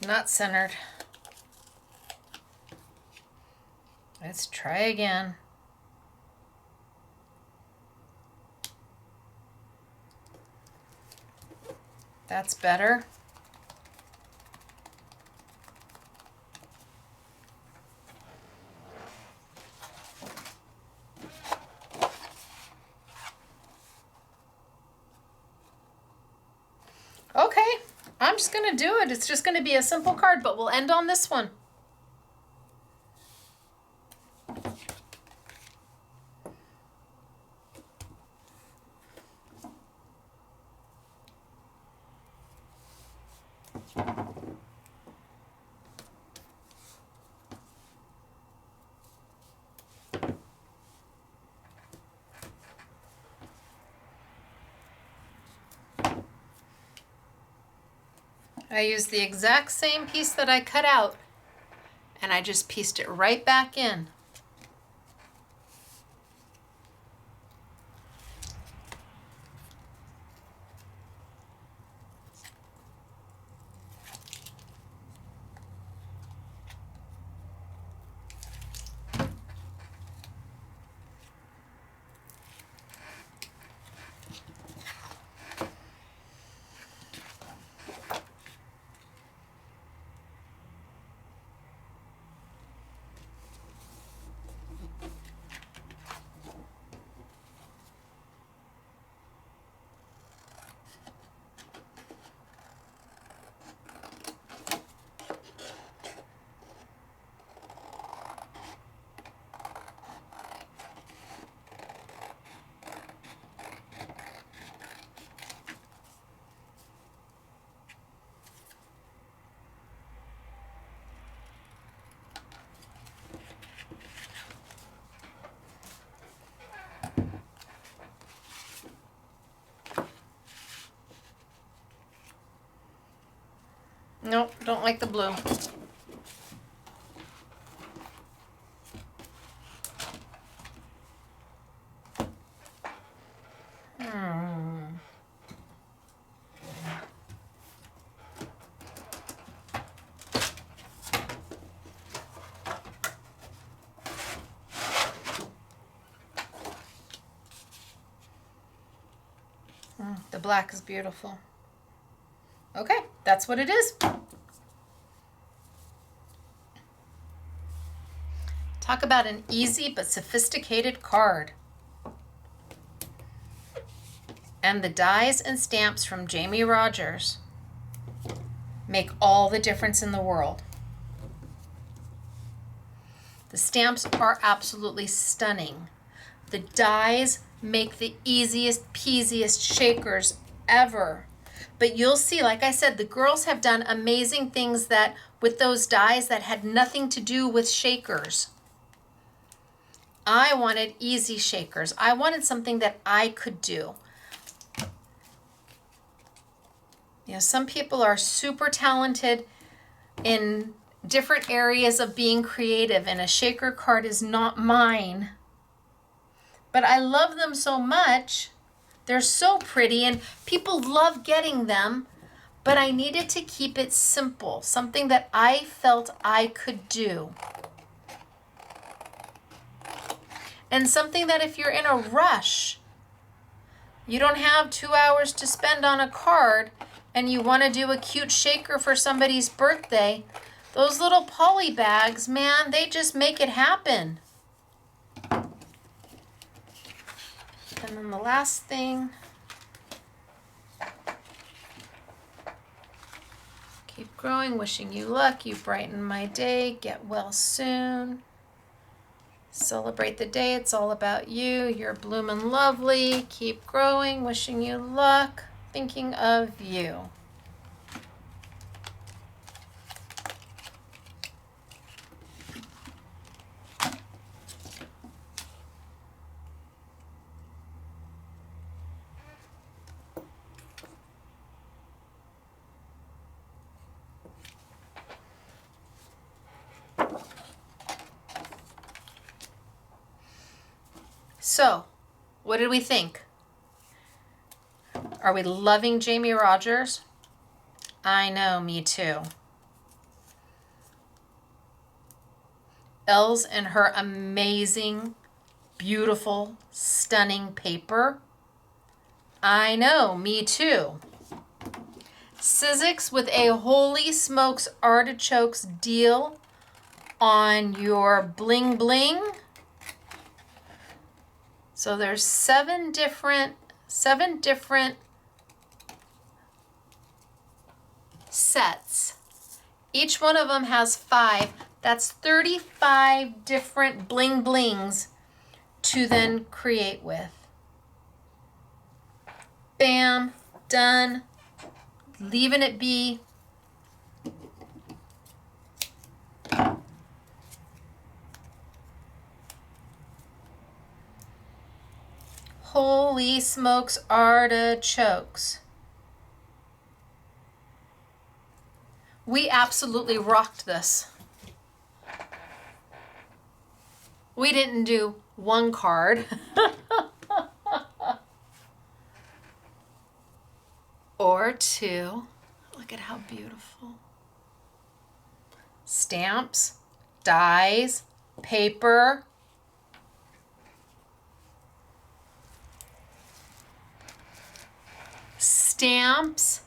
Not centered. Let's try again. That's better. Okay, I'm just gonna do it. It's just gonna be a simple card, but we'll end on this one. I used the exact same piece that I cut out, and I just pieced it right back in. Nope, don't like the blue. The black is beautiful. Okay, that's what it is. Talk about an easy but sophisticated card. And the dies and stamps from Jamie Rodgers make all the difference in the world. The stamps are absolutely stunning. The dies make the easiest peasiest shakers ever. But you'll see, like I said, the girls have done amazing things that with those dies that had nothing to do with shakers. I wanted easy shakers. I wanted something that I could do. You know, some people are super talented in different areas of being creative, and a shaker card is not mine. But I love them so much. They're so pretty, and people love getting them, but I needed to keep it simple, something that I felt I could do. And something that if you're in a rush, you don't have 2 hours to spend on a card, and you want to do a cute shaker for somebody's birthday, those little poly bags, man, they just make it happen. And then the last thing, keep growing, wishing you luck, you brighten my day, get well soon. Celebrate the day, it's all about you, you're bloomin' lovely, keep growing, wishing you luck, thinking of you. So, what did we think? Are we loving Jamie Rodgers? I know, me too. Elle's and her amazing, beautiful, stunning paper. I know, me too. Sizzix with a holy smokes artichokes deal on your bling bling. So there's seven different sets. Each one of them has 5. That's 35 different bling blings to then create with. Bam, done. Leaving it be. Holy smokes, artichokes. We absolutely rocked this. We didn't do one card or two. Look at how beautiful. Stamps, dies, paper. Stamps,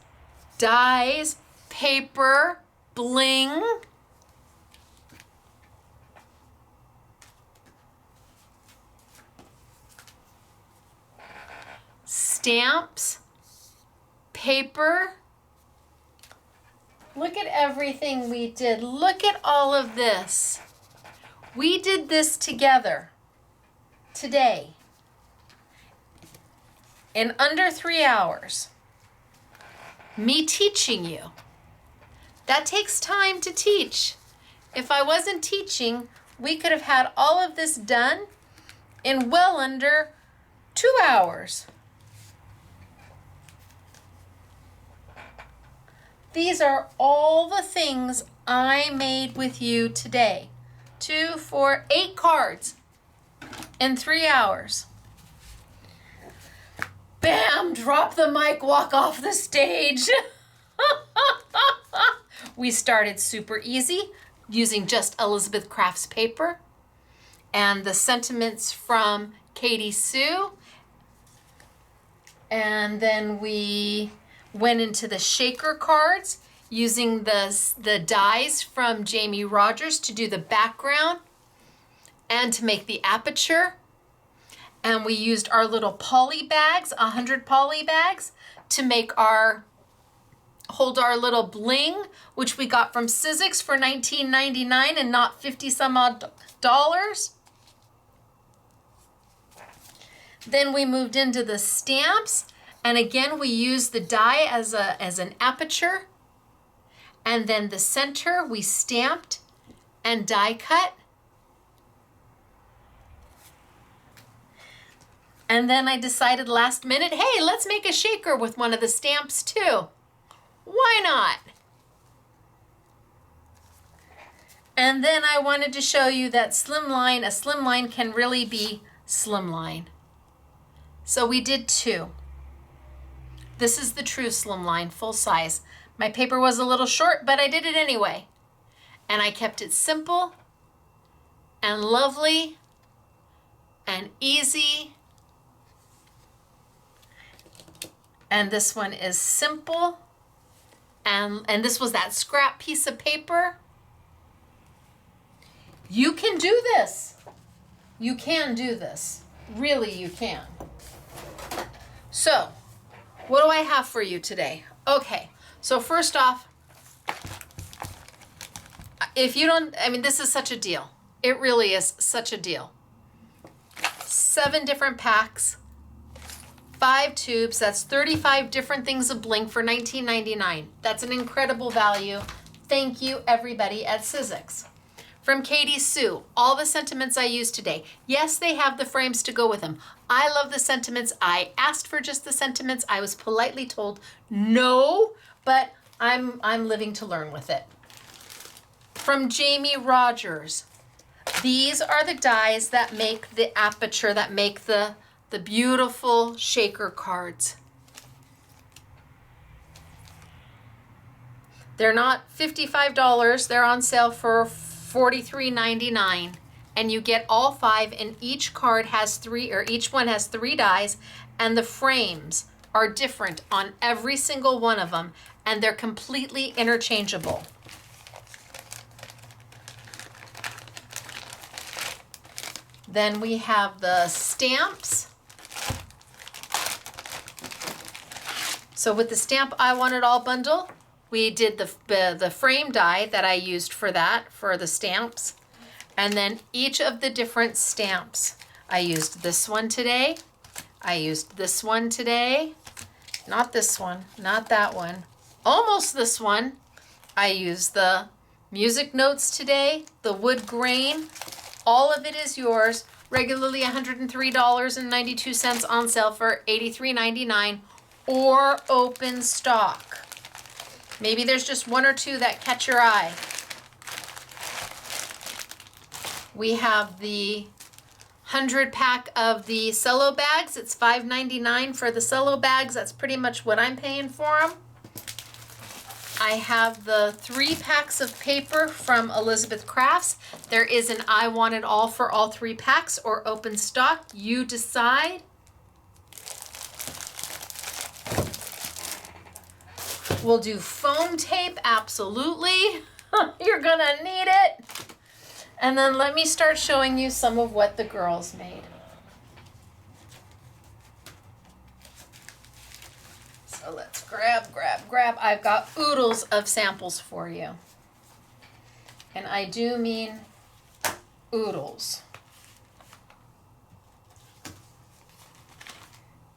dies, paper, bling. Stamps, paper. Look at everything we did. Look at all of this. We did this together today in under 3 hours. Me teaching you. That takes time to teach. If I wasn't teaching, we could have had all of this done in well under 2 hours. These are all the things I made with you today. 2, 4, 8 cards in 3 hours. Bam! Drop the mic, walk off the stage. We started super easy using just Elizabeth Crafts paper and the sentiments from Katie Sue. And then we went into the shaker cards using the dies from Jamie Rodgers to do the background and to make the aperture. And we used our little poly bags, 100 poly bags, to make hold our little bling, which we got from Sizzix for $19.99 and not 50 some odd dollars. Then we moved into the stamps. And again, we used the die as an aperture. And then the center we stamped and die cut. And then I decided last minute, hey, let's make a shaker with one of the stamps too. Why not? And then I wanted to show you that a slimline can really be slimline. So we did 2. This is the true slimline, full size. My paper was a little short, but I did it anyway. And I kept it simple and lovely and easy. And this one is simple. And this was that scrap piece of paper. You can do this. You can do this. Really, you can. So, what do I have for you today? Okay, so first off, if you don't, this is such a deal. It really is such a deal. 7 different packs, 5 tubes, that's 35 different things of bling for $19.99. That's an incredible value. Thank you, everybody at Sizzix. From Katie Sue, all the sentiments I used today. Yes, they have the frames to go with them. I love the sentiments. I asked for just the sentiments. I was politely told no, but I'm living to learn with it. From Jamie Rodgers, these are the dies that make the aperture, that make the beautiful shaker cards. They're not $55. They're on sale for $43.99, and you get all 5, and each card has 3, or each one has 3 dies, and the frames are different on every single one of them, and they're completely interchangeable. Then we have the stamps. So with the Stamp I Want It All bundle, we did the frame die that I used for that, for the stamps. And then each of the different stamps. I used this one today. I used this one today. Not this one, not that one. Almost this one. I used the music notes today, the wood grain, All of it is yours. Regularly $103.92 on sale for $83.99 or open stock. Maybe there's just one or two that catch your eye. We have the 100 pack of the cello bags. It's $5.99 for the cello bags. That's pretty much what I'm paying for them. I have the 3 packs of paper from Elizabeth Crafts. There is an I want it all for all 3 packs or open stock. You decide. We'll do foam tape, absolutely. You're gonna need it. And then let me start showing you some of what the girls made. So let's grab. I've got oodles of samples for you. And I do mean oodles.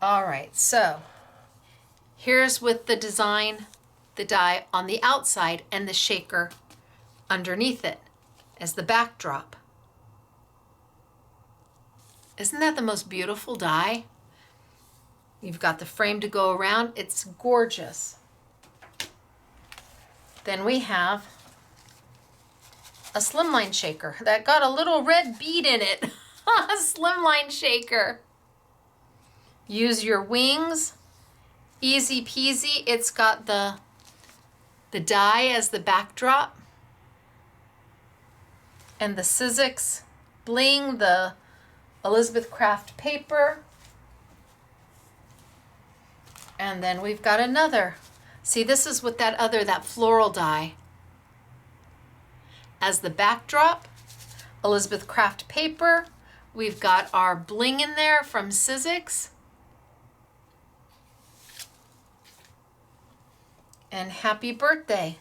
All right, so here's with the design, the die on the outside and the shaker underneath it as the backdrop. Isn't that the most beautiful die? You've got the frame to go around. It's gorgeous. Then we have a slimline shaker that got a little red bead in it. A slimline shaker. Use your wings. Easy peasy. It's got the die as the backdrop. And the Sizzix bling, the Elizabeth Craft paper. And then we've got another. See, this is with that floral die. As the backdrop, Elizabeth Craft paper. We've got our bling in there from Sizzix. And happy birthday,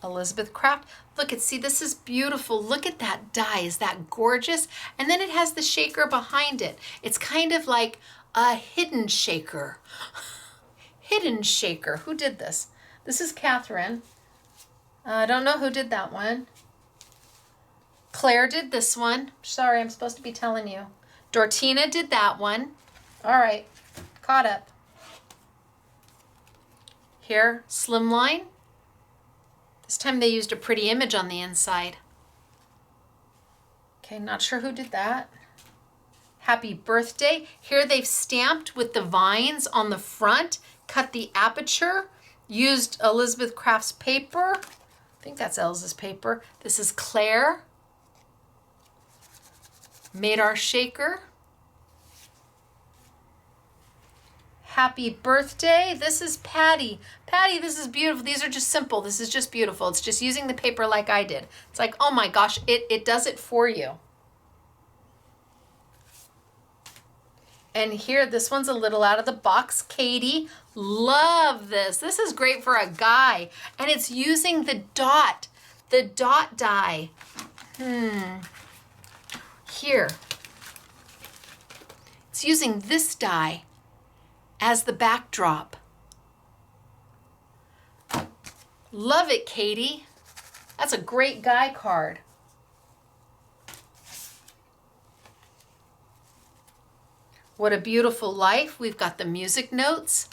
Elizabeth Craft. Look see, this is beautiful. Look at that die. Is that gorgeous? And then it has the shaker behind it. It's kind of like a hidden shaker. Hidden shaker. Who did this? This is Catherine. I don't know who did that one. Claire did this one. Sorry, I'm supposed to be telling you. Dortina did that one. All right, caught up. Here, slimline. This time they used a pretty image on the inside. Okay, not sure who did that. Happy birthday. Here they've stamped with the vines on the front, cut the aperture, used Elizabeth Craft's paper. I think that's Elsa's paper. This is Claire. Made our shaker. Happy birthday. This is Patty. Patty, this is beautiful. These are just simple. This is just beautiful. It's just using the paper like I did. It's like, oh my gosh, it does it for you. And here, this one's a little out of the box. Katie, love this. This is great for a guy. And it's using the dot die. Here. It's using this die as the backdrop. Love it, Katie. That's a great guy card. What a beautiful life. We've got the music notes.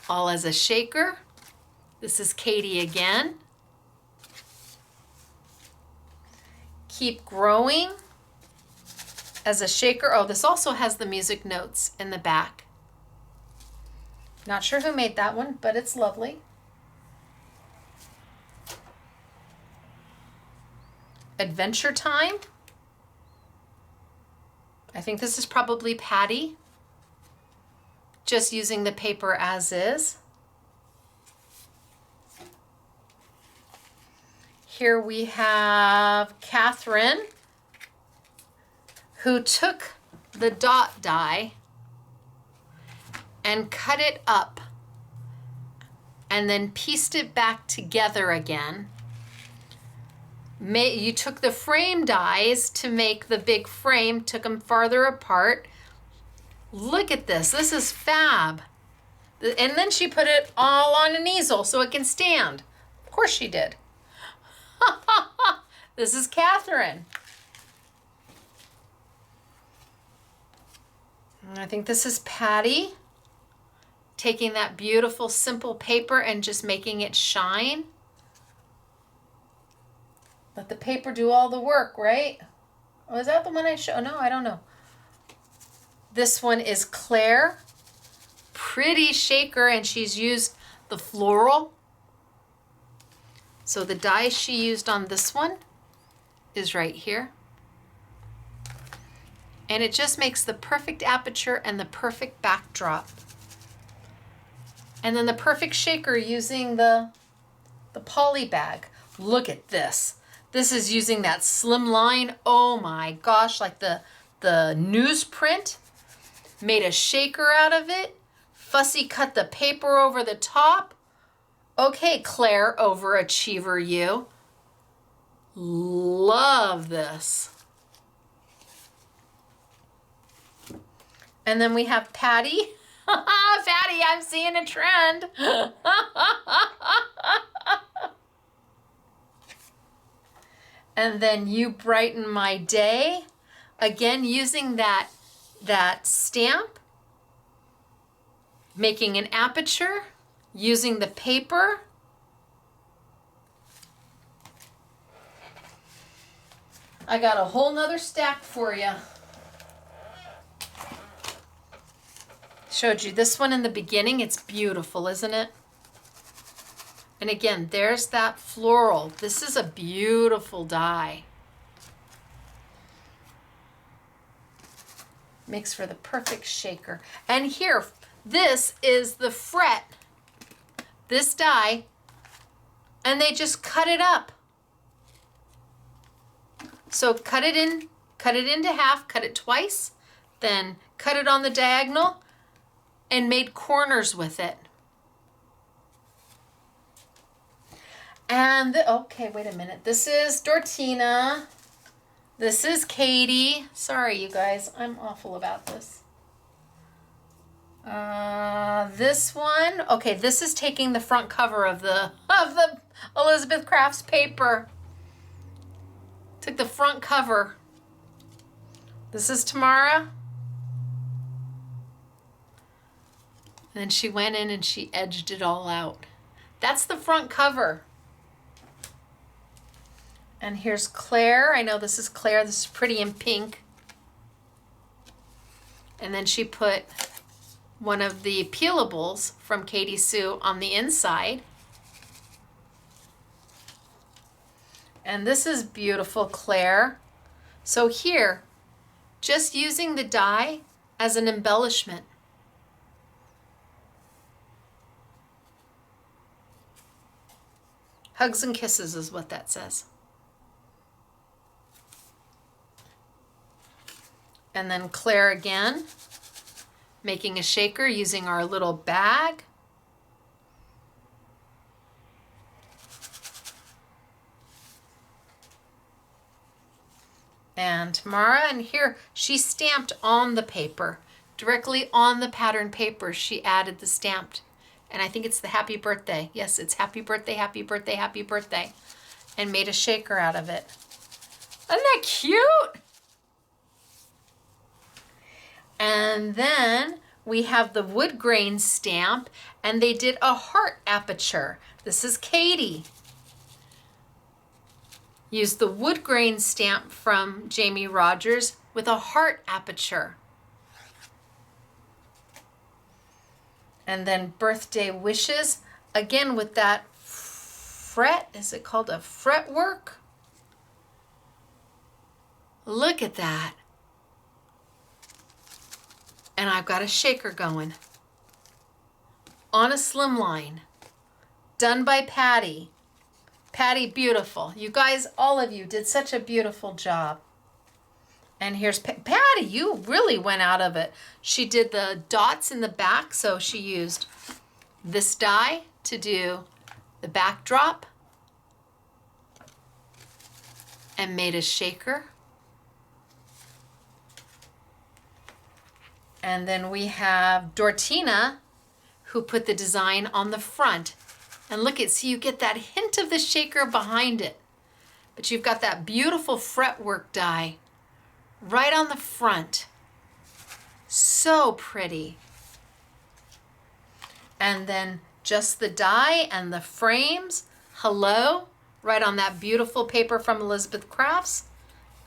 All as a shaker. This is Katie again. Keep growing as a shaker. Oh, this also has the music notes in the back. Not sure who made that one, but it's lovely. Adventure Time. I think this is probably Patty, just using the paper as is. Here we have Catherine, who took the dot die and cut it up and then pieced it back together again. You took the frame dies to make the big frame, took them farther apart. Look at this. This is fab. And then she put it all on an easel so it can stand. Of course she did. This is Catherine. And I think this is Patty, taking that beautiful simple paper and just making it shine. Let the paper do all the work, right? Oh, is that the one I show? No, I don't know. This one is Claire. Pretty shaker, and she's used the floral. So the die she used on this one is right here. And it just makes the perfect aperture and the perfect backdrop. And then the perfect shaker using the poly bag. Look at this. This is using that slimline. Oh my gosh, like the newsprint. Made a shaker out of it. Fussy cut the paper over the top. Okay, Claire, overachiever you. Love this. And then we have Patty. Patty, I'm seeing a trend. And then You Brighten My Day. Again, using that stamp, making an aperture, using the paper. I got a whole nother stack for you. Showed you this one in the beginning. It's beautiful, isn't it? And again, there's that floral. This is a beautiful die. Makes for the perfect shaker. And here, this is the fret, this die, and they just cut it up. So cut it into half, cut it twice, then cut it on the diagonal, and made corners with it. And, okay, wait a minute. This is Dortina. This is Katie. Sorry, you guys. I'm awful about this. This one. Okay, this is taking the front cover of the Elizabeth Crafts paper. Took the front cover. This is Tamara. And then she went in and she edged it all out. That's the front cover. And here's Claire. I know this is Claire. This is pretty in pink. And then she put one of the peelables from Katie Sue on the inside. And this is beautiful, Claire. So here, just using the die as an embellishment. Hugs and kisses is what that says. And then Claire again, making a shaker using our little bag. And Tamara, and here she stamped on the paper, directly on the pattern paper. She added the stamped, and I think it's the happy birthday. Yes, it's happy birthday, happy birthday, happy birthday, and made a shaker out of it. Isn't that cute? And then we have the wood grain stamp, and they did a heart aperture. This is Katie. Used the wood grain stamp from Jamie Rodgers with a heart aperture. And then birthday wishes, again with that fret. Is it called a fretwork? Look at that. And I've got a shaker going on a slimline, done by Patty. Patty, beautiful. You guys, all of you did such a beautiful job. And here's Patty, you really went out of it. She did the dots in the back, so she used this die to do the backdrop and made a shaker. And then we have Dortina, who put the design on the front. And look at, see, you get that hint of the shaker behind it. But you've got that beautiful fretwork die right on the front. So pretty. And then just the die and the frames. Hello, right on that beautiful paper from Elizabeth Crafts.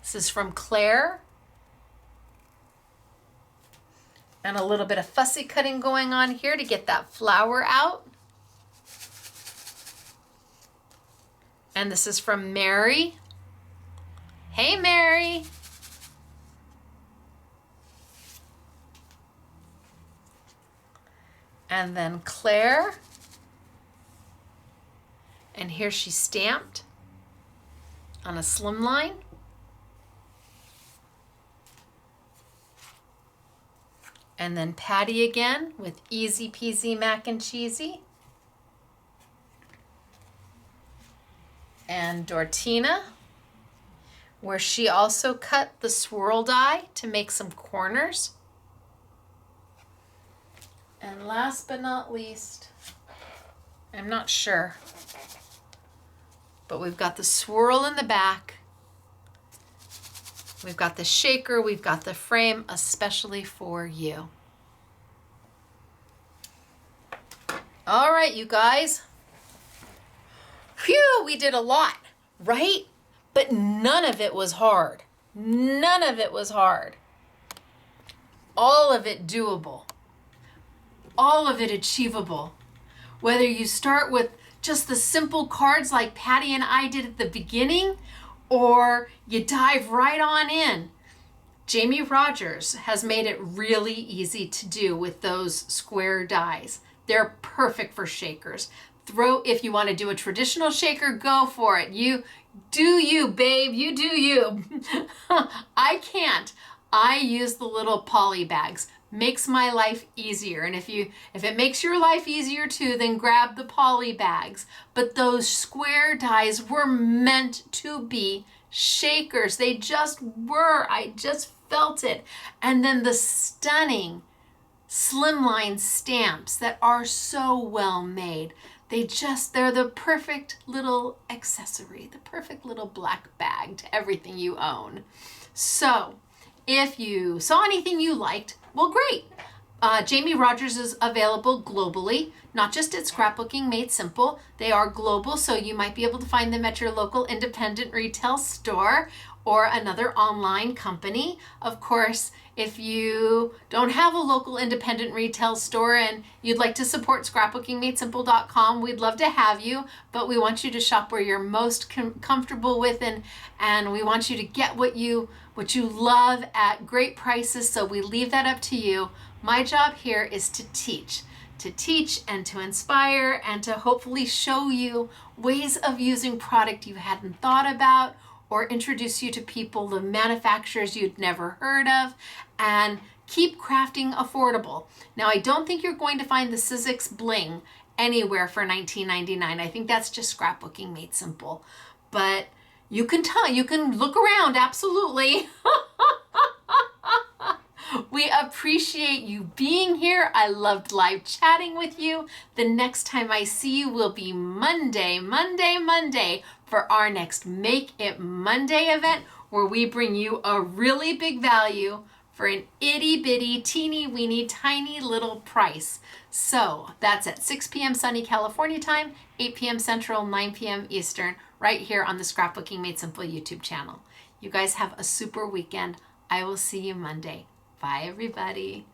This is from Claire. And a little bit of fussy cutting going on here to get that flower out. And this is from Mary. Hey, Mary. And then Claire. And here she's stamped on a slimline. And then Patty again with Easy Peasy Mac and Cheesy. And Dortina, where she also cut the swirl die to make some corners. And last but not least, I'm not sure, but we've got the swirl in the back. We've got the shaker, we've got the frame, especially for you. All right, you guys. Phew, we did a lot, right? But none of it was hard. None of it was hard. All of it doable. All of it achievable. Whether you start with just the simple cards like Patty and I did at the beginning, or you dive right on in. Jamie Rodgers has made it really easy to do with those square dies. They're perfect for shakers. If you want to do a traditional shaker, go for it. You do you, babe. You do you. I can't. I use the little poly bags. Makes my life easier. And if it makes your life easier too, then grab the poly bags. But those square dies were meant to be shakers. They just were. I just felt it. And then the stunning slimline stamps that are so well made. They're the perfect little accessory, the perfect little black bag to everything you own. So if you saw anything you liked, well, great. Jamie Rodgers is available globally, not just at Scrapbooking Made Simple. They are global, so you might be able to find them at your local independent retail store or another online company. Of course, if you don't have a local independent retail store and you'd like to support scrapbookingmadesimple.com, we'd love to have you, but we want you to shop where you're most comfortable with, and we want you to get what you love at great prices, so we leave that up to you. My job here is to teach and to inspire and to hopefully show you ways of using product you hadn't thought about, or introduce you to people, the manufacturers you'd never heard of, and keep crafting affordable. Now, I don't think you're going to find the Sizzix bling anywhere for $19.99. I think that's just Scrapbooking Made Simple. But you can look around, absolutely. We appreciate you being here. I loved live chatting with you. The next time I see you will be Monday for our next Make It Monday event, where we bring you a really big value for an itty bitty, teeny weeny, tiny little price. So that's at 6 p.m. sunny California time, 8 p.m. Central, 9 p.m. Eastern, right here on the Scrapbooking Made Simple YouTube channel. You guys have a super weekend. I will see you Monday. Bye, everybody.